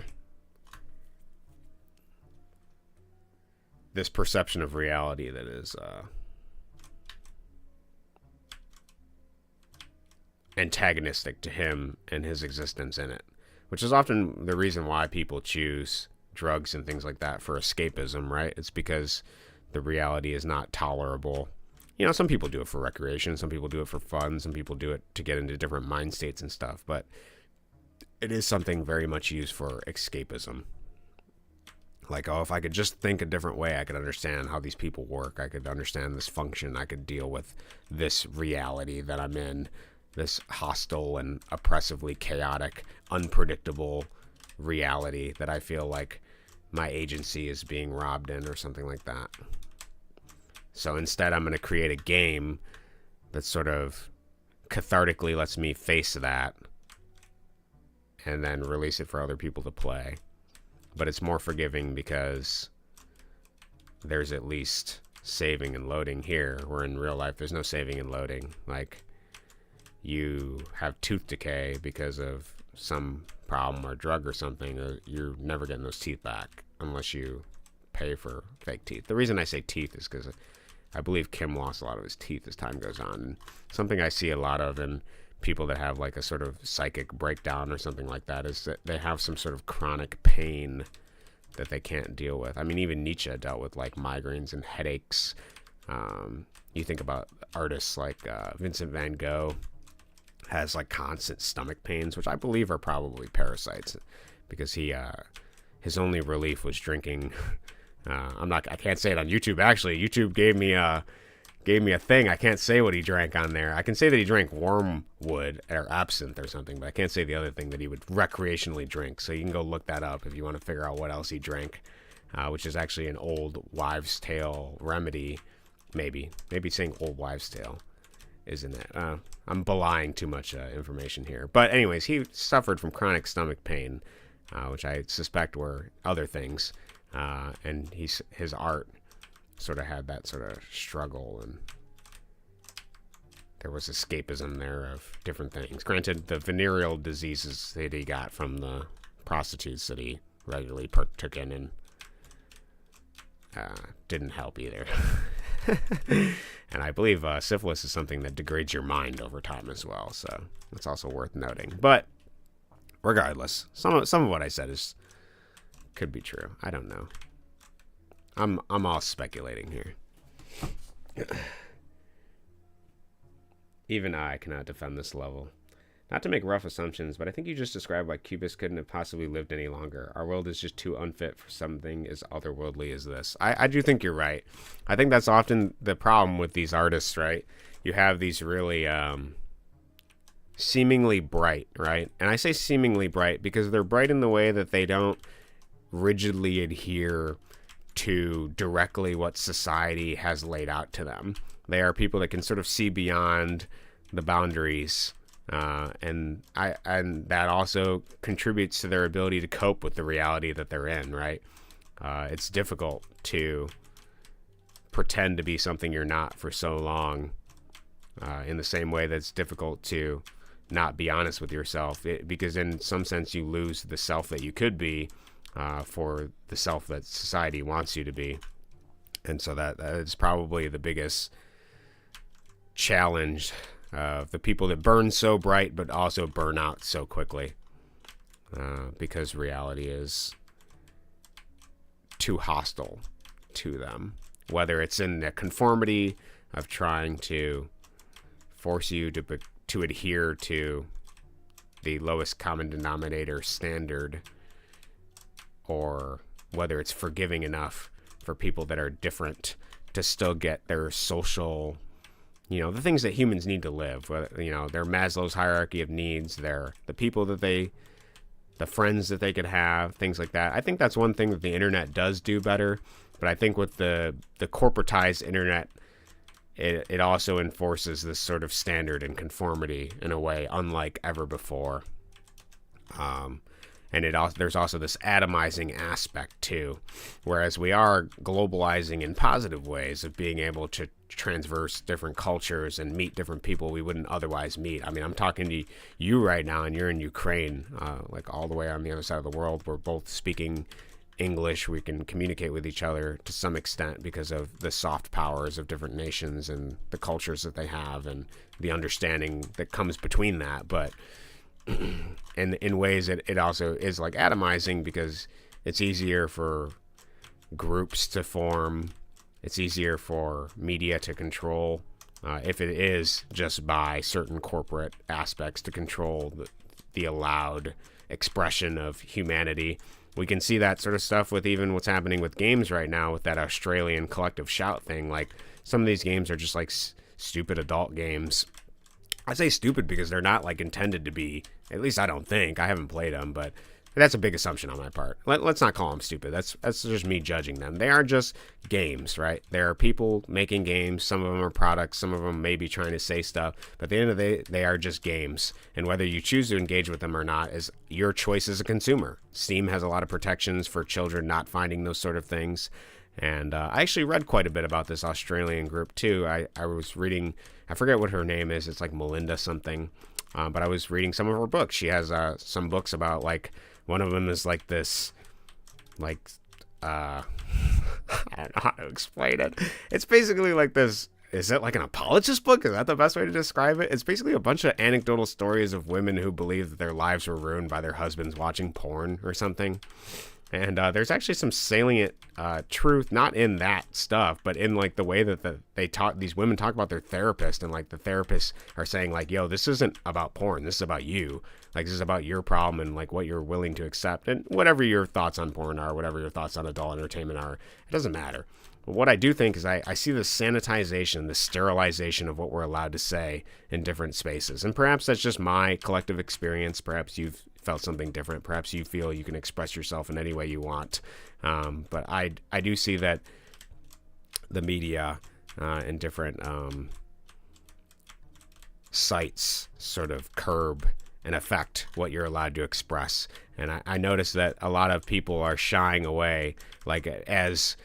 This perception of reality that is antagonistic to him and his existence in it, which is often the reason why people choose drugs and things like that for escapism, right? It's because the reality is not tolerable. Some people do it for recreation, some people do it for fun, some people do it to get into different mind states and stuff, but it is something very much used for escapism. Like, oh, if I could just think a different way, I could understand how these people work. I could understand this function. I could deal with this reality that I'm in, this hostile and oppressively chaotic, unpredictable reality that I feel like my agency is being robbed in or something like that. So instead, I'm going to create a game that sort of cathartically lets me face that and then release it for other people to play. But it's more forgiving because there's at least saving and loading here, where in real life there's no saving and loading. Like, you have tooth decay because of some problem or drug or something, you're never getting those teeth back unless you pay for fake teeth. The reason I say teeth is because I believe Kim lost a lot of his teeth as time goes on. And something I see a lot of in people that have like a sort of psychic breakdown or something like that is that they have some sort of chronic pain that they can't deal with. I mean, even Nietzsche dealt with like migraines and headaches. You think about artists like Vincent van Gogh has like constant stomach pains, which I believe are probably parasites, because his only relief was drinking. I can't say it on YouTube. Actually, YouTube gave me a thing. I can't say what he drank on there. I can say that he drank wormwood or absinthe or something, but I can't say the other thing that he would recreationally drink. So you can go look that up if you want to figure out what else he drank, which is actually an old wives' tale remedy. Maybe saying old wives' tale isn't it? I'm belying too much information here. But anyways, he suffered from chronic stomach pain, which I suspect were other things. And his art sort of had that sort of struggle, and there was escapism there of different things. Granted, the venereal diseases that he got from the prostitutes that he regularly partook in and didn't help either. And I believe syphilis is something that degrades your mind over time as well, so that's also worth noting. But regardless, some of what I said could be true. I don't know. I'm all speculating here. Even I cannot defend this level. Not to make rough assumptions, but I think you just described why Kubus couldn't have possibly lived any longer. Our world is just too unfit for something as otherworldly as this. I do think you're right. I think that's often the problem with these artists, right? You have these really seemingly bright, right? And I say seemingly bright because they're bright in the way that they don't rigidly adhere to directly what society has laid out to them. They are people that can sort of see beyond the boundaries, and that also contributes to their ability to cope with the reality that they're in, right? It's difficult to pretend to be something you're not for so long, in the same way that it's difficult to not be honest with yourself, because in some sense you lose the self that you could be for the self that society wants you to be. And so that is probably the biggest challenge of the people that burn so bright but also burn out so quickly, because reality is too hostile to them, whether it's in the conformity of trying to force you to adhere to the lowest common denominator standard, or whether it's forgiving enough for people that are different to still get their social, the things that humans need to live. Their Maslow's hierarchy of needs, the people that the friends that they could have, things like that. I think that's one thing that the internet does do better. But I think with the corporatized internet, it also enforces this sort of standard and conformity in a way unlike ever before. And there's also this atomizing aspect too, whereas we are globalizing in positive ways of being able to transverse different cultures and meet different people we wouldn't otherwise meet. I mean, I'm talking to you right now, and you're in Ukraine, like all the way on the other side of the world. We're both speaking English. We can communicate with each other to some extent because of the soft powers of different nations and the cultures that they have and the understanding that comes between that. But and in ways it also is like atomizing, because it's easier for groups to form. It's easier for media to control, if it is just by certain corporate aspects, to control the allowed expression of humanity. We can see that sort of stuff with even what's happening with games right now with that Australian collective shout thing. Like, some of these games are just like stupid adult games. I say stupid because they're not like intended to be. At least I don't think. I haven't played them, but that's a big assumption on my part. Let's not call them stupid. That's just me judging them. They are just games, right? There are people making games. Some of them are products. Some of them may be trying to say stuff. But at the end of the day, they are just games. And whether you choose to engage with them or not is your choice as a consumer. Steam has a lot of protections for children not finding those sort of things. And I actually read quite a bit about this Australian group, too. I was reading, I forget what her name is. It's like Melinda something. But I was reading some of her books. She has some books about, like, one of them is like this, like, I don't know how to explain it. It's basically like this. Is it like an apologist book? Is that the best way to describe it? It's basically a bunch of anecdotal stories of women who believe that their lives were ruined by their husbands watching porn or something. And there's actually some salient truth, not in that stuff, but in like the way that these women talk about their therapist, and like the therapists are saying like, yo, this isn't about porn. This is about you. Like, this is about your problem and like what you're willing to accept, and whatever your thoughts on porn are, whatever your thoughts on adult entertainment are, it doesn't matter. But what I do think is I see the sanitization, the sterilization of what we're allowed to say in different spaces. And perhaps that's just my collective experience. Perhaps you've felt something different. Perhaps you feel you can express yourself in any way you want. But I do see that the media and different sites sort of curb and affect what you're allowed to express. And I notice that a lot of people are shying away, like as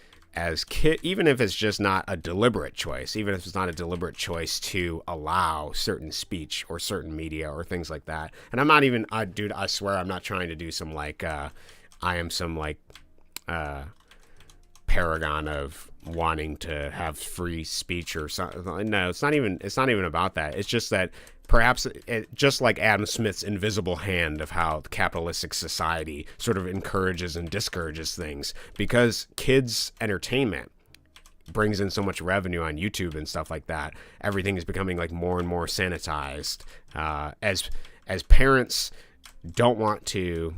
even if it's just not a deliberate choice, even if it's not a deliberate choice to allow certain speech or certain media or things like that. And I'm not even, dude, I swear I'm not trying to do some like, I am some like paragon of wanting to have free speech or something. No, it's not even about that. It's just that perhaps just like Adam Smith's invisible hand of how the capitalistic society sort of encourages and discourages things, because kids' entertainment brings in so much revenue on YouTube and stuff like that. Everything is becoming like more and more sanitized as parents don't want to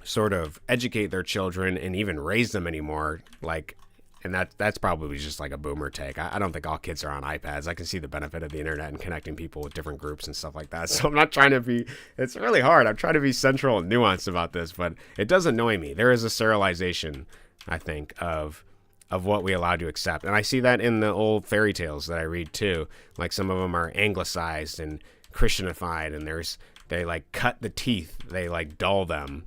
sort of educate their children and even raise them anymore, like, and that's probably just like a boomer take. I don't think all kids are on iPads. I can see the benefit of the internet and connecting people with different groups and stuff like that. So I'm not trying to be, it's really hard. I'm trying to be central and nuanced about this, but it does annoy me. There is a serialization, I think, of what we allow to accept. And I see that in the old fairy tales that I read too. Like some of them are anglicized and Christianified, and they like cut the teeth, they like dull them,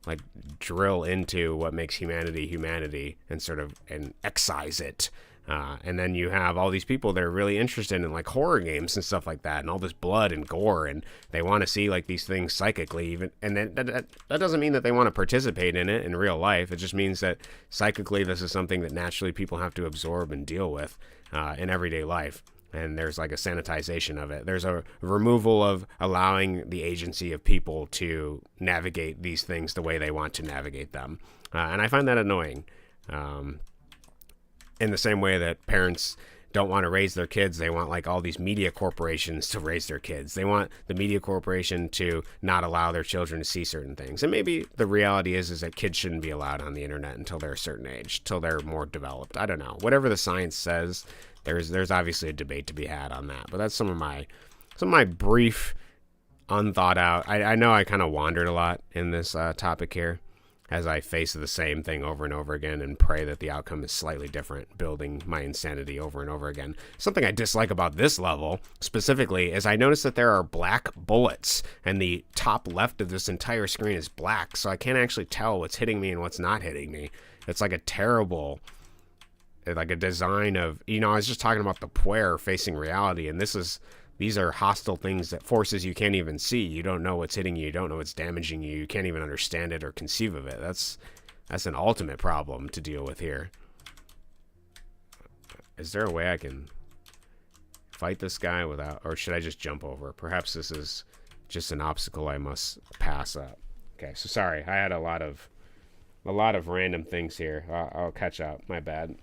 like drill into what makes humanity and sort of and excise it. And then you have all these people that are really interested in like horror games and stuff like that, and all this blood and gore, and they want to see like these things psychically, even. And then that doesn't mean that they want to participate in it in real life. It just means that psychically this is something that naturally people have to absorb and deal with in everyday life. And there's like a sanitization of it. There's a removal of allowing the agency of people to navigate these things the way they want to navigate them. And I find that annoying. In the same way that parents don't want to raise their kids, they want like all these media corporations to raise their kids. They want the media corporation to not allow their children to see certain things. And maybe the reality is that kids shouldn't be allowed on the internet until they're a certain age, till they're more developed. I don't know. Whatever the science says, there's obviously a debate to be had on that. But that's some of my brief, unthought out. I know I kind of wandered a lot in this topic here, as I face the same thing over and over again and pray that the outcome is slightly different, building my insanity over and over again. Something I dislike about this level specifically is I notice that there are black bullets, and the top left of this entire screen is black, so I can't actually tell what's hitting me and what's not hitting me. It's like a terrible, like a design of, I was just talking about the puer facing reality, and these are hostile things, that forces you can't even see. You don't know what's hitting you. You don't know what's damaging you. You can't even understand it or conceive of it. That's an ultimate problem to deal with here. Is there a way I can fight this guy without, or should I just jump over? Perhaps this is just an obstacle I must pass up. Okay, so sorry. I had a lot of random things here. I'll catch up. My bad.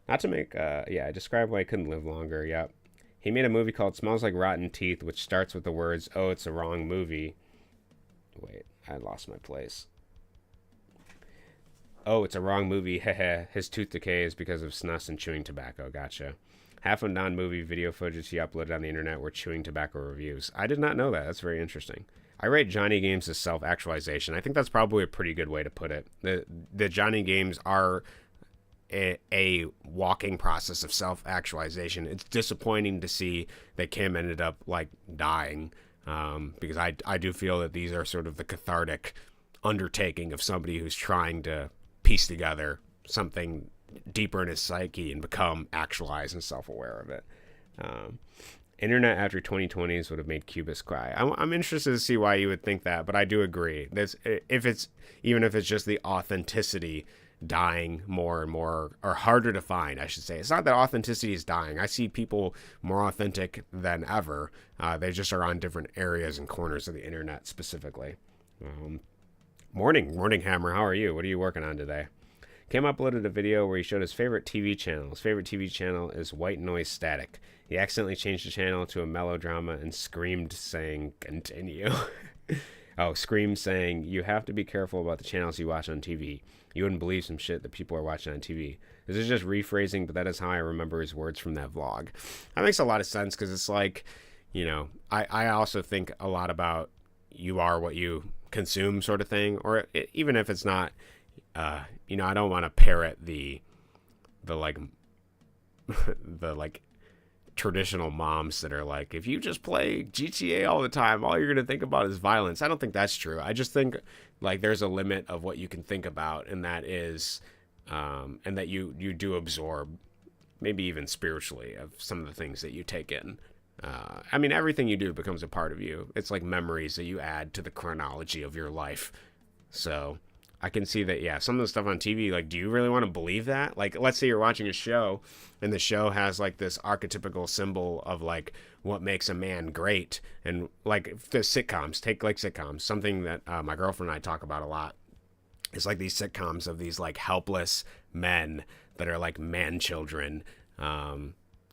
Not to make, I described why I couldn't live longer, yep. He made a movie called Smells Like Rotten Teeth, which starts with the words, "Oh, it's a wrong movie." Wait, I lost my place. "Oh, it's a wrong movie, heh. His tooth decay is because of snus and chewing tobacco." Gotcha. Half of non-movie video footage he uploaded on the internet were chewing tobacco reviews. I did not know that. That's very interesting. I rate Johnny Games as self-actualization. I think that's probably a pretty good way to put it. The Johnny Games are a walking process of self-actualization. It's disappointing to see that Kim ended up like dying, because I do feel that these are sort of the cathartic undertaking of somebody who's trying to piece together something deeper in his psyche and become actualized and self-aware of it. Internet after 2020s would have made Kubus cry. I'm interested to see why you would think that, but I do agree. Even if it's just the authenticity dying more and more, or harder to find, I should say. It's not that authenticity is dying. I see people more authentic than ever. They just are on different areas and corners of the internet specifically. Morning Hammer, how are you? What are you working on today? Kim uploaded a video where he showed his favorite TV channel. His favorite TV channel is White Noise Static. He accidentally changed the channel to a melodrama and screamed saying, "Continue." Screamed saying, "You have to be careful about the channels you watch on TV. You wouldn't believe some shit that people are watching on TV." This is just rephrasing, but that is how I remember his words from that vlog. That makes a lot of sense, because it's like, I also think a lot about you are what you consume sort of thing, or even if it's not, I don't want to parrot the like, the like traditional moms that are like, if you just play GTA all the time, all you're going to think about is violence. I don't think that's true. I just think like there's a limit of what you can think about, and that is, and that you do absorb, maybe even spiritually, of some of the things that you take in. Everything you do becomes a part of you. It's like memories that you add to the chronology of your life. So I can see that, yeah, some of the stuff on TV, like, do you really want to believe that? Like, let's say you're watching a show, and the show has, like, this archetypical symbol of, like, what makes a man great. And, like, the sitcoms, take, like, sitcoms, something that my girlfriend and I talk about a lot. It's, like, these sitcoms of these, like, helpless men that are, like, man children,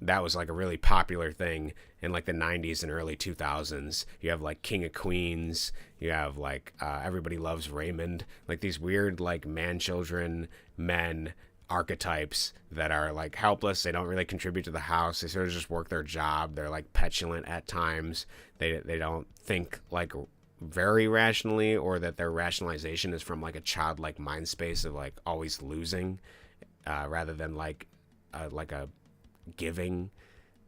that was like a really popular thing in like the 90s and early 2000s. You have like King of Queens, you have like Everybody Loves Raymond, like these weird like man-children men archetypes that are like helpless. They don't really contribute to the house. They sort of just work their job. They're like petulant at times. They don't think like very rationally, or that their rationalization is from like a childlike mind space of like always losing, rather than like a giving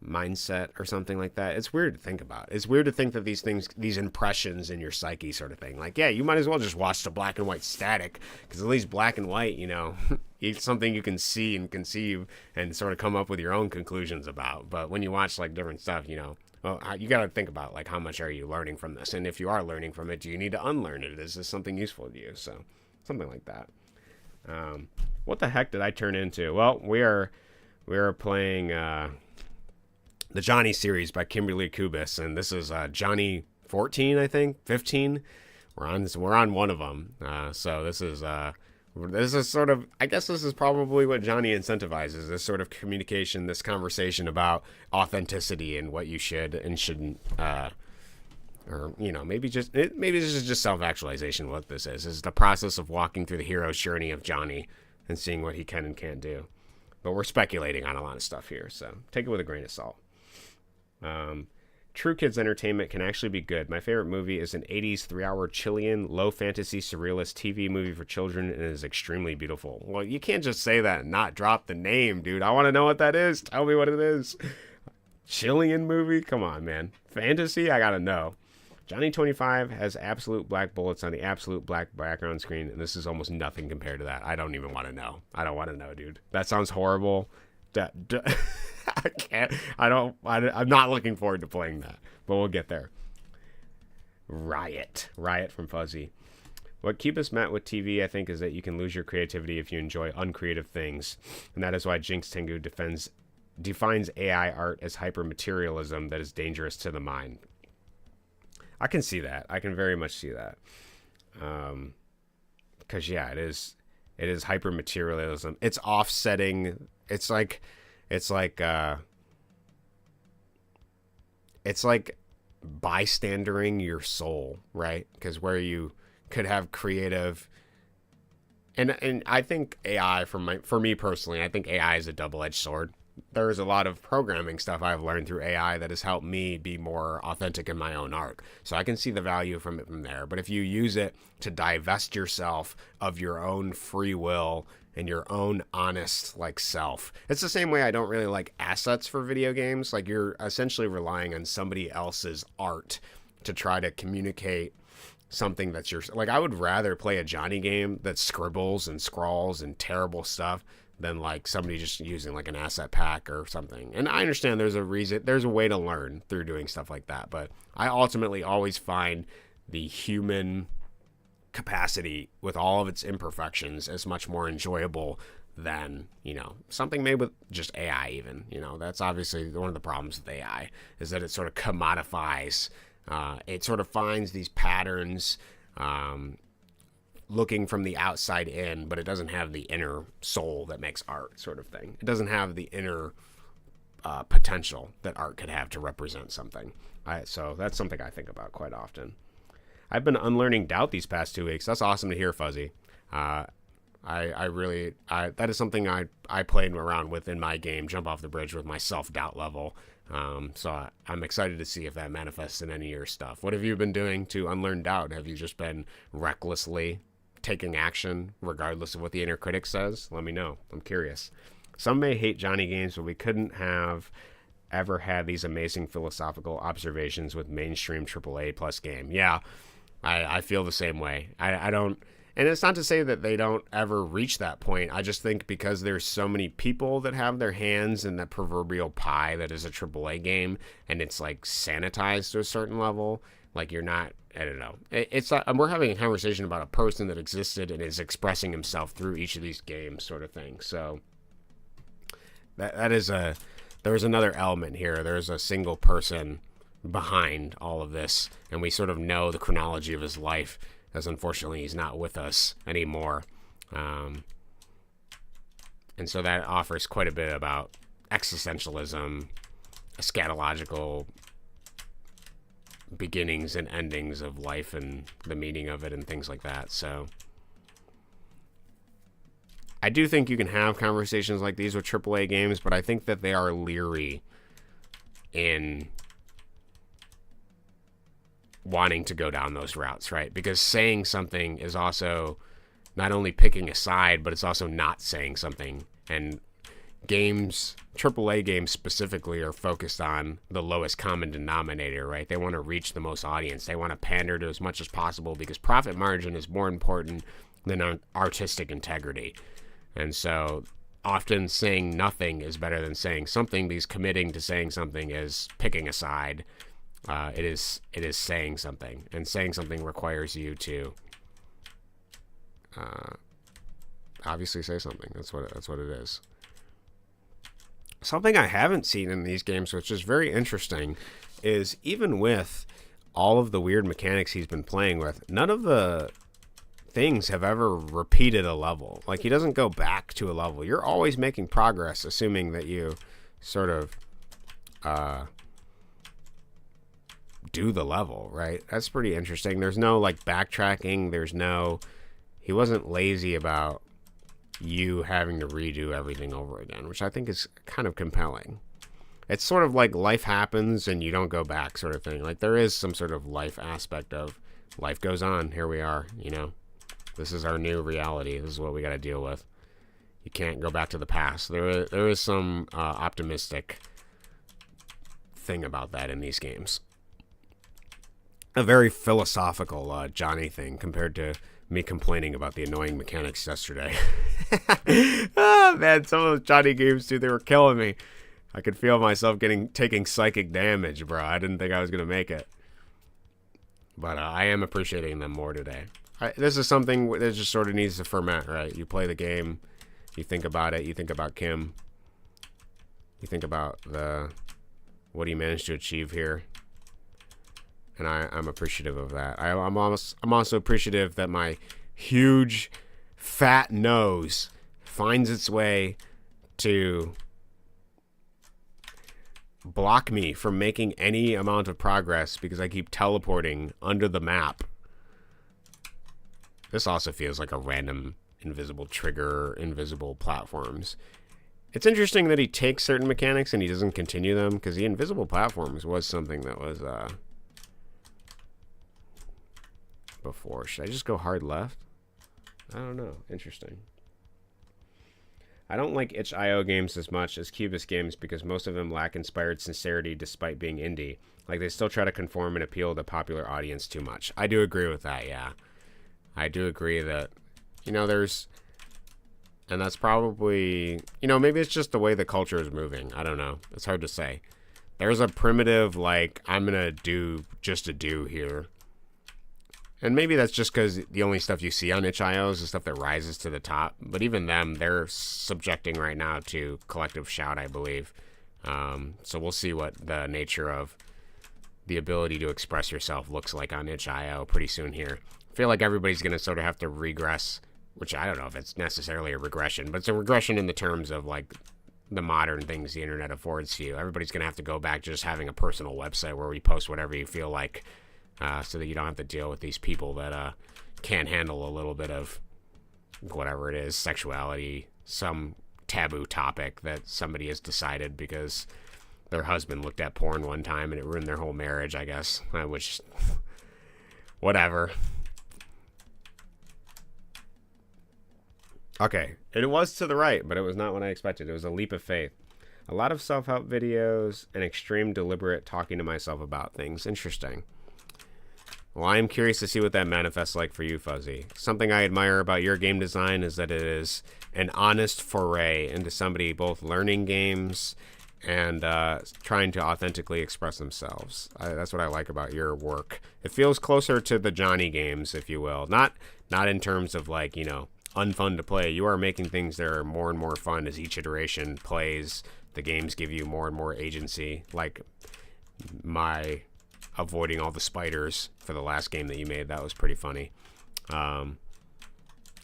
mindset or something like that. It's weird to think about. It's weird to think that these things, these impressions in your psyche sort of thing, like, yeah, you might as well just watch the black and white static, because at least black and white, you know, it's something you can see and conceive and sort of come up with your own conclusions about. But when you watch like different stuff, you know, well, you got to think about like, how much are you learning from this? And if you are learning from it, do you need to unlearn it? Is this something useful to you? So something like that. What the heck did I turn into? Well, we are playing the Johnny series by Kimberly Kubus, and this is Johnny 14, I think 15. We're on one of them. So this is sort of, I guess this is probably what Johnny incentivizes, this sort of communication, this conversation about authenticity and what you should and shouldn't, or, you know, maybe this is just self-actualization. What this is the process of walking through the hero's journey of Johnny and seeing what he can and can't do. But we're speculating on a lot of stuff here, so take it with a grain of salt. True kids entertainment can actually be good. My favorite movie is an 80s 3-hour Chilean low fantasy surrealist TV movie for children, and it is extremely beautiful. Well, you can't just say that and not drop the name, dude. I want to know what that is. Tell me what it is. Chilean movie? Come on, man. Fantasy? I gotta know. Johnny 25 has absolute black bullets on the absolute black background screen, and this is almost nothing compared to that. I don't even want to know. I don't want to know, dude. That sounds horrible. I can't. I'm not looking forward to playing that, but we'll get there. Riot from Fuzzy. What Kubus meant with TV, I think, is that you can lose your creativity if you enjoy uncreative things, and that is why Jinx Tengu defines AI art as hypermaterialism that is dangerous to the mind. I can see that. I can very much see that. Because yeah, it is hypermaterialism. It's offsetting. It's like bystandering your soul, right? Because where you could have creative, and I think AI, for me personally, I think AI is a double-edged sword. There's a lot of programming stuff I've learned through AI that has helped me be more authentic in my own art. So I can see the value from it from there. But if you use it to divest yourself of your own free will and your own honest like self, it's the same way I don't really like assets for video games. Like, you're essentially relying on somebody else's art to try to communicate something that's yours. Like, I would rather play a Johnny game that scribbles and scrawls and terrible stuff than like somebody just using like an asset pack or something. And I understand there's a way to learn through doing stuff like that, but I ultimately always find the human capacity with all of its imperfections as much more enjoyable than, you know, something made with just AI even. You know, that's obviously one of the problems with AI, is that it sort of commodifies. It sort of finds these patterns, looking from the outside in, but it doesn't have the inner soul that makes art, sort of thing. It doesn't have the inner potential that art could have to represent something. So that's something I think about quite often. I've been unlearning doubt these past 2 weeks. That's awesome to hear, Fuzzy. That is something I played around with in my game, Jump Off the Bridge, with my self-doubt level. So I'm excited to see if that manifests in any of your stuff. What have you been doing to unlearn doubt? Have you just been recklessly taking action regardless of what the inner critic says? Let me know. I'm curious. Some may hate Johnny games, but we couldn't have ever had these amazing philosophical observations with mainstream AAA plus game. Yeah, I feel the same way. I don't, and it's not to say that they don't ever reach that point. I just think because there's so many people that have their hands in that proverbial pie that is a AAA game, and it's like sanitized to a certain level, like you're not, I don't know. It's like, we're having a conversation about a person that existed and is expressing himself through each of these games, sort of thing. So there's another element here. There's a single person behind all of this, and we sort of know the chronology of his life, as unfortunately he's not with us anymore. And so that offers quite a bit about existentialism, eschatological beginnings and endings of life and the meaning of it and things like that. So I do think you can have conversations like these with AAA games, but I think that they are leery in wanting to go down those routes, right? Because saying something is also not only picking a side, but it's also not saying something. And games, AAA games specifically, are focused on the lowest common denominator, right? They want to reach the most audience. They want to pander to as much as possible because profit margin is more important than artistic integrity. And so often saying nothing is better than saying something, because committing to saying something is picking a side. It is saying something, and saying something requires you to obviously say something. That's what it is. Something I haven't seen in these games, which is very interesting, is even with all of the weird mechanics he's been playing with, none of the things have ever repeated a level. Like, he doesn't go back to a level. You're always making progress, assuming that you sort of do the level, right? That's pretty interesting. There's no like backtracking. He wasn't lazy about you having to redo everything over again, which I think is kind of compelling. It's sort of like life happens and you don't go back sort of thing. Like, there is some sort of life aspect of life goes on. Here we are, this is our new reality. This is what we got to deal with. You can't go back to the past. There is some optimistic thing about that in these games. A very philosophical Johnny thing compared to me complaining about the annoying mechanics yesterday. Oh, man, some of those Johnny games, dude, they were killing me. I could feel myself taking psychic damage, bro. I didn't think I was going to make it. But I am appreciating them more today. This is something that just sort of needs to ferment, right? You play the game, you think about it, you think about Kim, you think about what he managed to achieve here. And I'm appreciative of that. I'm also appreciative that my huge, fat nose finds its way to block me from making any amount of progress because I keep teleporting under the map. This also feels like a random invisible trigger, invisible platforms. It's interesting that he takes certain mechanics and he doesn't continue them, because the invisible platforms was something that was before. Should I just go hard left? I don't know. Interesting. I don't like itch.io games as much as Kubus games because most of them lack inspired sincerity despite being indie. Like, they still try to conform and appeal to popular audience too much. I do agree with that, yeah. I do agree that, there's... And that's probably... maybe it's just the way the culture is moving. I don't know. It's hard to say. There's a primitive, like, I'm gonna do just to do here. And maybe that's just because the only stuff you see on itch.io is the stuff that rises to the top. But even them, they're subjecting right now to collective shout, I believe. So we'll see what the nature of the ability to express yourself looks like on itch.io pretty soon here. I feel like everybody's going to sort of have to regress, which I don't know if it's necessarily a regression, but it's a regression in the terms of like the modern things the internet affords to you. Everybody's going to have to go back to just having a personal website where you post whatever you feel like. So that you don't have to deal with these people that can't handle a little bit of whatever it is, sexuality, some taboo topic that somebody has decided because their husband looked at porn one time and it ruined their whole marriage, I guess. Which, whatever. Okay, it was to the right, but it was not what I expected. It was a leap of faith. A lot of self-help videos and extreme deliberate talking to myself about things. Interesting. Well, I am curious to see what that manifests like for you, Fuzzy. Something I admire about your game design is that it is an honest foray into somebody both learning games and trying to authentically express themselves. That's what I like about your work. It feels closer to the Johnny games, if you will. Not in terms of like, unfun to play. You are making things that are more and more fun as each iteration plays. The games give you more and more agency. Like my... avoiding all the spiders for the last game that you made. That was pretty funny. And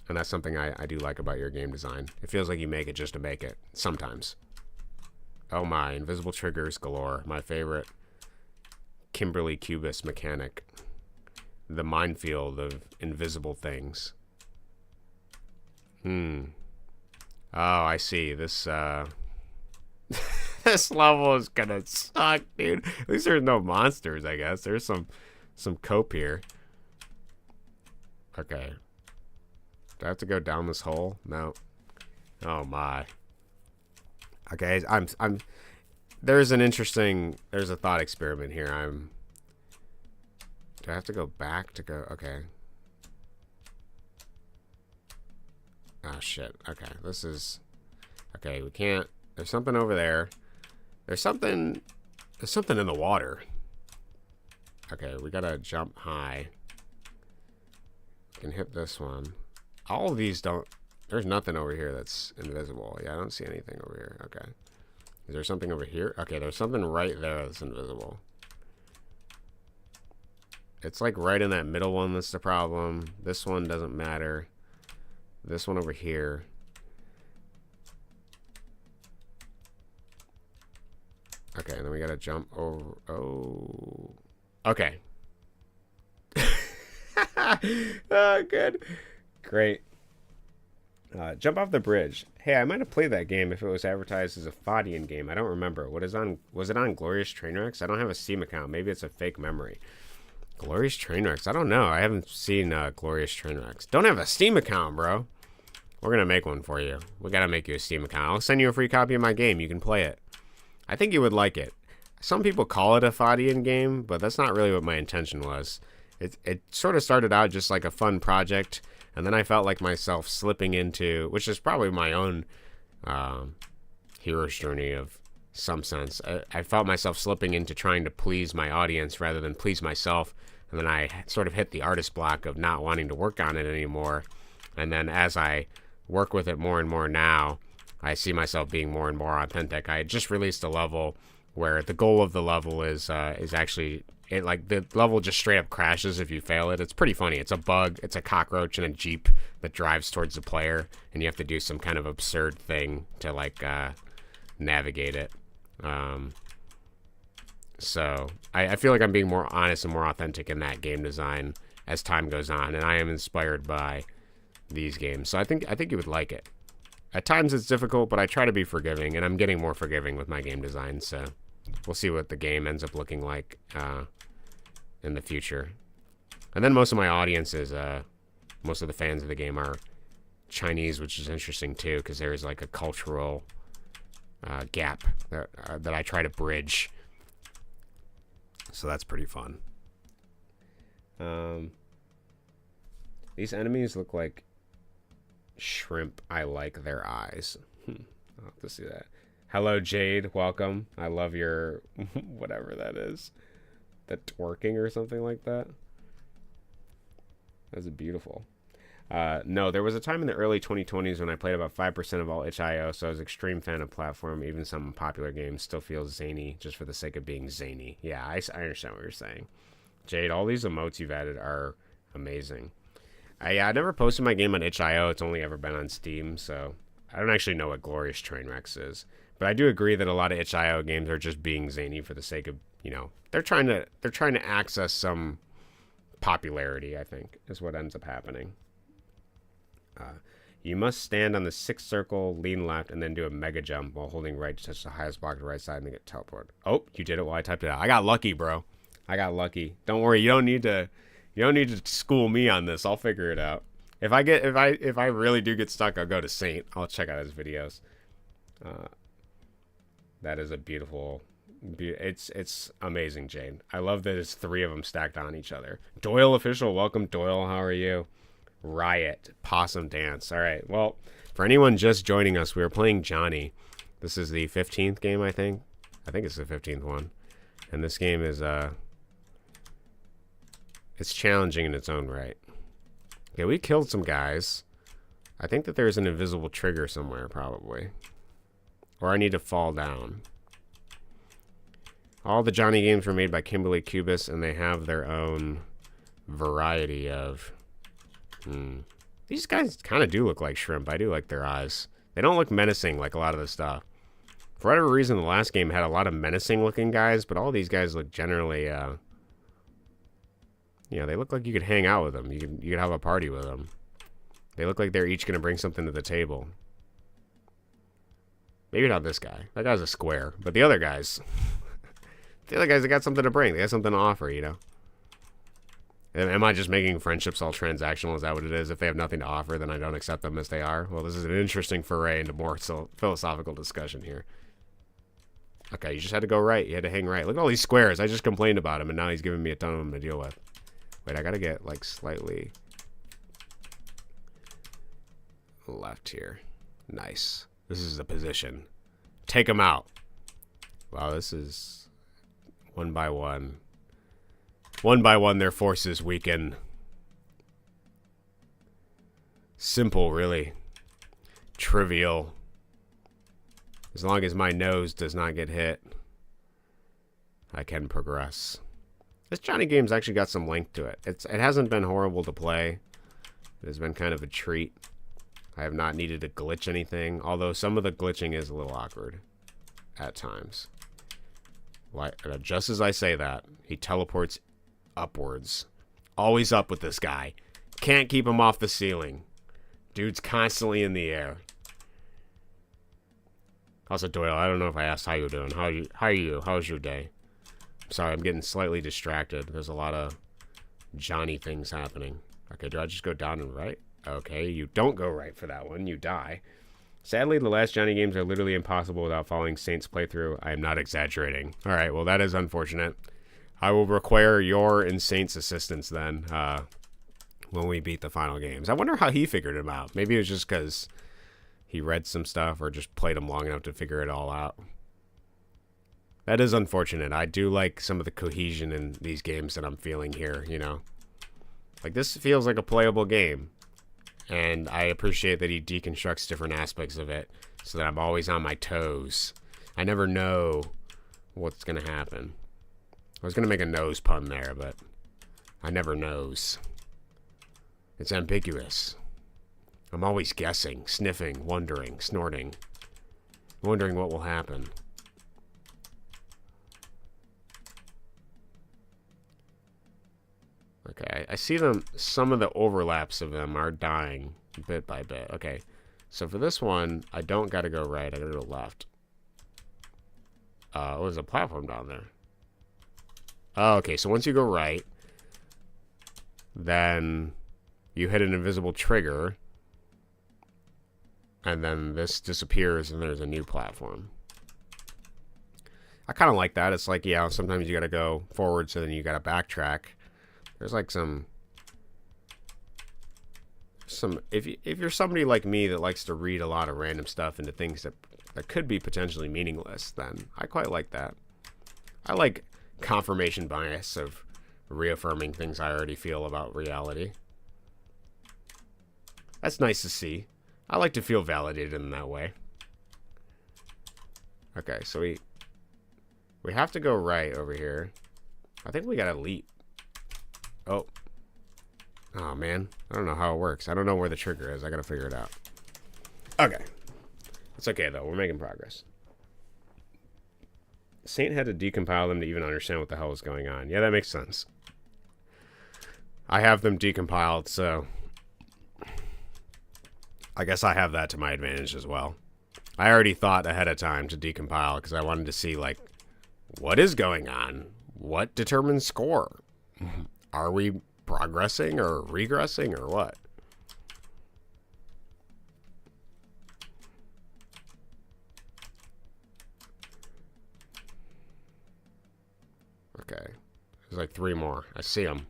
that's something I do like about your game design. It feels like you make it just to make it sometimes. Oh my, invisible triggers galore. My favorite Kimberly Kubus mechanic. The minefield of invisible things. Oh, I see. This, this level is gonna suck, dude. At least there's no monsters, I guess. There's some cope here. Okay. Do I have to go down this hole? No. Oh my. Okay, there's a thought experiment here. Do I have to go back to go? Okay. Oh shit. Okay, okay, we can't. There's something over there. There's something in the water. Okay, we gotta jump high. We can hit this one. All of these don't. There's nothing over here that's invisible. Yeah, I don't see anything over here. Okay. Is there something over here? Okay, there's something right there that's invisible. It's like right in that middle one that's the problem. This one doesn't matter. This one over here. Okay, and then we gotta jump over. Oh. Okay. Oh, good. Great. Jump off the bridge. Hey, I might have played that game if it was advertised as a Fadian game. I don't remember. Was it on Glorious Trainwrecks? I don't have a Steam account. Maybe it's a fake memory. Glorious Trainwrecks. I don't know. I haven't seen Glorious Trainwrecks. Don't have a Steam account, bro. We're gonna make one for you. We gotta make you a Steam account. I'll send you a free copy of my game. You can play it. I think you would like it. Some people call it a Fadian game, but that's not really what my intention was. It sort of started out just like a fun project, and then I felt like myself slipping into, which is probably my own hero's journey of some sense. I felt myself slipping into trying to please my audience rather than please myself, and then I sort of hit the artist block of not wanting to work on it anymore. And then as I work with it more and more now, I see myself being more and more authentic. I just released a level where the goal of the level is actually, the level just straight up crashes if you fail it. It's pretty funny. It's a bug. It's a cockroach in a Jeep that drives towards the player, and you have to do some kind of absurd thing to navigate it. So I feel like I'm being more honest and more authentic in that game design as time goes on, and I am inspired by these games. So I think you would like it. At times it's difficult, but I try to be forgiving, and I'm getting more forgiving with my game design, so we'll see what the game ends up looking like in the future. And then most of my audience is, most of the fans of the game are Chinese, which is interesting too, because there's like a cultural gap that I try to bridge. So that's pretty fun. These enemies look like shrimp. I like their eyes. I'll have to see that. Hello, Jade. Welcome. I love your whatever that is. The twerking or something like that. That's beautiful. No, there was a time in the early 2020s when I played about 5% of all itch.io, so I was an extreme fan of platform. Even some popular games still feel zany just for the sake of being zany. Yeah, I understand what you're saying. Jade, all these emotes you've added are amazing. I never posted my game on itch.io. It's only ever been on Steam, so I don't actually know what Glorious Trainwrecks is. But I do agree that a lot of itch.io games are just being zany for the sake of, they're trying to access some popularity, I think, is what ends up happening. You must stand on the 6th circle, lean left, and then do a mega jump while holding right to touch the highest block to the right side and then get teleported. Oh, you did it while I typed it out. I got lucky, bro. I got lucky. Don't worry, you don't need to school me on this. I'll figure it out. If I really do get stuck, I'll go to Saint. I'll check out his videos. That is a beautiful. It's amazing, Jane. I love that it's 3 of them stacked on each other. Doyle official, welcome, Doyle. How are you? Riot, Possum Dance. All right. Well, for anyone just joining us, we are playing Johnny. This is the 15th game, I think. I think it's the 15th one, and this game is it's challenging in its own right. Okay, we killed some guys. I think that there's an invisible trigger somewhere, probably. Or I need to fall down. All the Johnny games were made by Kimberly Kubus, and they have their own variety of... These guys kind of do look like shrimp. I do like their eyes. They don't look menacing like a lot of the stuff. For whatever reason, the last game had a lot of menacing looking guys, but all these guys look generally, they look like you could hang out with them. You could have a party with them. They look like they're each going to bring something to the table. Maybe not this guy. That guy's a square. But the other guys, they got something to bring. They got something to offer, you know? Am I just making friendships all transactional? Is that what it is? If they have nothing to offer, then I don't accept them as they are? Well, this is an interesting foray into more philosophical discussion here. Okay, you just had to go right. You had to hang right. Look at all these squares. I just complained about him, and now he's giving me a ton of them to deal with. Wait, I gotta get, like, slightly left here. Nice. This is the position. Take him out. Wow, this is one by one. One by one, their forces weaken. Simple, really. Trivial. As long as my nose does not get hit, I can progress. This Johnny game's actually got some length to it. It hasn't been horrible to play. It has been kind of a treat. I have not needed to glitch anything, although some of the glitching is a little awkward at times. Just as I say that, he teleports upwards. Always up with this guy. Can't keep him off the ceiling. Dude's constantly in the air. Also, Doyle, I don't know if I asked how you're doing. How are you? How's your day? Sorry, I'm getting slightly distracted. There's a lot of Johnny things happening. Okay, do I just go down and right? Okay, you don't go right for that one. You die. Sadly, the last Johnny games are literally impossible without following Saint's playthrough. I am not exaggerating. All right, well, that is unfortunate. I will require your and Saint's assistance then when we beat the final games. I wonder how he figured them out. Maybe it was just because he read some stuff or just played them long enough to figure it all out. That is unfortunate. I do like some of the cohesion in these games that I'm feeling here, you know. Like, this feels like a playable game. And I appreciate that he deconstructs different aspects of it so that I'm always on my toes. I never know what's going to happen. I was going to make a nose pun there, but I never knows. It's ambiguous. I'm always guessing, sniffing, wondering, snorting, wondering what will happen. Okay, I see them, some of the overlaps of them are dying bit by bit. Okay, so for this one, I don't gotta go right, I gotta go left. There's a platform down there. Oh, okay, so once you go right, then you hit an invisible trigger, and then this disappears and there's a new platform. I kind of like that. It's like, yeah, sometimes you gotta go forward, so then you gotta backtrack. There's like some if you're somebody like me that likes to read a lot of random stuff into things that could be potentially meaningless, then I quite like that. I like confirmation bias of reaffirming things I already feel about reality. That's nice to see. I like to feel validated in that way. Okay, so we have to go right over here. I think we gotta leap. Oh. Oh, man. I don't know how it works. I don't know where the trigger is. I gotta figure it out. Okay. It's okay, though. We're making progress. Saint had to decompile them to even understand what the hell was going on. Yeah, that makes sense. I have them decompiled, so I guess I have that to my advantage as well. I already thought ahead of time to decompile because I wanted to see, like, what is going on? What determines score? Are we progressing or regressing or what? Okay. There's like 3 more. I see them.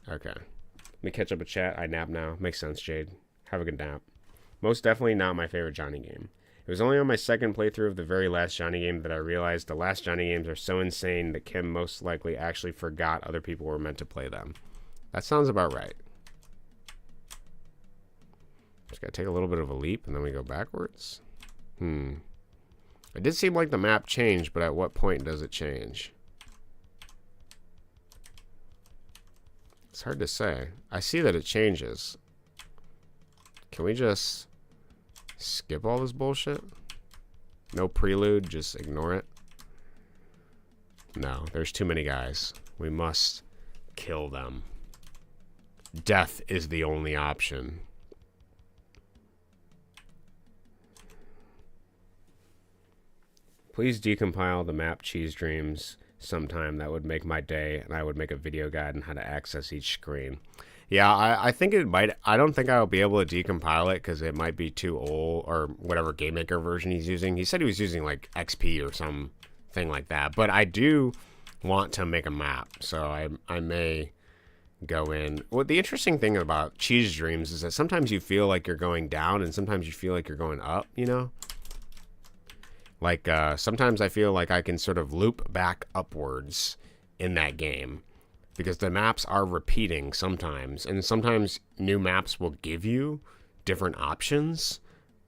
Okay. Let me catch up a chat. I nap now. Makes sense, Jade. Have a good nap. Most definitely not my favorite Johnny game. It was only on my second playthrough of the very last Johnny game that I realized the last Johnny games are so insane that Kim most likely actually forgot other people were meant to play them. That sounds about right. Just gotta take a little bit of a leap and then we go backwards. It did seem like the map changed, but at what point does it change? It's hard to say. I see that it changes. Can we just skip all this bullshit? No prelude, just ignore it. No, there's too many guys. We must kill them. Death is the only option. Please decompile the map Cheese Dreams sometime. That would make my day, and I would make a video guide on how to access each screen. Yeah, I think it might. I don't think I'll be able to decompile it because it might be too old, or whatever Game Maker version he's using. He said he was using like XP or something like that. But I do want to make a map, so I may go in. Well, the interesting thing about Cheese Dreams is that sometimes you feel like you're going down, and sometimes you feel like you're going up. You know. Like, sometimes I feel like I can sort of loop back upwards in that game because the maps are repeating sometimes, and sometimes new maps will give you different options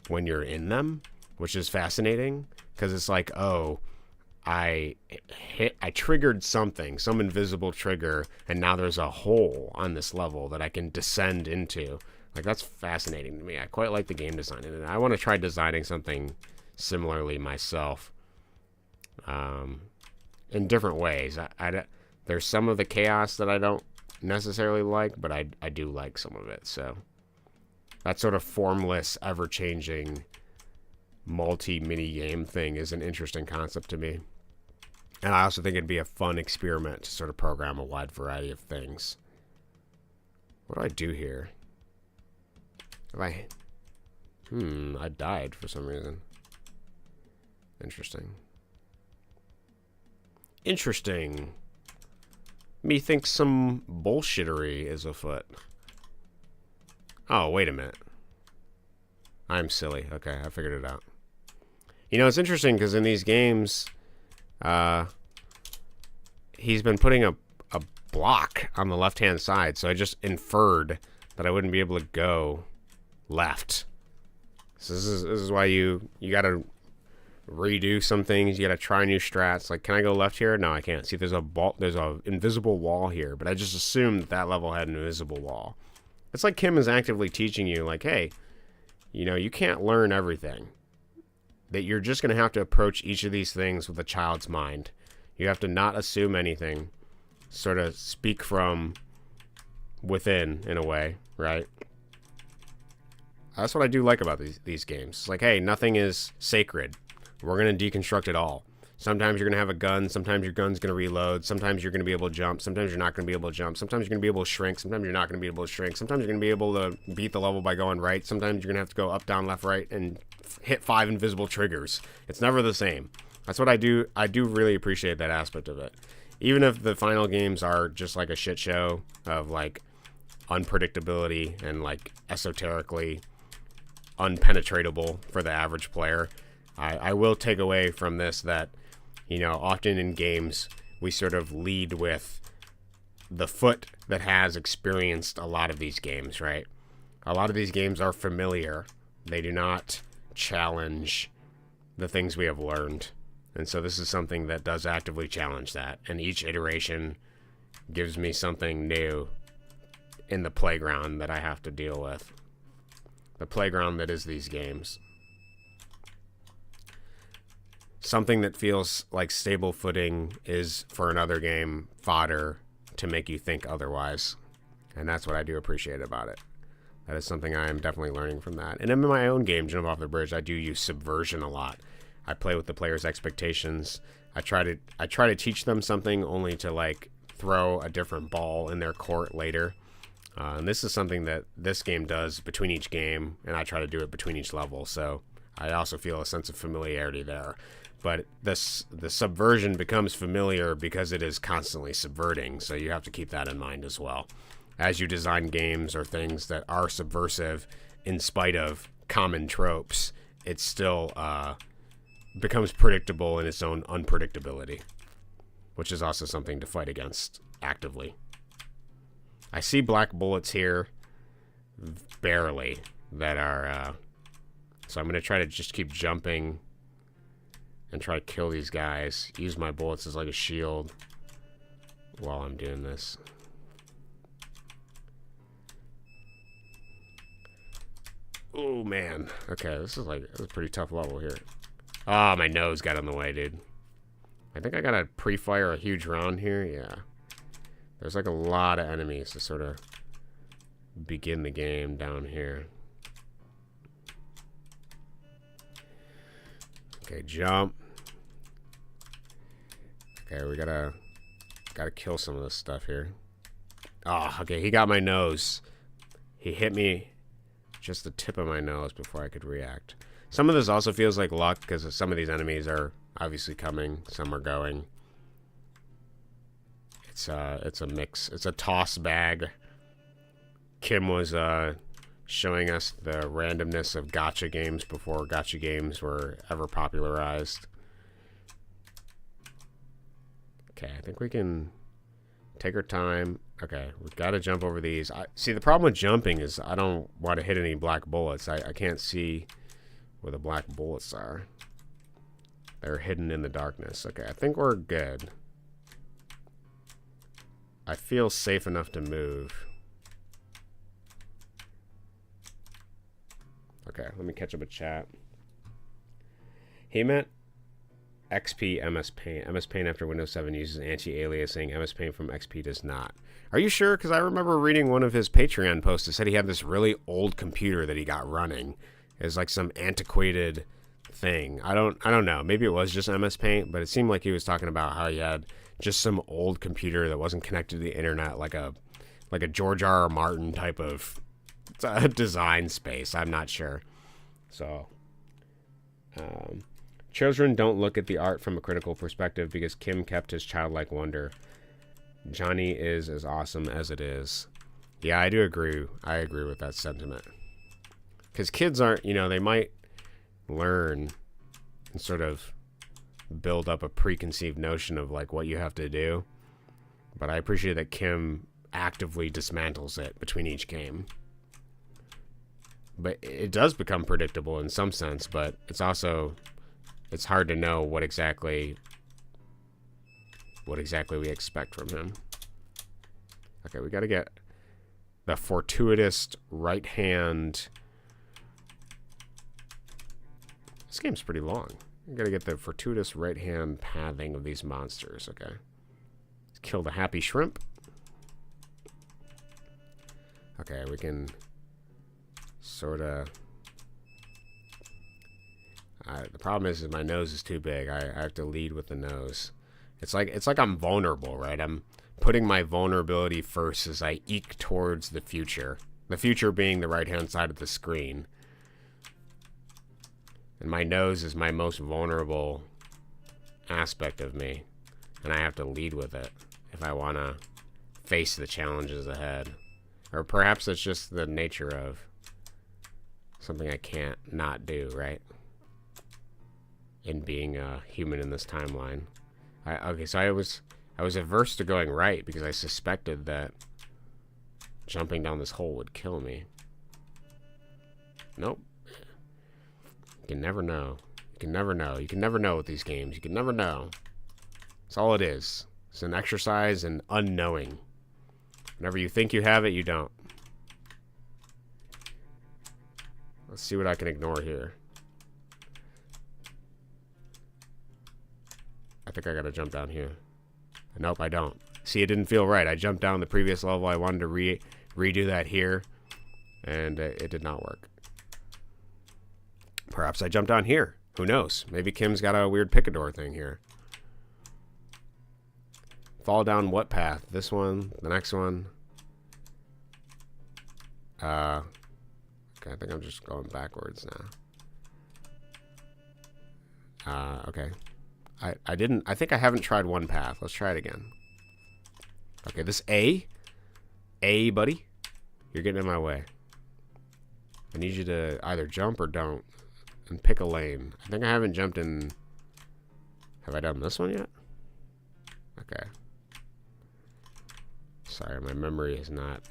when you're in them, which is fascinating because it's like, oh, I triggered something, some invisible trigger, and now there's a hole on this level that I can descend into. Like, that's fascinating to me. I quite like the game design in it. I want to try designing something similarly myself, in different ways. There's some of the chaos that I don't necessarily like, but I do like some of it. So that sort of formless, ever-changing, multi-mini game thing is an interesting concept to me. And I also think it'd be a fun experiment to sort of program a wide variety of things. What do I do here? I died for some reason. Interesting. Methinks some bullshittery is afoot. Oh, wait a minute. I'm silly. Okay, I figured it out. You know, it's interesting because in these games, he's been putting a block on the left-hand side, so I just inferred that I wouldn't be able to go left. So this is why you gotta redo some things. You gotta try new strats. Like, can I go left here? No, I can't. See, there's a invisible wall here, but I just assumed that level had an invisible wall. It's like Kim is actively teaching you, like, hey, you know, you can't learn everything. That you're just gonna have to approach each of these things with a child's mind. You have to not assume anything. Sort of speak from within, in a way, right? That's what I do like about these games. It's like, hey, nothing is sacred. We're going to deconstruct it all. Sometimes you're going to have a gun. Sometimes your gun's going to reload. Sometimes you're going to be able to jump. Sometimes you're not going to be able to jump. Sometimes you're going to be able to shrink. Sometimes you're not going to be able to shrink. Sometimes you're going to be able to beat the level by going right. Sometimes you're going to have to go up, down, left, right, and hit 5 invisible triggers. It's never the same. That's what I do. I do really appreciate that aspect of it. Even if the final games are just like a shit show of like unpredictability and like esoterically unpenetratable for the average player, I will take away from this that, you know, often in games we sort of lead with the foot that has experienced a lot of these games, right? A lot of these games are familiar. They do not challenge the things we have learned. And so this is something that does actively challenge that. And each iteration gives me something new in the playground that I have to deal with. The playground that is these games. Something that feels like stable footing is, for another game, fodder to make you think otherwise. And that's what I do appreciate about it. That is something I am definitely learning from that. And in my own game, Jump Off the Bridge, I do use subversion a lot. I play with the player's expectations. I try to teach them something only to like throw a different ball in their court later. And this is something that this game does between each game, and I try to do it between each level. So I also feel a sense of familiarity there. But the subversion becomes familiar because it is constantly subverting, so you have to keep that in mind as well. As you design games or things that are subversive, in spite of common tropes, it still becomes predictable in its own unpredictability, which is also something to fight against actively. I see black bullets here, barely, that are... so I'm going to try to just keep jumping and try to kill these guys. Use my bullets as like a shield while I'm doing this. Oh man. Okay, this is a pretty tough level here. Oh, my nose got in the way, dude. I think I gotta pre-fire a huge round here. Yeah. There's like a lot of enemies to sort of begin the game down here. Okay, jump. Okay, we gotta kill some of this stuff here. Oh, okay, he got my nose. He hit me just the tip of my nose before I could react. Some of this also feels like luck because some of these enemies are obviously coming, some are going. It's a mix. It's a toss bag. Kim was showing us the randomness of gacha games before gacha games were ever popularized. Okay, I think we can take our time. Okay, we've got to jump over these. See, the problem with jumping is I don't want to hit any black bullets. I can't see where the black bullets are. They're hidden in the darkness. Okay, I think we're good. I feel safe enough to move. Okay, let me catch up with chat. He meant XP MS Paint. MS Paint after Windows 7 uses anti-aliasing. MS Paint from XP does not. Are you sure? Because I remember reading one of his Patreon posts that said he had this really old computer that he got running. It's like some antiquated thing. I don't know. Maybe it was just MS Paint, but it seemed like he was talking about how he had just some old computer that wasn't connected to the internet, like a George R.R. Martin type of design space. I'm not sure. So, children don't look at the art from a critical perspective because Kim kept his childlike wonder. Johnny is as awesome as it is. Yeah, I do agree. I agree with that sentiment. Because kids aren't, they might learn and sort of build up a preconceived notion of like what you have to do. But I appreciate that Kim actively dismantles it between each game. But it does become predictable in some sense, but it's hard to know what exactly we expect from him. Okay, we got to get the fortuitous right hand. This game's pretty long. We got to get the fortuitous right hand pathing of these monsters. Okay, let's kill the happy shrimp. Okay, we can sort of. The problem is my nose is too big. I have to lead with the nose. It's like I'm vulnerable, right? I'm putting my vulnerability first as I eke towards the future. The future being the right-hand side of the screen. And my nose is my most vulnerable aspect of me. And I have to lead with it if I want to face the challenges ahead. Or perhaps it's just the nature of something I can't not do, right? In being a human in this timeline. Okay, so I was averse to going right because I suspected that jumping down this hole would kill me. Nope. You can never know. You can never know. You can never know with these games. You can never know. That's all it is. It's an exercise in unknowing. Whenever you think you have it, you don't. Let's see what I can ignore here. I think I gotta jump down here. Nope, I don't. See, it didn't feel right. I jumped down the previous level. I wanted to redo that here, and it did not work. Perhaps I jumped down here. Who knows? Maybe Kim's got a weird picador thing here. Fall down what path? This one? The next one? Okay, I think I'm just going backwards now. Okay. I think I haven't tried one path. Let's try it again. Okay, this A, buddy. You're getting in my way. I need you to either jump or don't. And pick a lane. I think I haven't jumped in. Have I done this one yet? Okay. Sorry, my memory is not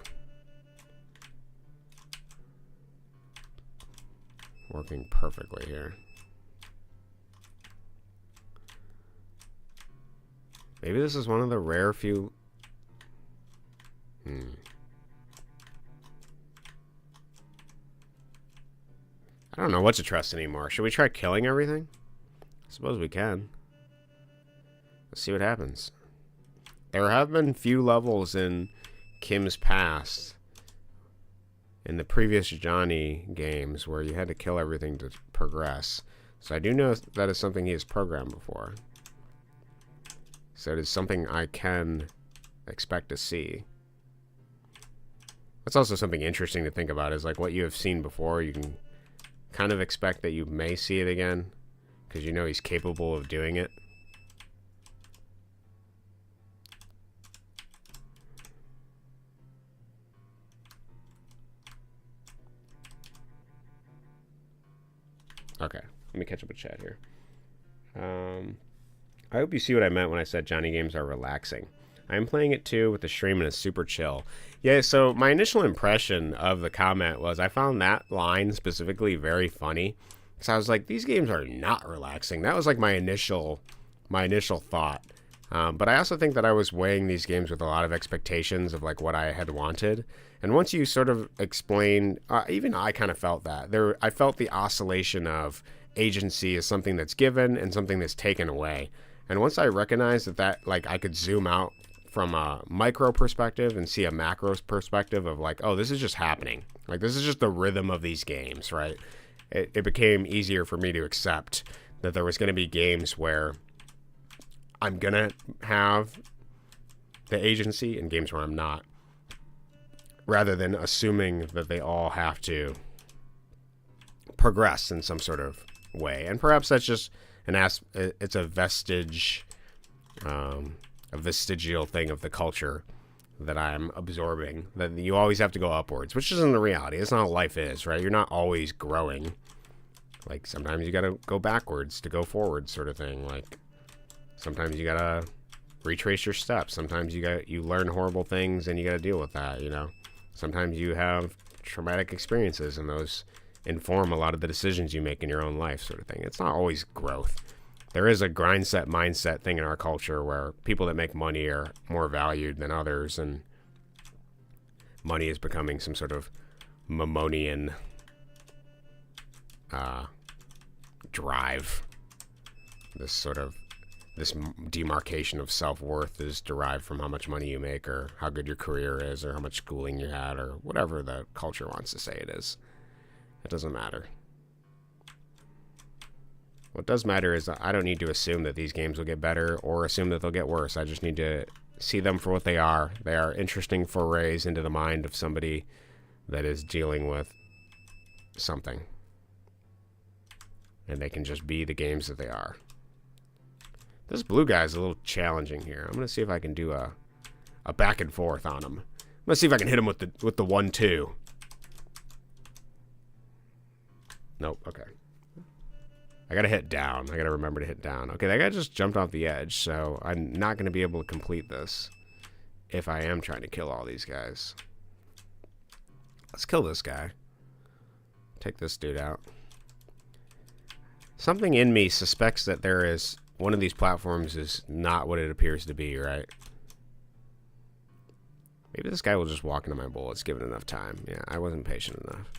working perfectly here. Maybe this is one of the rare few. I don't know what to trust anymore. Should we try killing everything? Suppose we can. Let's see what happens. There have been few levels in Kim's past, in the previous Johnny games, where you had to kill everything to progress. So I do know that is something he has programmed before. So it is something I can expect to see. That's also something interesting to think about, is like what you have seen before, you can kind of expect that you may see it again, because you know he's capable of doing it. Okay, let me catch up with chat here. I hope you see what I meant when I said Johnny games are relaxing. I'm playing it too with the stream and it's super chill. Yeah, so my initial impression of the comment was I found that line specifically very funny. Because I was like, these games are not relaxing. That was like my initial thought. But I also think that I was weighing these games with a lot of expectations of like what I had wanted. And once you sort of explain, even I kind of felt that. I felt the oscillation of agency as something that's given and something that's taken away. And once I recognized that like I could zoom out from a micro perspective and see a macro perspective of like, oh, this is just happening. Like, this is just the rhythm of these games, right? It became easier for me to accept that there was going to be games where I'm going to have the agency and games where I'm not, rather than assuming that they all have to progress in some sort of way. And perhaps that's just it's a vestige, a vestigial thing of the culture that I'm absorbing, that you always have to go upwards, which isn't the reality. It's not how life is, right? You're not always growing. Like, sometimes you gotta go backwards to go forward, sort of thing. Like, sometimes you gotta retrace your steps. Sometimes you learn horrible things and you gotta deal with that, you know? Sometimes you have traumatic experiences and those inform a lot of the decisions you make in your own life, sort of thing. It's not always growth. There is a grind set mindset thing in our culture where people that make money are more valued than others, and money is becoming some sort of Mammonian drive. This demarcation of self-worth is derived from how much money you make, or how good your career is, or how much schooling you had, or whatever the culture wants to say it is. It doesn't matter. What does matter is I don't need to assume that these games will get better or assume that they'll get worse. I just need to see them for what they are. They are interesting forays into the mind of somebody that is dealing with something. And they can just be the games that they are. This blue guy is a little challenging here. I'm going to see if I can do a back and forth on him. I'm going to see if I can hit him with the 1-2. Nope, okay. I gotta hit down. I gotta remember to hit down. Okay, that guy just jumped off the edge, so I'm not gonna be able to complete this if I am trying to kill all these guys. Let's kill this guy. Take this dude out. Something in me suspects that there is one of these platforms is not what it appears to be, right? Maybe this guy will just walk into my bullets given enough time. Yeah, I wasn't patient enough.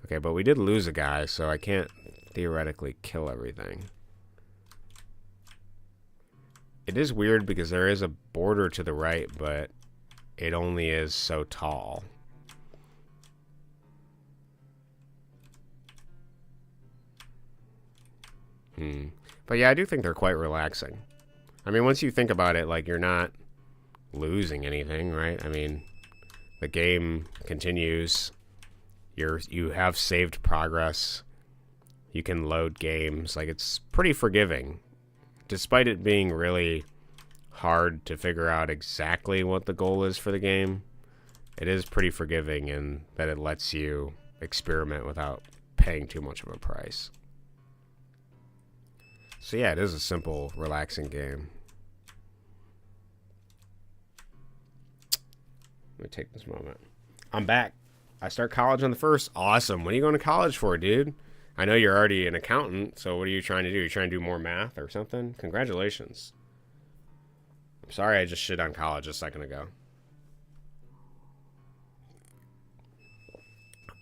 Okay, but we did lose a guy, so I can't theoretically kill everything. It is weird because there is a border to the right, but it only is so tall. But yeah, I do think they're quite relaxing. I mean, once you think about it, like, you're not losing anything, right? I mean, the game continues. You have saved progress. You can load games. Like, it's pretty forgiving. Despite it being really hard to figure out exactly what the goal is for the game, it is pretty forgiving in that it lets you experiment without paying too much of a price. So yeah, it is a simple, relaxing game. Let me take this moment. I'm back. I start college on the 1st. Awesome. What are you going to college for, dude? I know you're already an accountant, so what are you trying to do? You're trying to do more math or something? Congratulations. I'm sorry I just shit on college a second ago.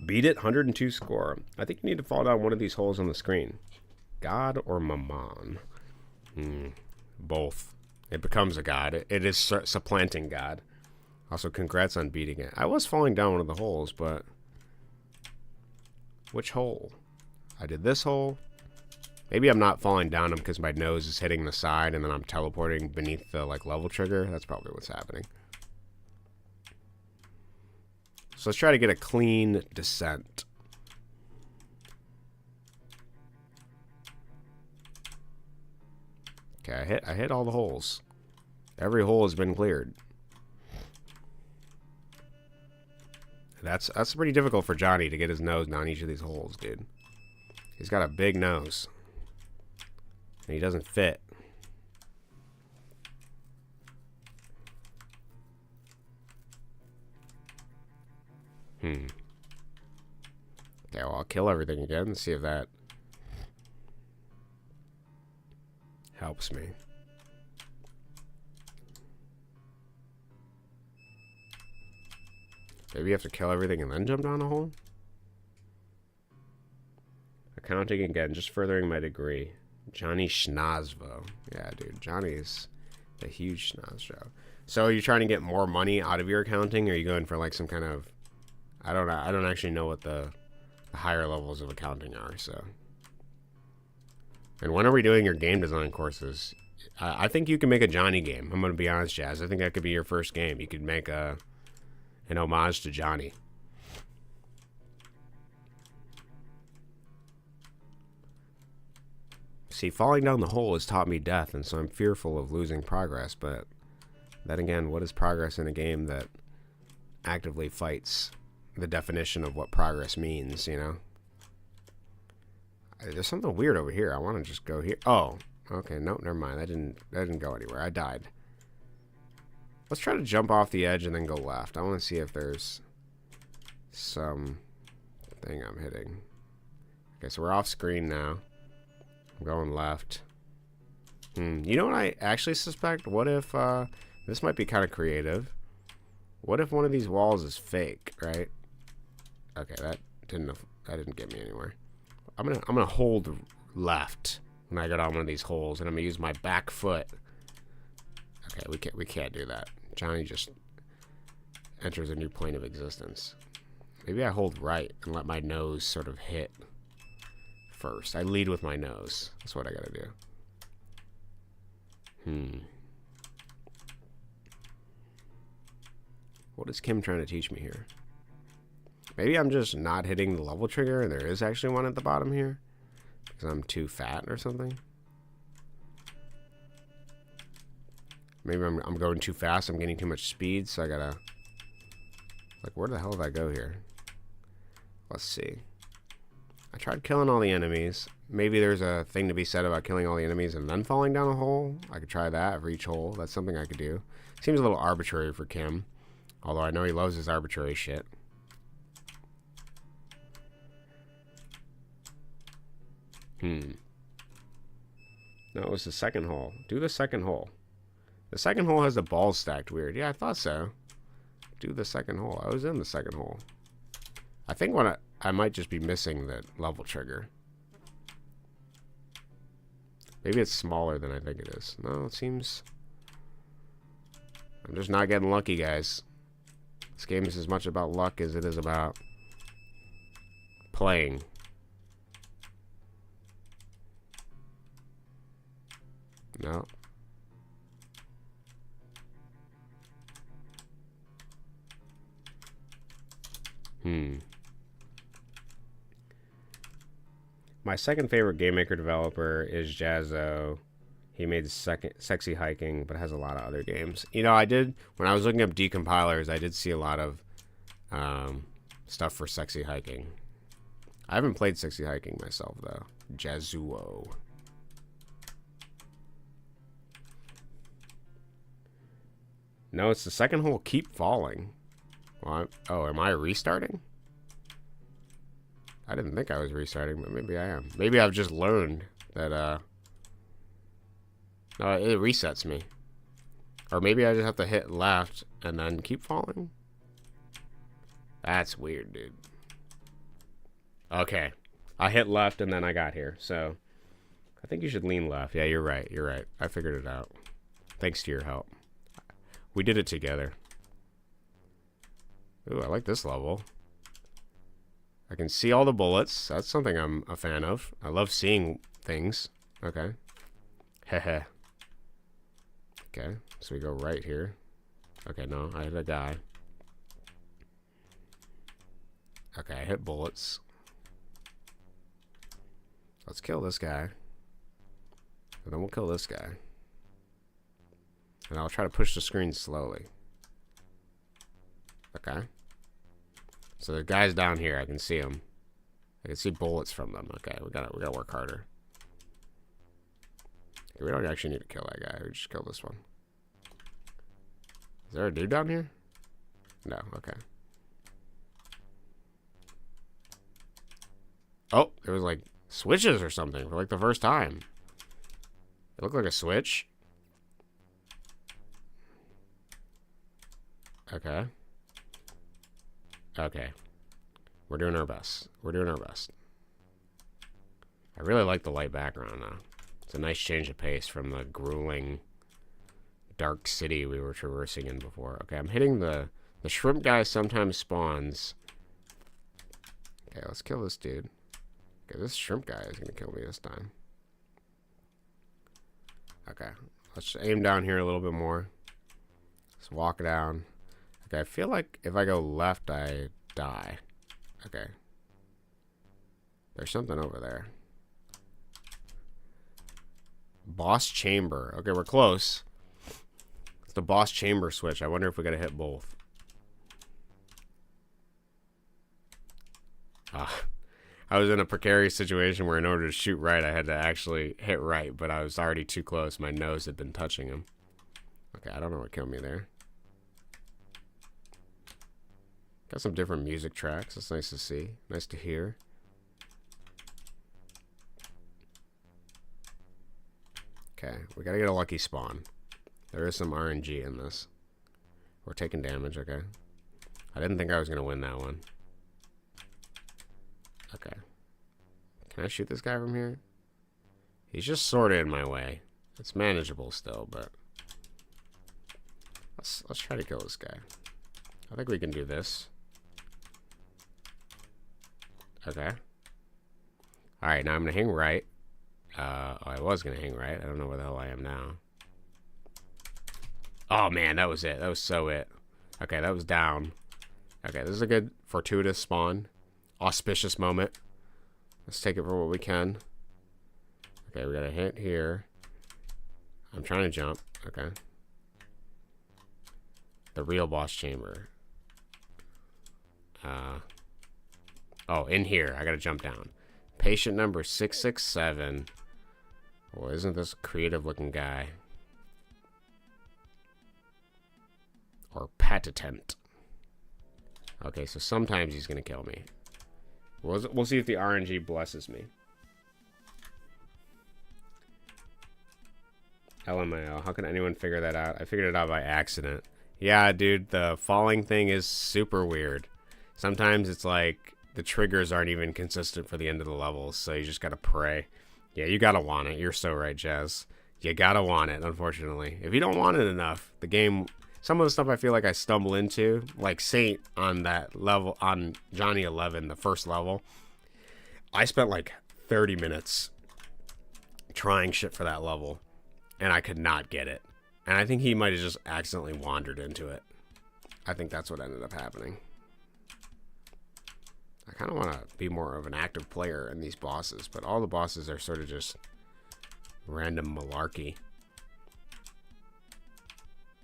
Beat it, 102 score. I think you need to fall down one of these holes on the screen. God or Mammon? Both. It becomes a god. It is supplanting God. Also, congrats on beating it. I was falling down one of the holes, but... Which hole? I did this hole. Maybe I'm not falling down them because my nose is hitting the side and then I'm teleporting beneath the like level trigger. That's probably what's happening. So let's try to get a clean descent. Okay, I hit all the holes. Every hole has been cleared. That's pretty difficult for Johnny to get his nose down each of these holes, dude. He's got a big nose. And he doesn't fit. Okay, well, I'll kill everything again and see if that helps me. Maybe you have to kill everything and then jump down a hole? Accounting again, just furthering my degree. Johnny Schnozvo. Yeah, dude, Johnny's a huge schnozzo. So are you trying to get more money out of your accounting, or are you going for like some kind of... I don't know. I don't actually know what the higher levels of accounting are, so... And when are we doing your game design courses? I think you can make a Johnny game. I'm going to be honest, Jazz. I think that could be your first game. You could make an homage to Johnny. See, falling down the hole has taught me death, and so I'm fearful of losing progress, but then again, what is progress in a game that actively fights the definition of what progress means, you know? There's something weird over here. I want to just go here. Oh, okay. Nope, never mind. That didn't go anywhere. I died. Let's try to jump off the edge and then go left. I want to see if there's some thing I'm hitting. Okay, so we're off screen now. I'm going left. You know what I actually suspect? What if, this might be kind of creative. What if one of these walls is fake, right? Okay, that didn't get me anywhere. I'm gonna hold left when I go down one of these holes, and I'm gonna use my back foot. Okay, we can't do that. Johnny just enters a new plane of existence. Maybe I hold right and let my nose sort of hit first. I lead with my nose. That's what I gotta do. What is Kim trying to teach me here? Maybe I'm just not hitting the level trigger and there is actually one at the bottom here because I'm too fat or something. Maybe I'm going too fast. I'm getting too much speed, so I gotta... Like, where the hell did I go here? Let's see. I tried killing all the enemies. Maybe there's a thing to be said about killing all the enemies and then falling down a hole. I could try that for each hole. That's something I could do. Seems a little arbitrary for Kim. Although I know he loves his arbitrary shit. No, it was the second hole. Do the second hole. The second hole has the balls stacked weird. Yeah, I thought so. Do the second hole. I was in the second hole. I think when I might just be missing the level trigger. Maybe it's smaller than I think it is. No, it seems... I'm just not getting lucky, guys. This game is as much about luck as it is about playing. No. My second favorite game maker developer is Jazzo. He made Sexy Hiking, but has a lot of other games. You know, when I was looking up decompilers, I did see a lot of stuff for Sexy Hiking. I haven't played Sexy Hiking myself, though. Jazzuo. No, it's the second hole. Keep falling. Well, oh, am I restarting? I didn't think I was restarting, but maybe I am. Maybe I've just learned that, no, it resets me. Or maybe I just have to hit left and then keep falling. That's weird, dude. Okay. I hit left and then I got here, so I think you should lean left. Yeah, you're right. You're right. I figured it out. Thanks to your help. We did it together. Ooh, I like this level. I can see all the bullets. That's something I'm a fan of. I love seeing things. Okay. Heh. Okay, so we go right here. Okay, no, I hit a guy. Okay, I hit bullets. Let's kill this guy. And then we'll kill this guy. And I'll try to push the screen slowly. Okay. So the guy's down here. I can see him. I can see bullets from them. Okay, we gotta work harder. Okay, we don't actually need to kill that guy. We just kill this one. Is there a dude down here? No. Okay. Oh, there was like switches or something for like the first time. It looked like a switch. Okay. Okay. We're doing our best. We're doing our best. I really like the light background now. It's a nice change of pace from the grueling dark city we were traversing in before. Okay, I'm hitting the shrimp guy sometimes spawns. Okay, let's kill this dude. Okay, this shrimp guy is gonna kill me this time. Okay, let's aim down here a little bit more. Let's walk down. Okay, I feel like if I go left, I die. Okay. There's something over there. Boss chamber. Okay, we're close. It's the boss chamber switch. I wonder if we gotta hit both. I was in a precarious situation where in order to shoot right, I had to actually hit right, but I was already too close. My nose had been touching him. Okay, I don't know what killed me there. Got some different music tracks. That's nice to see. Nice to hear. Okay, we gotta get a lucky spawn. There is some RNG in this. We're taking damage, okay. I didn't think I was gonna win that one. Okay. Can I shoot this guy from here? He's just sort of in my way. It's manageable still, but let's try to kill this guy. I think we can do this. Okay. Alright, now I'm gonna hang right. I was gonna hang right. I don't know where the hell I am now. Oh man, that was it. That was so it. Okay, that was down. Okay, this is a good fortuitous spawn. Auspicious moment. Let's take it for what we can. Okay, we got a hit here. I'm trying to jump. Okay. The real boss chamber. Oh, in here. I gotta jump down. Patient number 667. Well, isn't this a creative looking guy? Or patent. Okay, so sometimes he's gonna kill me. We'll see if the RNG blesses me. LMAO. How can anyone figure that out? I figured it out by accident. Yeah, dude, the falling thing is super weird. Sometimes it's like the triggers aren't even consistent for the end of the levels, so you just gotta pray. Yeah, you gotta want it. You're so right, Jazz. You gotta want it, unfortunately. If you don't want it enough, the game... Some of the stuff I feel like I stumble into, like Saint on that level, on Johnny 11, the first level, I spent like 30 minutes trying shit for that level, and I could not get it. And I think he might have just accidentally wandered into it. I think that's what ended up happening. I kind of want to be more of an active player in these bosses, but all the bosses are sort of just random malarkey.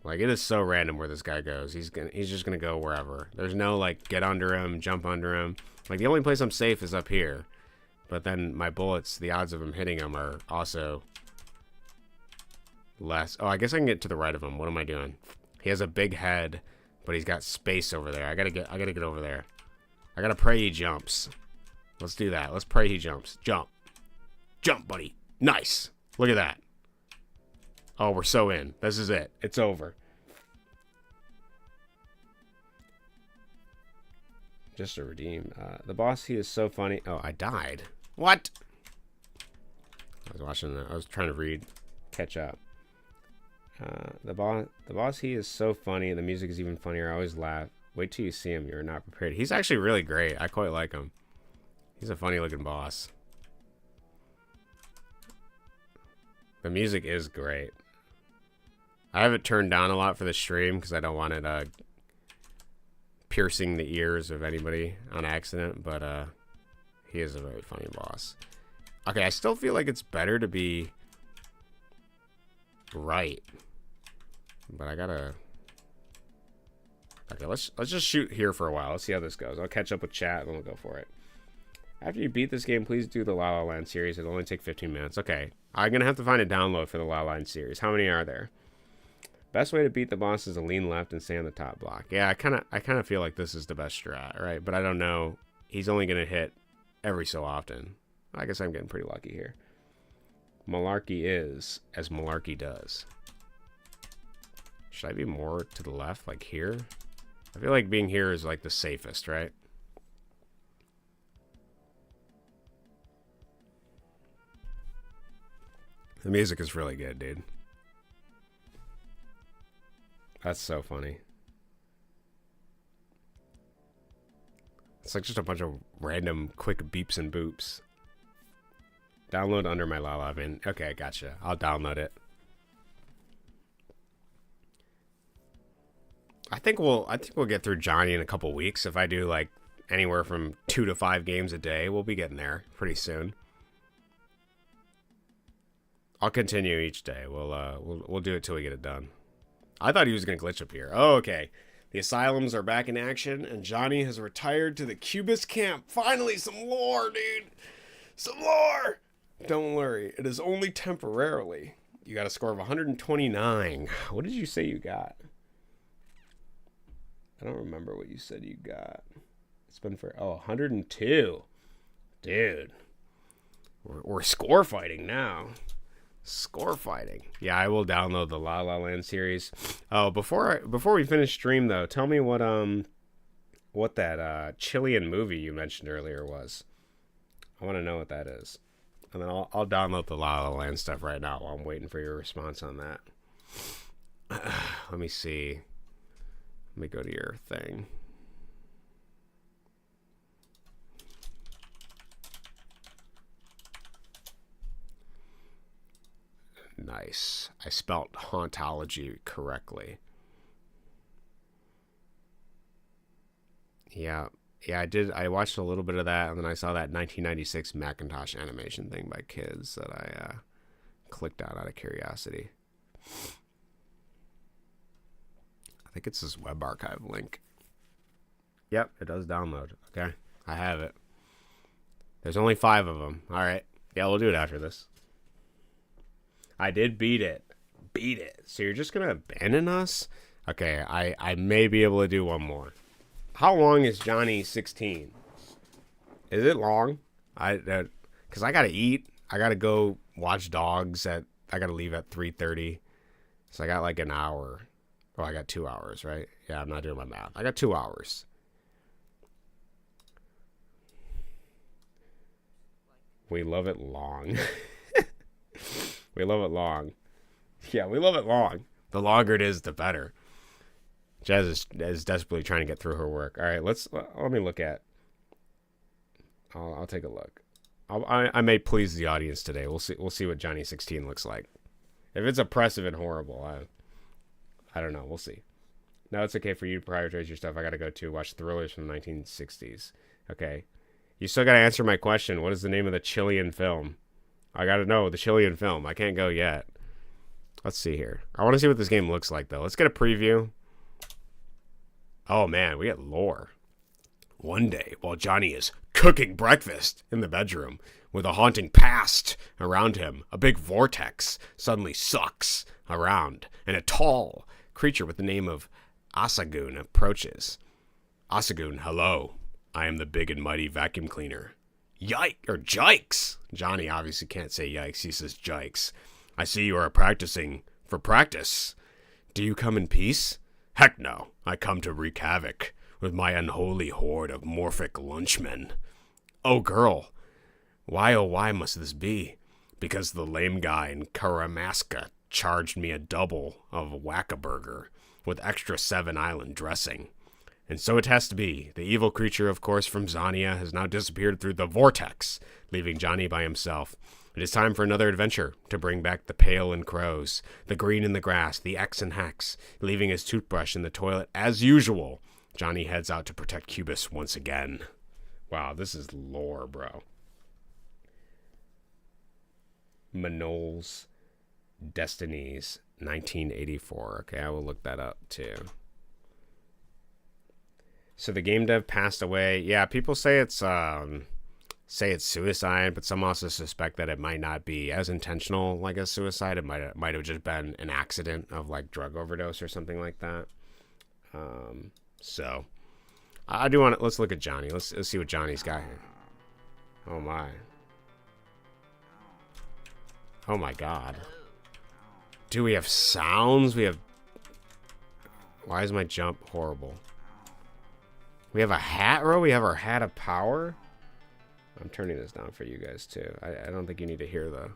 Like, it is so random where this guy goes. He's just gonna go wherever. There's no, like, get under him, jump under him. Like, the only place I'm safe is up here. But then my bullets, the odds of him hitting him are also less. Oh, I guess I can get to the right of him. What am I doing? He has a big head, but he's got space over there. I gotta get over there. I gotta pray he jumps. Let's do that. Let's pray he jumps. Jump. Jump, buddy. Nice. Look at that. Oh, we're so in. This is it. It's over. Just to redeem. The boss, he is so funny. Oh, I died. What? I was trying to read, catch up. The boss, he is so funny. The music is even funnier. I always laugh. Wait till you see him. You're not prepared. He's actually really great. I quite like him. He's a funny looking boss. The music is great. I have it turned down a lot for the stream because I don't want it piercing the ears of anybody on accident, but he is a very funny boss. Okay, I still feel like it's better to be right. But I gotta... Okay, let's just shoot here for a while. Let's see how this goes. I'll catch up with chat and then we'll go for it. After you beat this game, please do the La La Land series. It'll only take 15 minutes. Okay, I'm gonna have to find a download for the La La Land series. How many are there? Best way to beat the boss is to lean left and stay on the top block. Yeah, I kind of feel like this is the best strat, right? But I don't know. He's only gonna hit every so often. I guess I'm getting pretty lucky here. Malarkey is as malarkey does. Should I be more to the left, like here? I feel like being here is like the safest, right? The music is really good, dude. That's so funny. It's like just a bunch of random quick beeps and boops. Download under my La La Van. Okay, gotcha. I'll download it. I think we'll get through Johnny in a couple weeks. If I do like anywhere from 2 to 5 games a day, we'll be getting there pretty soon. I'll continue each day. We'll do it till we get it done. I thought he was gonna glitch up here. Oh, okay. The asylums are back in action, and Johnny has retired to the Kubus camp. Finally, some lore, dude. Some lore. Don't worry, it is only temporarily. You got a score of 129. What did you say you got? I don't remember what you said you got. It's been for 102. Dude, we're score fighting now. Score fighting. Yeah, I will download the La La Land series. Oh, before we finish stream though, tell me what that Chilean movie you mentioned earlier was. I want to know what that is, and then I'll download the La La Land stuff right now while I'm waiting for your response on that. Let me see. Let me go to your thing. Nice. I spelt hauntology correctly. Yeah, I did. I watched a little bit of that, and then I saw that 1996 Macintosh animation thing by kids that I clicked on out of curiosity. I think it's this web archive link. Yep, it does download. Okay, I have it. There's only 5 of them. All right. Yeah, we'll do it after this. I did beat it. Beat it. So you're just going to abandon us? Okay, I may be able to do one more. How long is Johnny 16? Is it long? Because I got to eat. I got to go watch dogs I got to leave at 3:30. So I got like an hour. Oh, I got 2 hours, right? Yeah, I'm not doing my math. I got 2 hours. We love it long. We love it long. Yeah, we love it long. The longer it is, the better. Jazz is desperately trying to get through her work. All right, let me look at. I'll take a look. I may please the audience today. We'll see what Johnny 16 looks like. If it's oppressive and horrible, I don't know. We'll see. No, it's okay for you to prioritize your stuff. I gotta go to watch thrillers from the 1960s. Okay, you still gotta answer my question. What is the name of the Chilean film? I gotta know the Chilean film. I can't go yet. Let's see here. I want to see what this game looks like, though. Let's get a preview. Oh, man. We get lore. One day, while Johnny is cooking breakfast in the bedroom, with a haunting past around him, a big vortex suddenly sucks around, and a tall creature with the name of Asagun approaches. Asagun, hello. I am the big and mighty vacuum cleaner. Jikes! Johnny obviously can't say yikes, he says jikes. I see you are practicing for practice. Do you come in peace? Heck no, I come to wreak havoc with my unholy horde of morphic lunchmen. Oh girl, why oh why must this be? because the lame guy in Karamaska charged me a double of a Whack-A-Burger with extra 7-Island dressing. And so it has to be. The evil creature, of course, from Zania has now disappeared through the vortex, leaving Johnny by himself. It is time for another adventure to bring back the pale and crows, the green in the grass, the X and Hex. Leaving his toothbrush in the toilet as usual, Johnny heads out to protect Kubus once again. Wow, this is lore, bro. Manol's Destinies, 1984. Okay, I will look that up too. So the game dev passed away. Yeah, people say it's suicide, but some also suspect that it might not be as intentional like a suicide. It might have just been an accident of like drug overdose or something like that. So I do want to, let's look at Johnny. Let's see what Johnny's got here. Oh my. Oh my god. Do we have sounds? We have... Why is my jump horrible? We have a hat row? We have our hat of power? I'm turning this down for you guys too. I don't think you need to hear the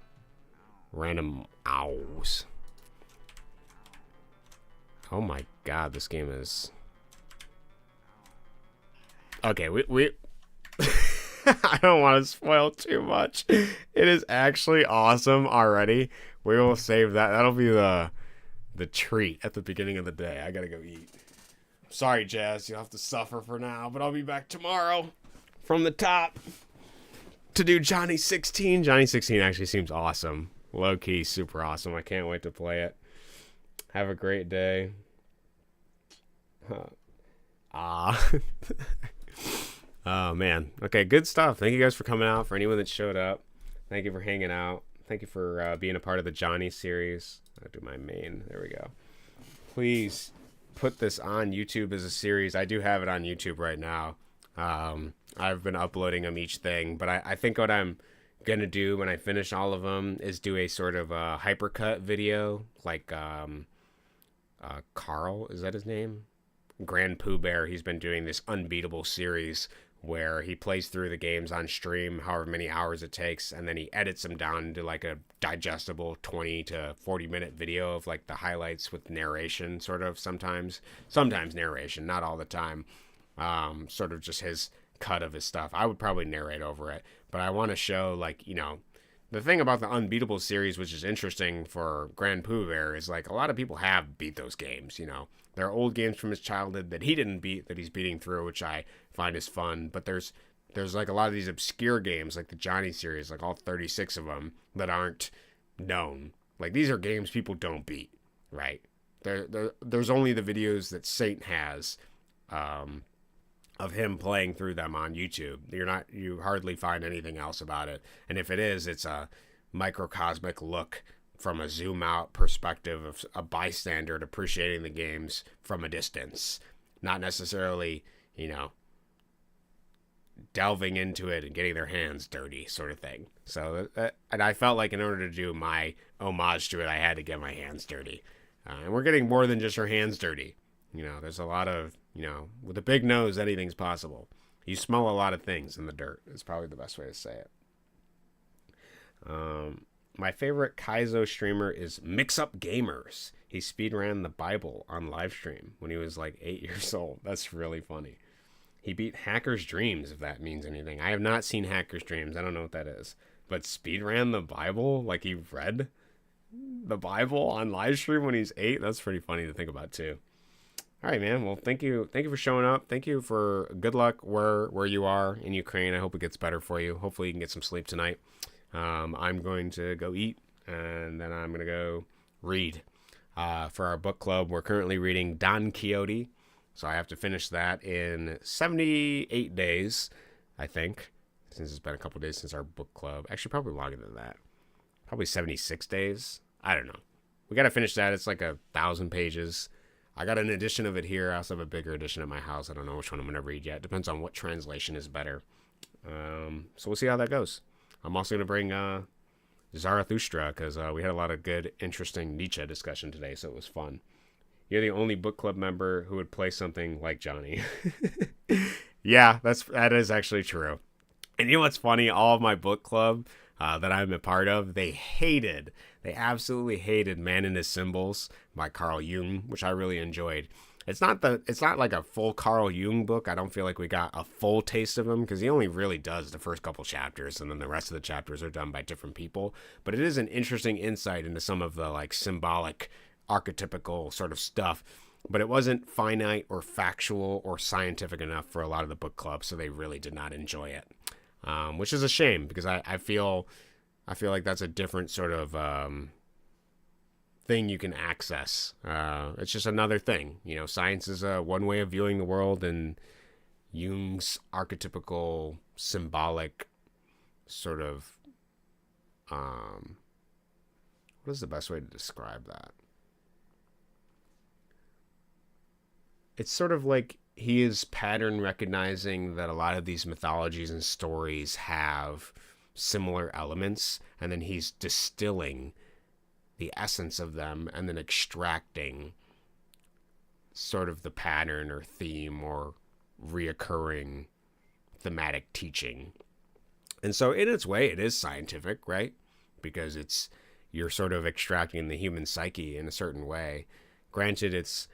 random ows. Oh my god, this game is... Okay, we I don't want to spoil too much. It is actually awesome already. We will save that. That'll be the treat at the beginning of the day. I gotta go eat. Sorry, Jazz. You'll have to suffer for now, but I'll be back tomorrow from the top to do Johnny 16. Johnny 16 actually seems awesome. Low-key, super awesome. I can't wait to play it. Have a great day. Oh, man. Okay, good stuff. Thank you guys for coming out. For anyone that showed up, thank you for hanging out. Thank you for being a part of the Johnny series. I'll do my main. There we go. Please put this on YouTube as a series. I do have it on YouTube right now. I've been uploading them each thing, but I think what I'm going to do when I finish all of them is do a sort of a hypercut video, like Carl, is that his name? Grand Pooh Bear. He's been doing this Unbeatable series where he plays through the games on stream, however many hours it takes, and then he edits them down into like a digestible 20 to 40 minute video of like the highlights with narration, sort of sometimes narration, not all the time. Sort of just his cut of his stuff. I would probably narrate over it, but I want to show, like, you know, the thing about the Unbeatable series, which is interesting for Grand Pooh Bear, is like a lot of people have beat those games, you know. There are old games from his childhood that he didn't beat that he's beating through, which I find is fun. But there's like a lot of these obscure games, like the Johnny series, like all 36 of them, that aren't known. Like, these are games people don't beat, right? There's only the videos that Saint has of him playing through them on YouTube. You hardly find anything else about it. And if it is, it's a microcosmic look from a zoom out perspective of a bystander appreciating the games from a distance, not necessarily, you know, delving into it and getting their hands dirty, sort of thing. So, and I felt like in order to do my homage to it, I had to get my hands dirty. And we're getting more than just our hands dirty. You know, there's a lot of, you know, with a big nose, anything's possible. You smell a lot of things in the dirt. It's probably the best way to say it. My favorite Kaizo streamer is Mix Up Gamers. He speedran the Bible on live stream when he was like 8 years old. That's really funny. He beat Hacker's Dreams, if that means anything. I have not seen Hacker's Dreams. I don't know what that is. But speedran the Bible? Like, he read the Bible on live stream when he's 8? That's pretty funny to think about, too. All right, man. Well, thank you for showing up. Thank you for good luck where you are in Ukraine. I hope it gets better for you. Hopefully you can get some sleep tonight. I'm going to go eat, and then I'm going to go read. For our book club, we're currently reading Don Quixote, so I have to finish that in 78 days, I think, since it's been a couple days since our book club. Actually, probably longer than that. Probably 76 days. I don't know. We got to finish that. It's like 1,000 pages. I got an edition of it here. I also have a bigger edition at my house. I don't know which one I'm going to read yet. Depends on what translation is better. So we'll see how that goes. I'm also going to bring Zarathustra, because we had a lot of good, interesting Nietzsche discussion today, so it was fun. You're the only book club member who would play something like Johnny. Yeah, that is actually true. And you know what's funny? All of my book club, that I'm a part of, they absolutely hated Man and His Symbols by Carl Jung, which I really enjoyed. It's not like a full Carl Jung book. I don't feel like we got a full taste of him because he only really does the first couple chapters, and then the rest of the chapters are done by different people. But it is an interesting insight into some of the like symbolic, archetypical sort of stuff. But it wasn't finite or factual or scientific enough for a lot of the book clubs, so they really did not enjoy it, which is a shame because I feel like that's a different sort of thing you can access. It's just another thing. You know, science is one way of viewing the world, and Jung's archetypical, symbolic sort of, what is the best way to describe that? It's sort of like he is pattern recognizing that a lot of these mythologies and stories have similar elements, and then he's distilling the essence of them and then extracting sort of the pattern or theme or reoccurring thematic teaching. And so in its way, it is scientific, right? Because you're sort of extracting the human psyche in a certain way. Granted, it's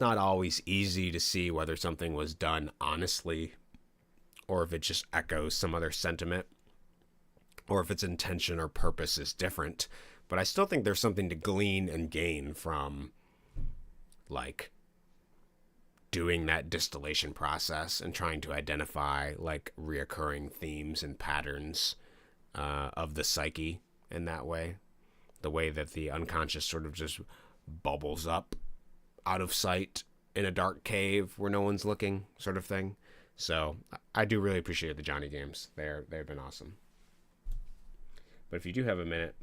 not always easy to see whether something was done honestly or if it just echoes some other sentiment or if its intention or purpose is different. But I still think there's something to glean and gain from, like, doing that distillation process and trying to identify, like, reoccurring themes and patterns of the psyche in that way. The way that the unconscious sort of just bubbles up out of sight in a dark cave where no one's looking, sort of thing. So I do really appreciate the Johnny games. They've been awesome. But if you do have a minute,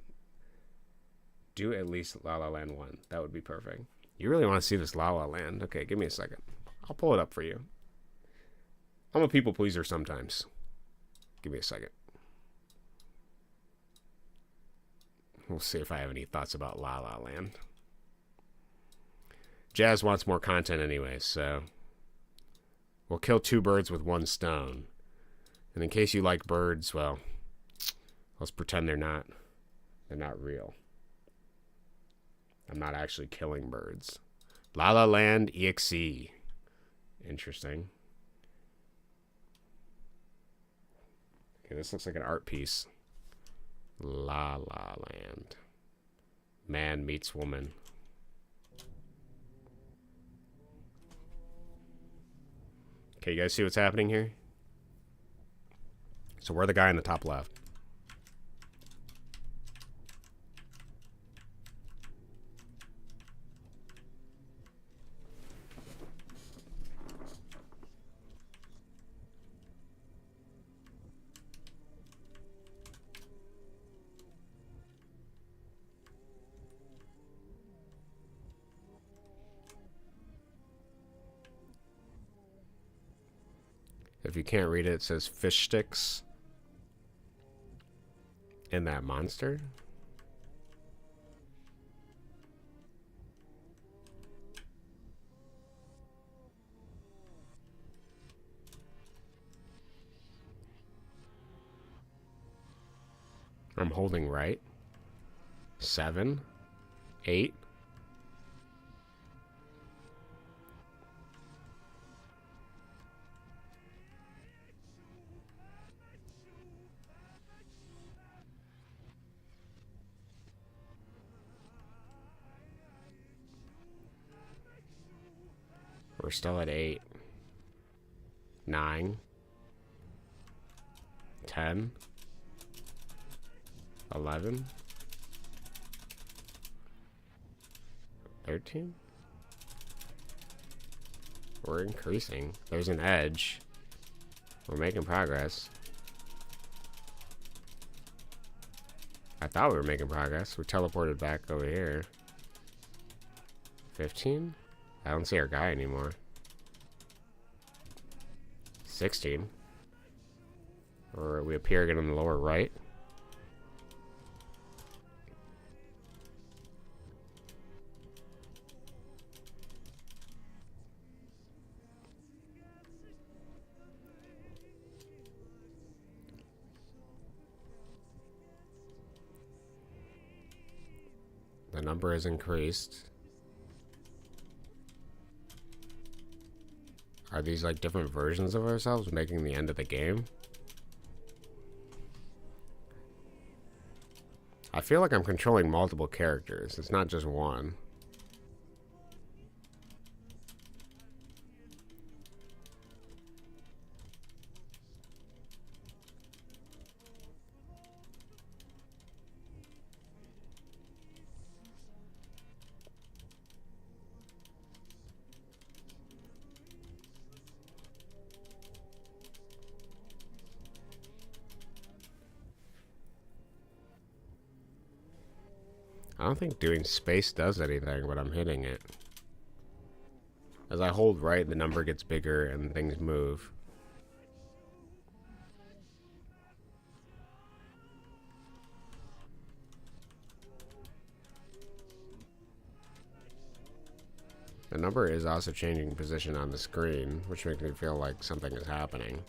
do at least La La Land 1. That would be perfect. You really want to see this La La Land? Okay, give me a second. I'll pull it up for you. I'm a people pleaser sometimes. Give me a second. We'll see if I have any thoughts about La La Land. Jazz wants more content anyway, so we'll kill two birds with one stone. And in case you like birds, well, let's pretend they're not real. I'm not actually killing birds. La La Land EXE. Interesting. Okay, this looks like an art piece. La La Land. Man meets woman. Okay, you guys see what's happening here? So we're the guy in the top left. If you can't read it, it says fish sticks in that monster. I'm holding right. 7, 8. We're still at 8, 9, 10, 11, 13. We're increasing. There's an edge. We're making progress. I thought we were making progress. We teleported back over here. 15? I don't see our guy anymore. 16. Or we appear again on the lower right. number has increased. Are these like different versions of ourselves making the end of the game? I feel like I'm controlling multiple characters. It's not just one. I don't think doing space does anything, but I'm hitting it. As I hold right, the number gets bigger and things move. The number is also changing position on the screen, which makes me feel like something is happening.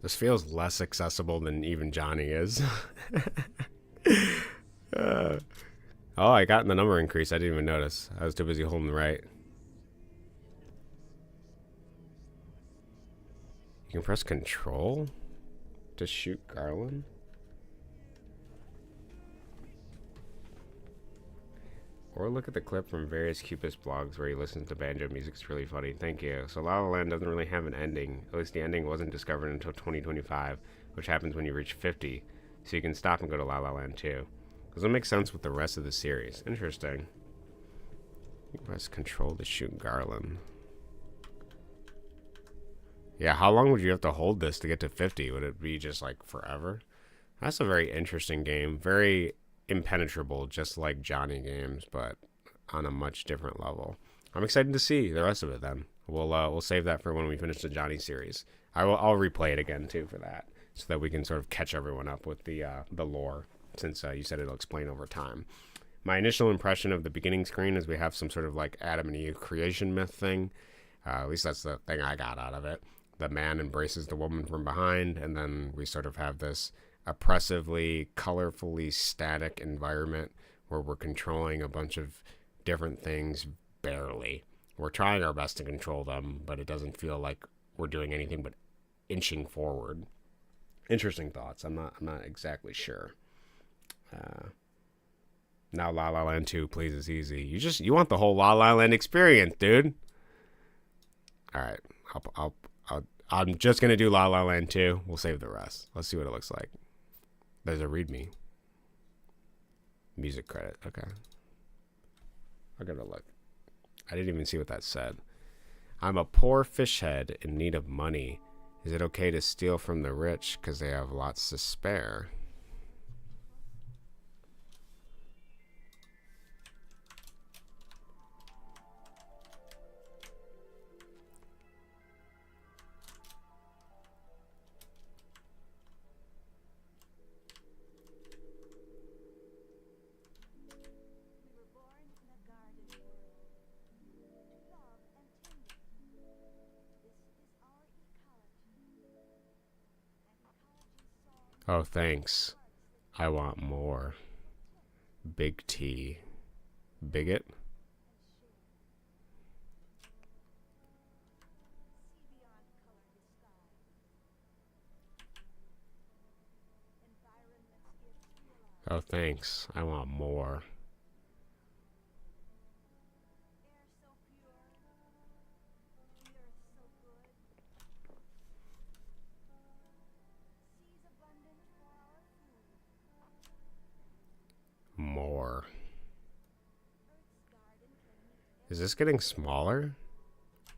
This feels less accessible than even Johnny is. Oh, I got the number increase. I didn't even notice. I was too busy holding the right. You can press control to shoot Garland. Or look at the clip from various Kubus blogs where he listens to banjo music. It's really funny. Thank you. So La La Land doesn't really have an ending. At least the ending wasn't discovered until 2025, which happens when you reach 50. So you can stop and go to La La Land too. Does it make sense with the rest of the series? Interesting. You press control to shoot Garland. Yeah, how long would you have to hold this to get to 50? Would it be just like forever? That's a very interesting game. Very impenetrable, just like Johnny games, but on a much different level. I'm excited to see the rest of it then. We'll save that for when we finish the Johnny series. I'll replay it again too for that, so that we can sort of catch everyone up with the lore, since you said it'll explain over time. My initial impression of the beginning screen is we have some sort of like Adam and Eve creation myth thing. At least that's the thing I got out of it. The man embraces the woman from behind, and then we sort of have this oppressively, colorfully static environment where we're controlling a bunch of different things barely. We're trying our best to control them, but it doesn't feel like we're doing anything but inching forward. Interesting thoughts. I'm not exactly sure. Now La La Land 2 please is easy. You want the whole La La Land experience, dude. All right, I'm just gonna do La La Land 2. We'll save the rest. Let's see what it looks like. There's a README. Music credit. Okay. I'll give it a look. I didn't even see what that said. I'm a poor fish head in need of money. Is it okay to steal from the rich because they have lots to spare? Oh, thanks. I want more. Big T. Bigot? Oh, thanks. I want more. More. Is this getting smaller?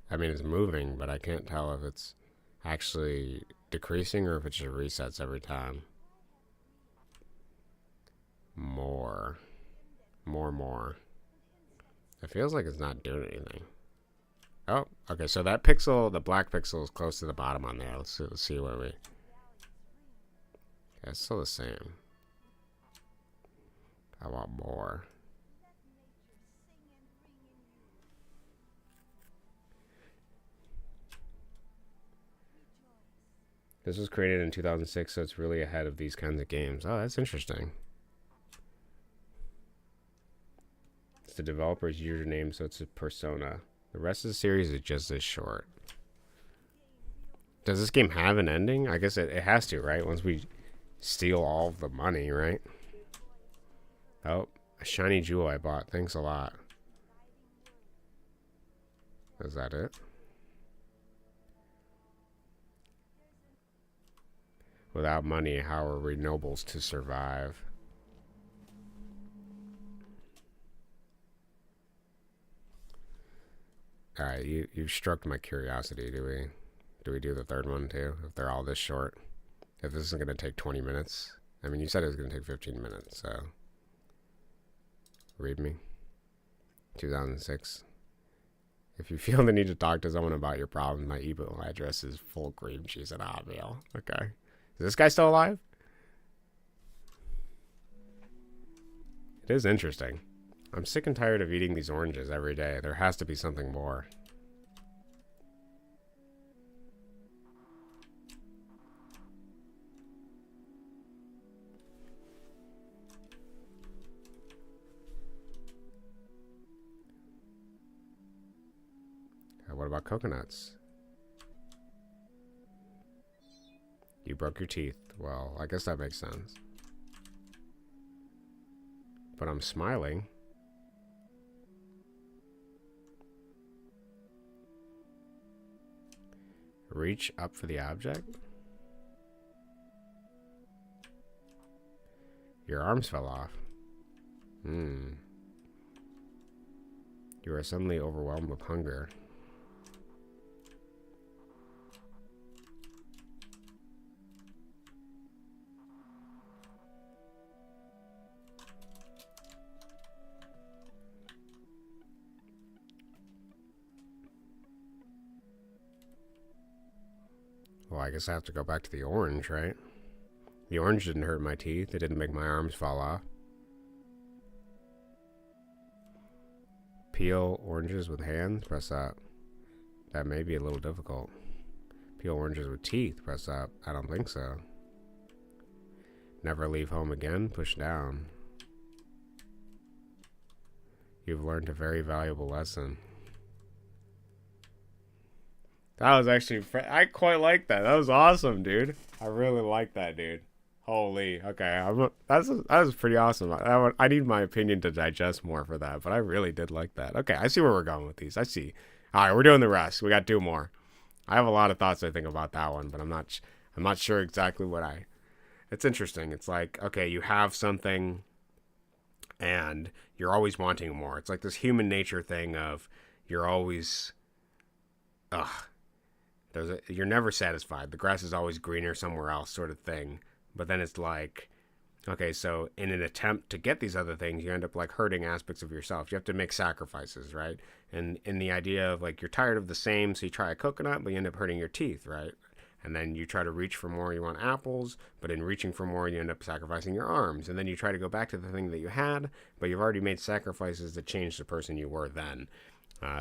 I mean, it's moving, but I can't tell if it's actually decreasing or if it just resets every time. More. More. It feels like it's not doing anything. Oh, okay, so that pixel, the black pixel is close to the bottom on there. Let's see where we... Yeah, it's still the same. I want more. This was created in 2006, so it's really ahead of these kinds of games. Oh, that's interesting. It's the developer's username, so it's a persona. The rest of the series is just as short. Does this game have an ending? I guess it has to, right? Once we steal all of the money, right? Oh, a shiny jewel I bought. Thanks a lot. Is that it? Without money, how are we nobles to survive? Alright, you've stroked my curiosity. Do we do the third one too? If they're all this short? If this isn't going to take 20 minutes? I mean, you said it was going to take 15 minutes, so... Read me. 2006. If you feel the need to talk to someone about your problem, my email address is full cream cheese at Hotmail. Okay. Is this guy still alive? It is interesting. I'm sick and tired of eating these oranges every day. There has to be something more. What about coconuts? You broke your teeth. Well, I guess that makes sense. But I'm smiling. Reach up for the object? Your arms fell off. You are suddenly overwhelmed with hunger. Well, I guess I have to go back to the orange, right? The orange didn't hurt my teeth. It didn't make my arms fall off. Peel oranges with hands. Press up. That may be a little difficult. Peel oranges with teeth. Press up. I don't think so. Never leave home again. Push down. You've learned a very valuable lesson. That was actually... I quite like that. That was awesome, dude. I really like that, dude. Holy. Okay. That was pretty awesome. I need my opinion to digest more for that, but I really did like that. Okay. I see where we're going with these. I see. All right. We're doing the rest. We got 2 more. I have a lot of thoughts, I think, about that one, but I'm not sure exactly what it's interesting. It's like, okay, you have something and you're always wanting more. It's like this human nature thing of you're always, you're never satisfied. The grass is always greener somewhere else, sort of thing. But then it's like, okay, so in an attempt to get these other things, you end up like hurting aspects of yourself. You have to make sacrifices, right? And in the idea of like you're tired of the same, so you try a coconut, but you end up hurting your teeth, right? And then you try to reach for more, you want apples, but in reaching for more, you end up sacrificing your arms. And then you try to go back to the thing that you had, but you've already made sacrifices to change the person you were then.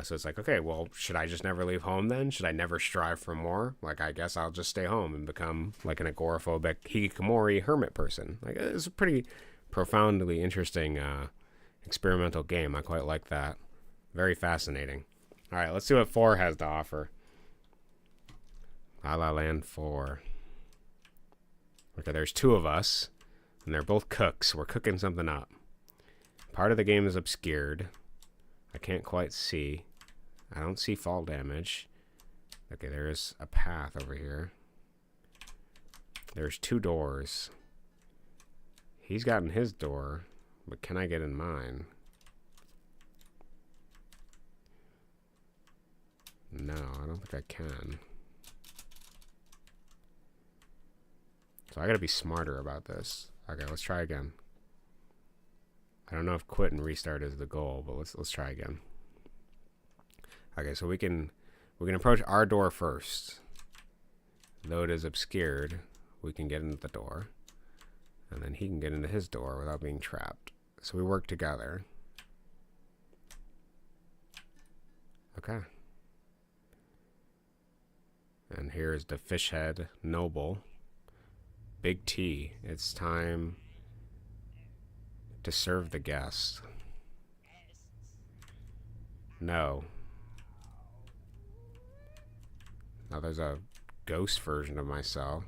So it's like, okay, well, should I just never leave home then? Should I never strive for more? Like, I guess I'll just stay home and become like an agoraphobic hikikomori hermit person. Like, it's a pretty profoundly interesting experimental game. I quite like that. Very fascinating. All right, let's see what 4 has to offer. La La Land 4. Okay, there's 2 of us, and they're both cooks. We're cooking something up. Part of the game is obscured. I can't quite see. I don't see fall damage. Okay, there's a path over here. There's 2 doors. He's gotten his door, but can I get in mine? No, I don't think I can. So I gotta be smarter about this. Okay, let's try again. I don't know if quit and restart is the goal, but let's try again. Okay, so we can approach our door first. Though it is obscured, we can get into the door. And then he can get into his door without being trapped. So we work together. Okay. And here's the fish head noble. Big T. It's time to serve the guest. No. Now there's a ghost version of myself.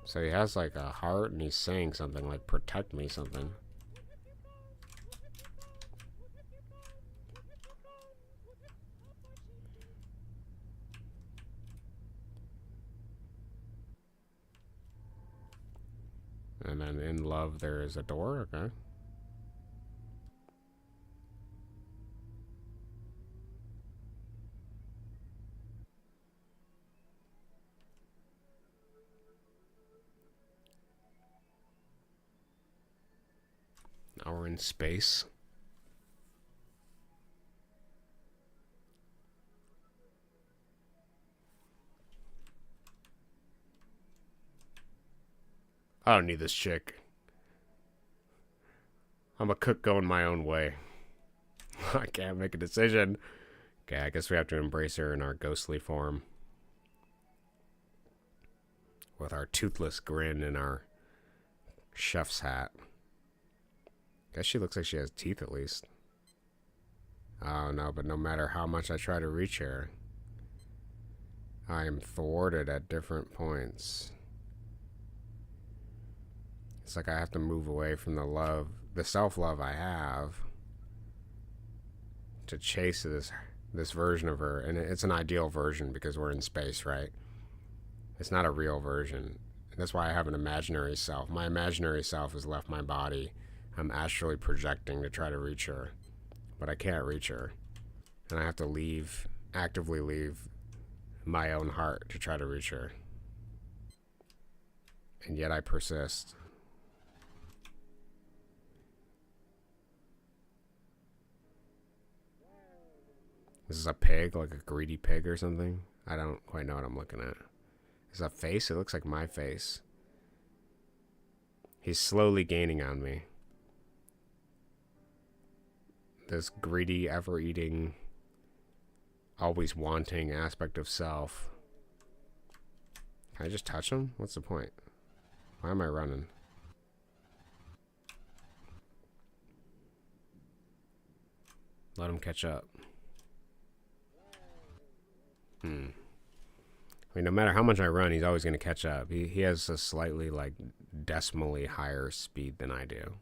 So he has like a heart and he's saying something like protect me something. And then in love there is a door, okay. Now we're in space. I don't need this chick. I'm a cook going my own way. I can't make a decision. Okay, I guess we have to embrace her in our ghostly form. With our toothless grin and our chef's hat. Guess she looks like she has teeth at least. Oh no, but no matter how much I try to reach her, I am thwarted at different points. It's like I have to move away from the love, the self-love I have, to chase this version of her. And it's an ideal version because we're in space, right? It's not a real version. That's why I have an imaginary self. My imaginary self has left my body. I'm astrally projecting to try to reach her, but I can't reach her. And I have to actively leave my own heart to try to reach her. And yet I persist. This is a pig, like a greedy pig or something. I don't quite know what I'm looking at. Is that face? It looks like my face. He's slowly gaining on me. This greedy, ever-eating, always wanting aspect of self. Can I just touch him? What's the point? Why am I running? Let him catch up. I mean, no matter how much I run, he's always going to catch up. He has a slightly, like, decimally higher speed than I do.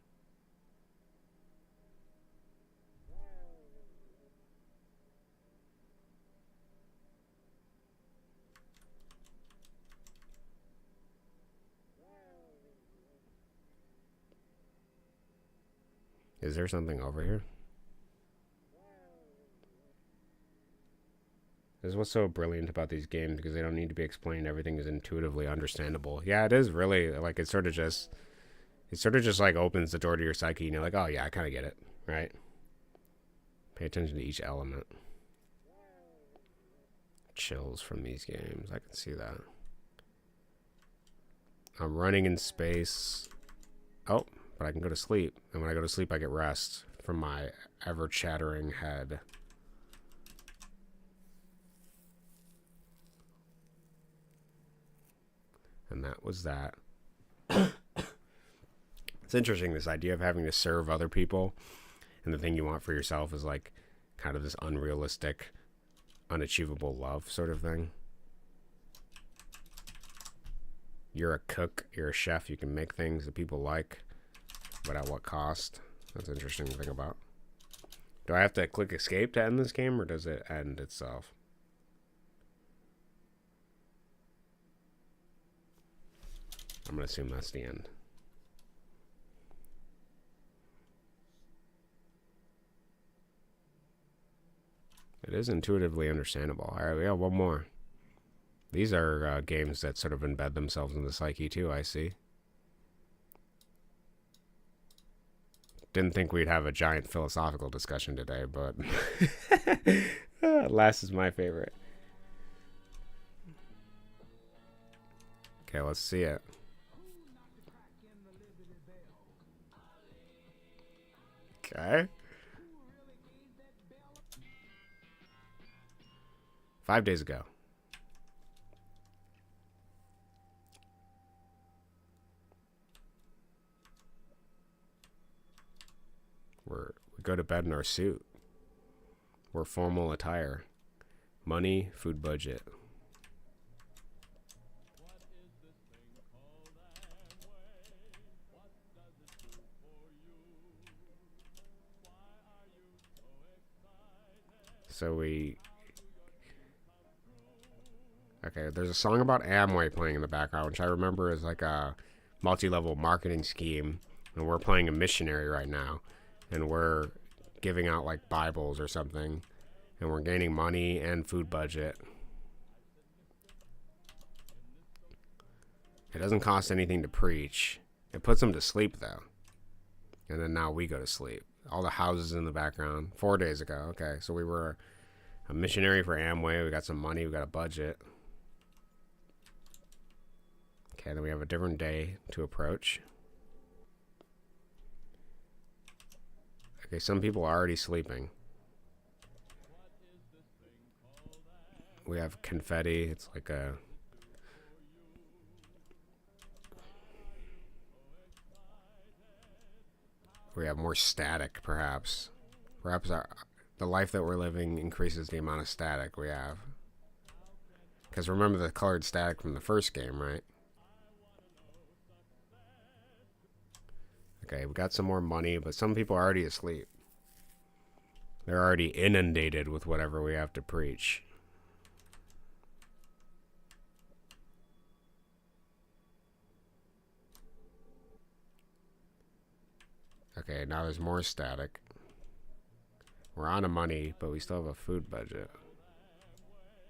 Is there something over here? This is what's so brilliant about these games, because they don't need to be explained. Everything is intuitively understandable. Yeah, it is really, like, it sort of just like opens the door to your psyche and you're like, oh yeah, I kind of get it, right? Pay attention to each element. Chills from these games, I can see that. I'm running in space. Oh, but I can go to sleep. And when I go to sleep, I get rest from my ever-chattering head. And that was that. It's interesting, this idea of having to serve other people, and the thing you want for yourself is like kind of this unrealistic, unachievable love sort of thing. You're a cook, you're a chef, you can make things that people like, but at what cost? That's an interesting to think about. Do I have to click escape to end this game, or does it end itself? I'm going to assume that's the end. It is intuitively understandable. All right, we got one more. These are games that sort of embed themselves in the psyche too, I see. Didn't think we'd have a giant philosophical discussion today, but last is my favorite. Okay, let's see it. Okay. 5 days ago. We go to bed in our suit. We're formal attire. Money, food budget. So okay, there's a song about Amway playing in the background, which I remember is like a multi-level marketing scheme. And we're playing a missionary right now. And we're giving out like Bibles or something. And we're gaining money and food budget. It doesn't cost anything to preach. It puts them to sleep though. And then now we go to sleep. All the houses in the background. 4 days ago. Okay, so we were a missionary for Amway. We got some money. We got a budget. Okay, then we have a different day to approach. Okay, some people are already sleeping. We have confetti. It's like a... We have more static, perhaps. Perhaps the life that we're living increases the amount of static we have. Because remember the colored static from the first game, right? Okay, we got some more money, but some people are already asleep. They're already inundated with whatever we have to preach. Okay, now there's more static. We're on a money, but we still have a food budget.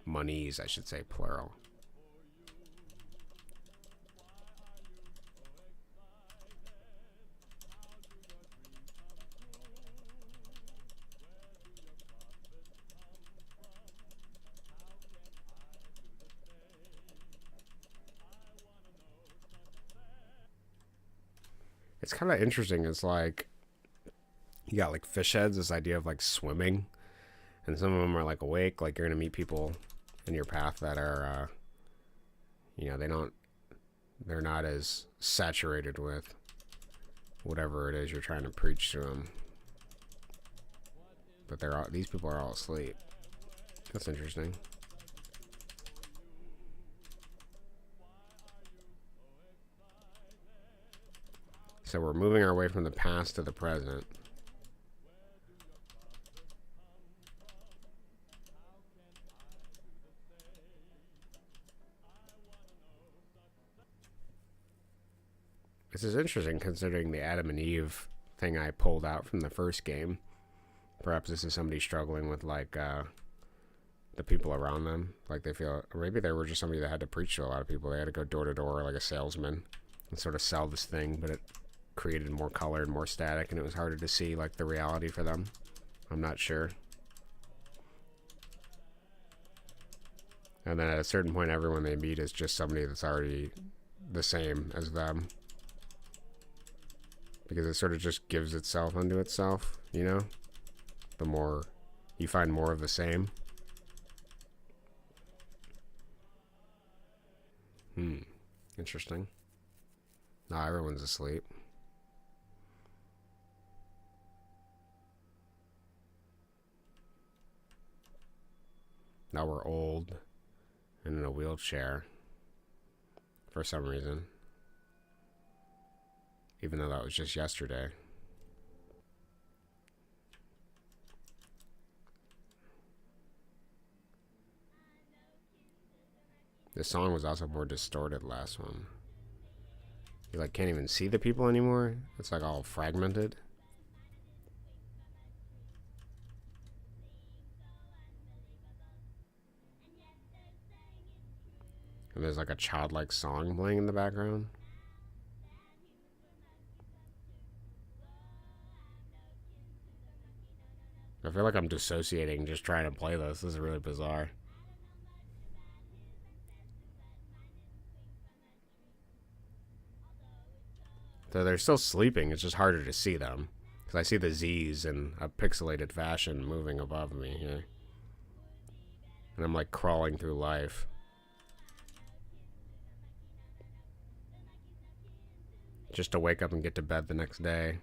Monies, I should say, plural. It's kind of interesting. It's like you got like fish heads, this idea of like swimming, and some of them are like awake, like you're gonna meet people in your path that are they're not as saturated with whatever it is you're trying to preach to them, but these people are all asleep. That's interesting. So we're moving our way from the past to the present. This is interesting considering the Adam and Eve thing I pulled out from the first game. Perhaps this is somebody struggling with like the people around them. Like they feel, or maybe they were just somebody that had to preach to a lot of people. They had to go door to door like a salesman and sort of sell this thing, but it created more color and more static, and it was harder to see like the reality for them. I'm not sure. And then at a certain point, everyone they meet is just somebody that's already the same as them, because it sort of just gives itself unto itself, you know? The more you find more of the same. Interesting. Now everyone's asleep. Now we're old and in a wheelchair for some reason. Even though that was just yesterday. This song was also more distorted last one. You like can't even see the people anymore. It's like all fragmented. And there's like a childlike song playing in the background. I feel like I'm dissociating just trying to play this. This is really bizarre. So they're still sleeping. It's just harder to see them. Because I see the Z's in a pixelated fashion moving above me here. And I'm like crawling through life. Just to wake up and get to bed the next day.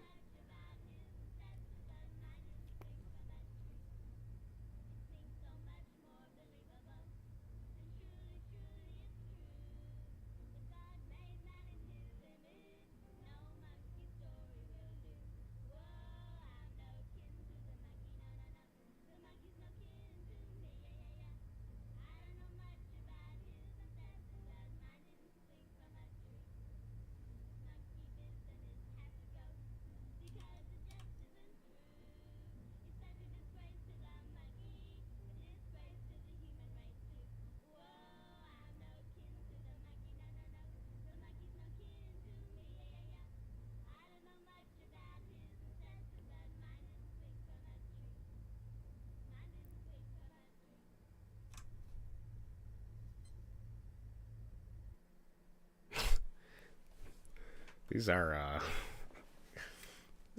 These are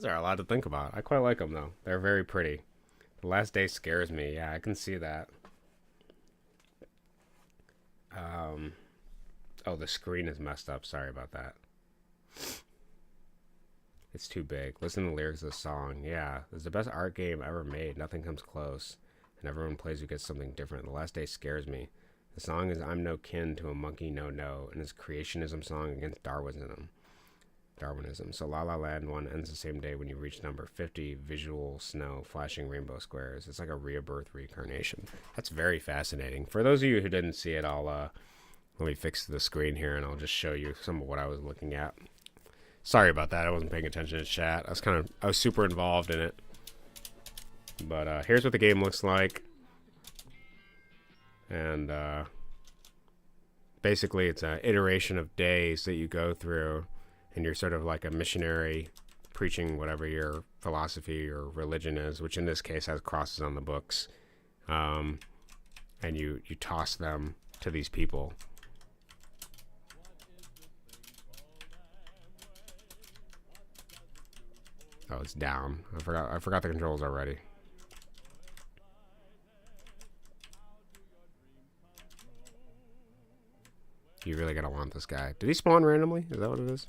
a lot to think about. I quite like them though. They're very pretty. The last day scares me. Yeah, I can see that. Oh, the screen is messed up. Sorry about that. It's too big. Listen to the lyrics of the song. Yeah, it's the best art game ever made. Nothing comes close. And everyone plays who gets something different. The last day scares me. The song is I'm no kin to a monkey, no, and it's a creationism song against Darwinism. So La La Land 1 ends the same day when you reach number 50, visual snow, flashing rainbow squares. It's like a rebirth reincarnation. That's very fascinating. For those of you who didn't see it, I'll let me fix the screen here and I'll just show you some of what I was looking at. Sorry about that. I wasn't paying attention to chat. I was super involved in it. But here's what the game looks like. And basically it's an iteration of days that you go through. And you're sort of like a missionary preaching whatever your philosophy or religion is, which in this case has crosses on the books. And you toss them to these people. Oh, it's down. I forgot the controls already. You really gotta want this guy. Did he spawn randomly? Is that what it is?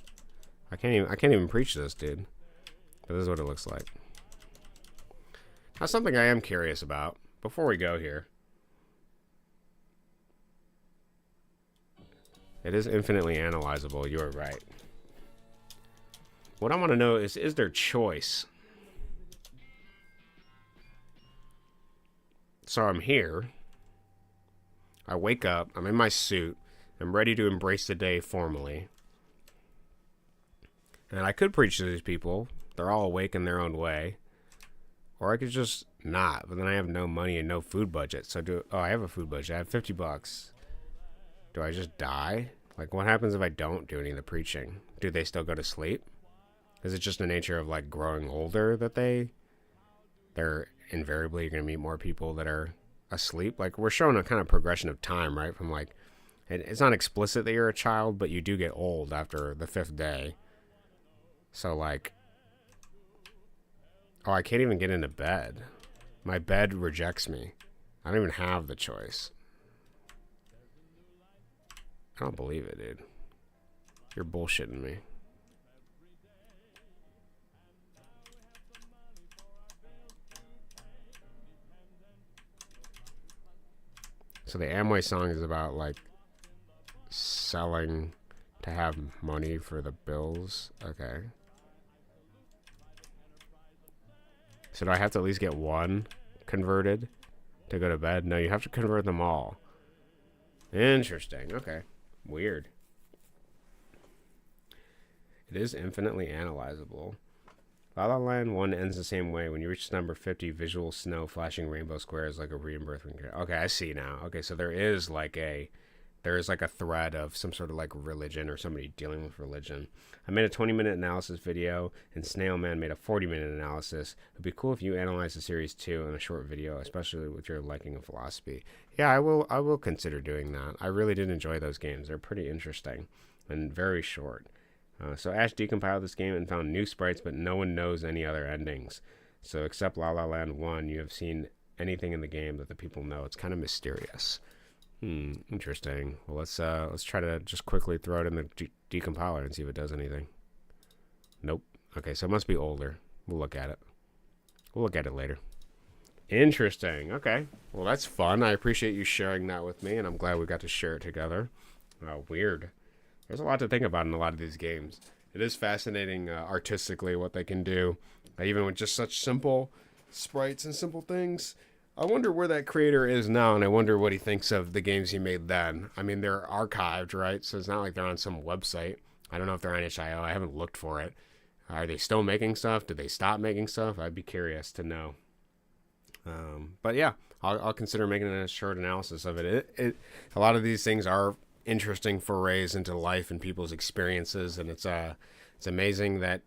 I can't even preach this, dude. But this is what it looks like. Now, something I am curious about before we go here. It is infinitely analyzable. You are right. What I want to know is there choice? So I'm here. I wake up. I'm in my suit. I'm ready to embrace the day formally. And I could preach to these people. They're all awake in their own way. Or I could just not. But then I have no money and no food budget. So I have a food budget. I have $50. Do I just die? Like, what happens if I don't do any of the preaching? Do they still go to sleep? Is it just the nature of, like, growing older that they're invariably going to meet more people that are asleep? Like, we're showing a kind of progression of time, right? From, like, it's not explicit that you're a child, but you do get old after the 5th day. So, like, oh, I can't even get into bed. My bed rejects me. I don't even have the choice. I don't believe it, dude. You're bullshitting me. So the Amway song is about, like, selling to have money for the bills. Okay. So do I have to at least get one converted to go to bed? No, you have to convert them all. Interesting. Okay. Weird. It is infinitely analyzable. La La Land 1 ends the same way. When you reach number 50, visual snow flashing rainbow squares like a rebirth. Okay, I see now. Okay, so there is like a there is like a thread of some sort of like religion or somebody dealing with religion. I made a 20-minute analysis video, and Snail Man made a 40-minute analysis. It'd be cool if you analyze the series too in a short video, especially with your liking of philosophy. Yeah, I will. I will consider doing that. I really did enjoy those games. They're pretty interesting and very short. So Ash decompiled this game and found new sprites, but no one knows any other endings. So except La La Land 1, you have seen anything in the game that the people know. It's kind of mysterious. Interesting. Well, let's try to just quickly throw it in the decompiler and see if it does anything. Nope. Okay, so it must be older. We'll look at it. We'll look at it later. Interesting. Okay. Well, that's fun. I appreciate you sharing that with me, and I'm glad we got to share it together. Weird. There's a lot to think about in a lot of these games. It is fascinating artistically what they can do, even with just such simple sprites and simple things. I wonder where that creator is now, and I wonder what he thinks of the games he made then. I mean, they're archived, right? So it's not like they're on some website. I don't know if they're on itch.io. I haven't looked for it. Are they still making stuff? Did they stop making stuff? I'd be curious to know. But yeah, I'll consider making a short analysis of it. A lot of these things are interesting forays into life and people's experiences, and it's amazing that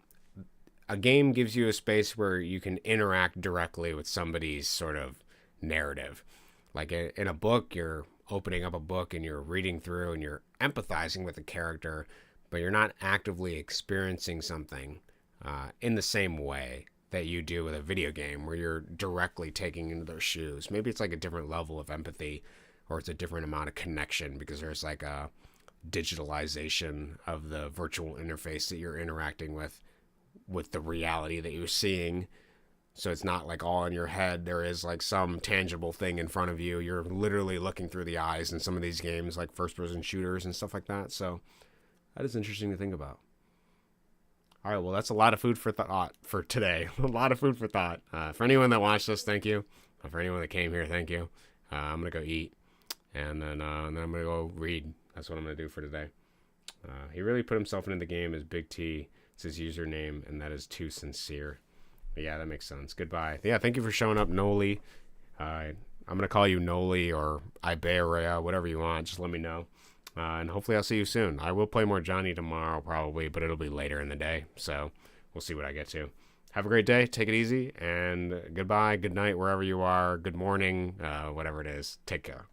a game gives you a space where you can interact directly with somebody's sort of narrative. Like in a book, you're opening up a book and you're reading through and you're empathizing with the character, but you're not actively experiencing something in the same way that you do with a video game where you're directly taking into their shoes. Maybe it's like a different level of empathy, or it's a different amount of connection because there's like a digitalization of the virtual interface that you're interacting with the reality that you're seeing. So it's not like all in your head. There is like some tangible thing in front of you. You're literally looking through the eyes in some of these games, like first-person shooters and stuff like that. So that is interesting to think about. All right, well, that's a lot of food for thought for today. A lot of food for thought. For anyone that watched this, thank you. For anyone that came here, thank you. I'm going to go eat, and then I'm going to go read. That's what I'm going to do for today. He really put himself into the game as Big T. It's his username, and that is too sincere. But yeah, that makes sense. Goodbye. Yeah, thank you for showing up, Noli. I'm going to call you Noli or Iberia, whatever you want. Just let me know. And hopefully I'll see you soon. I will play more Johnny tomorrow probably, but it'll be later in the day. So we'll see what I get to. Have a great day. Take it easy. And goodbye, good night, wherever you are. Good morning, whatever it is. Take care.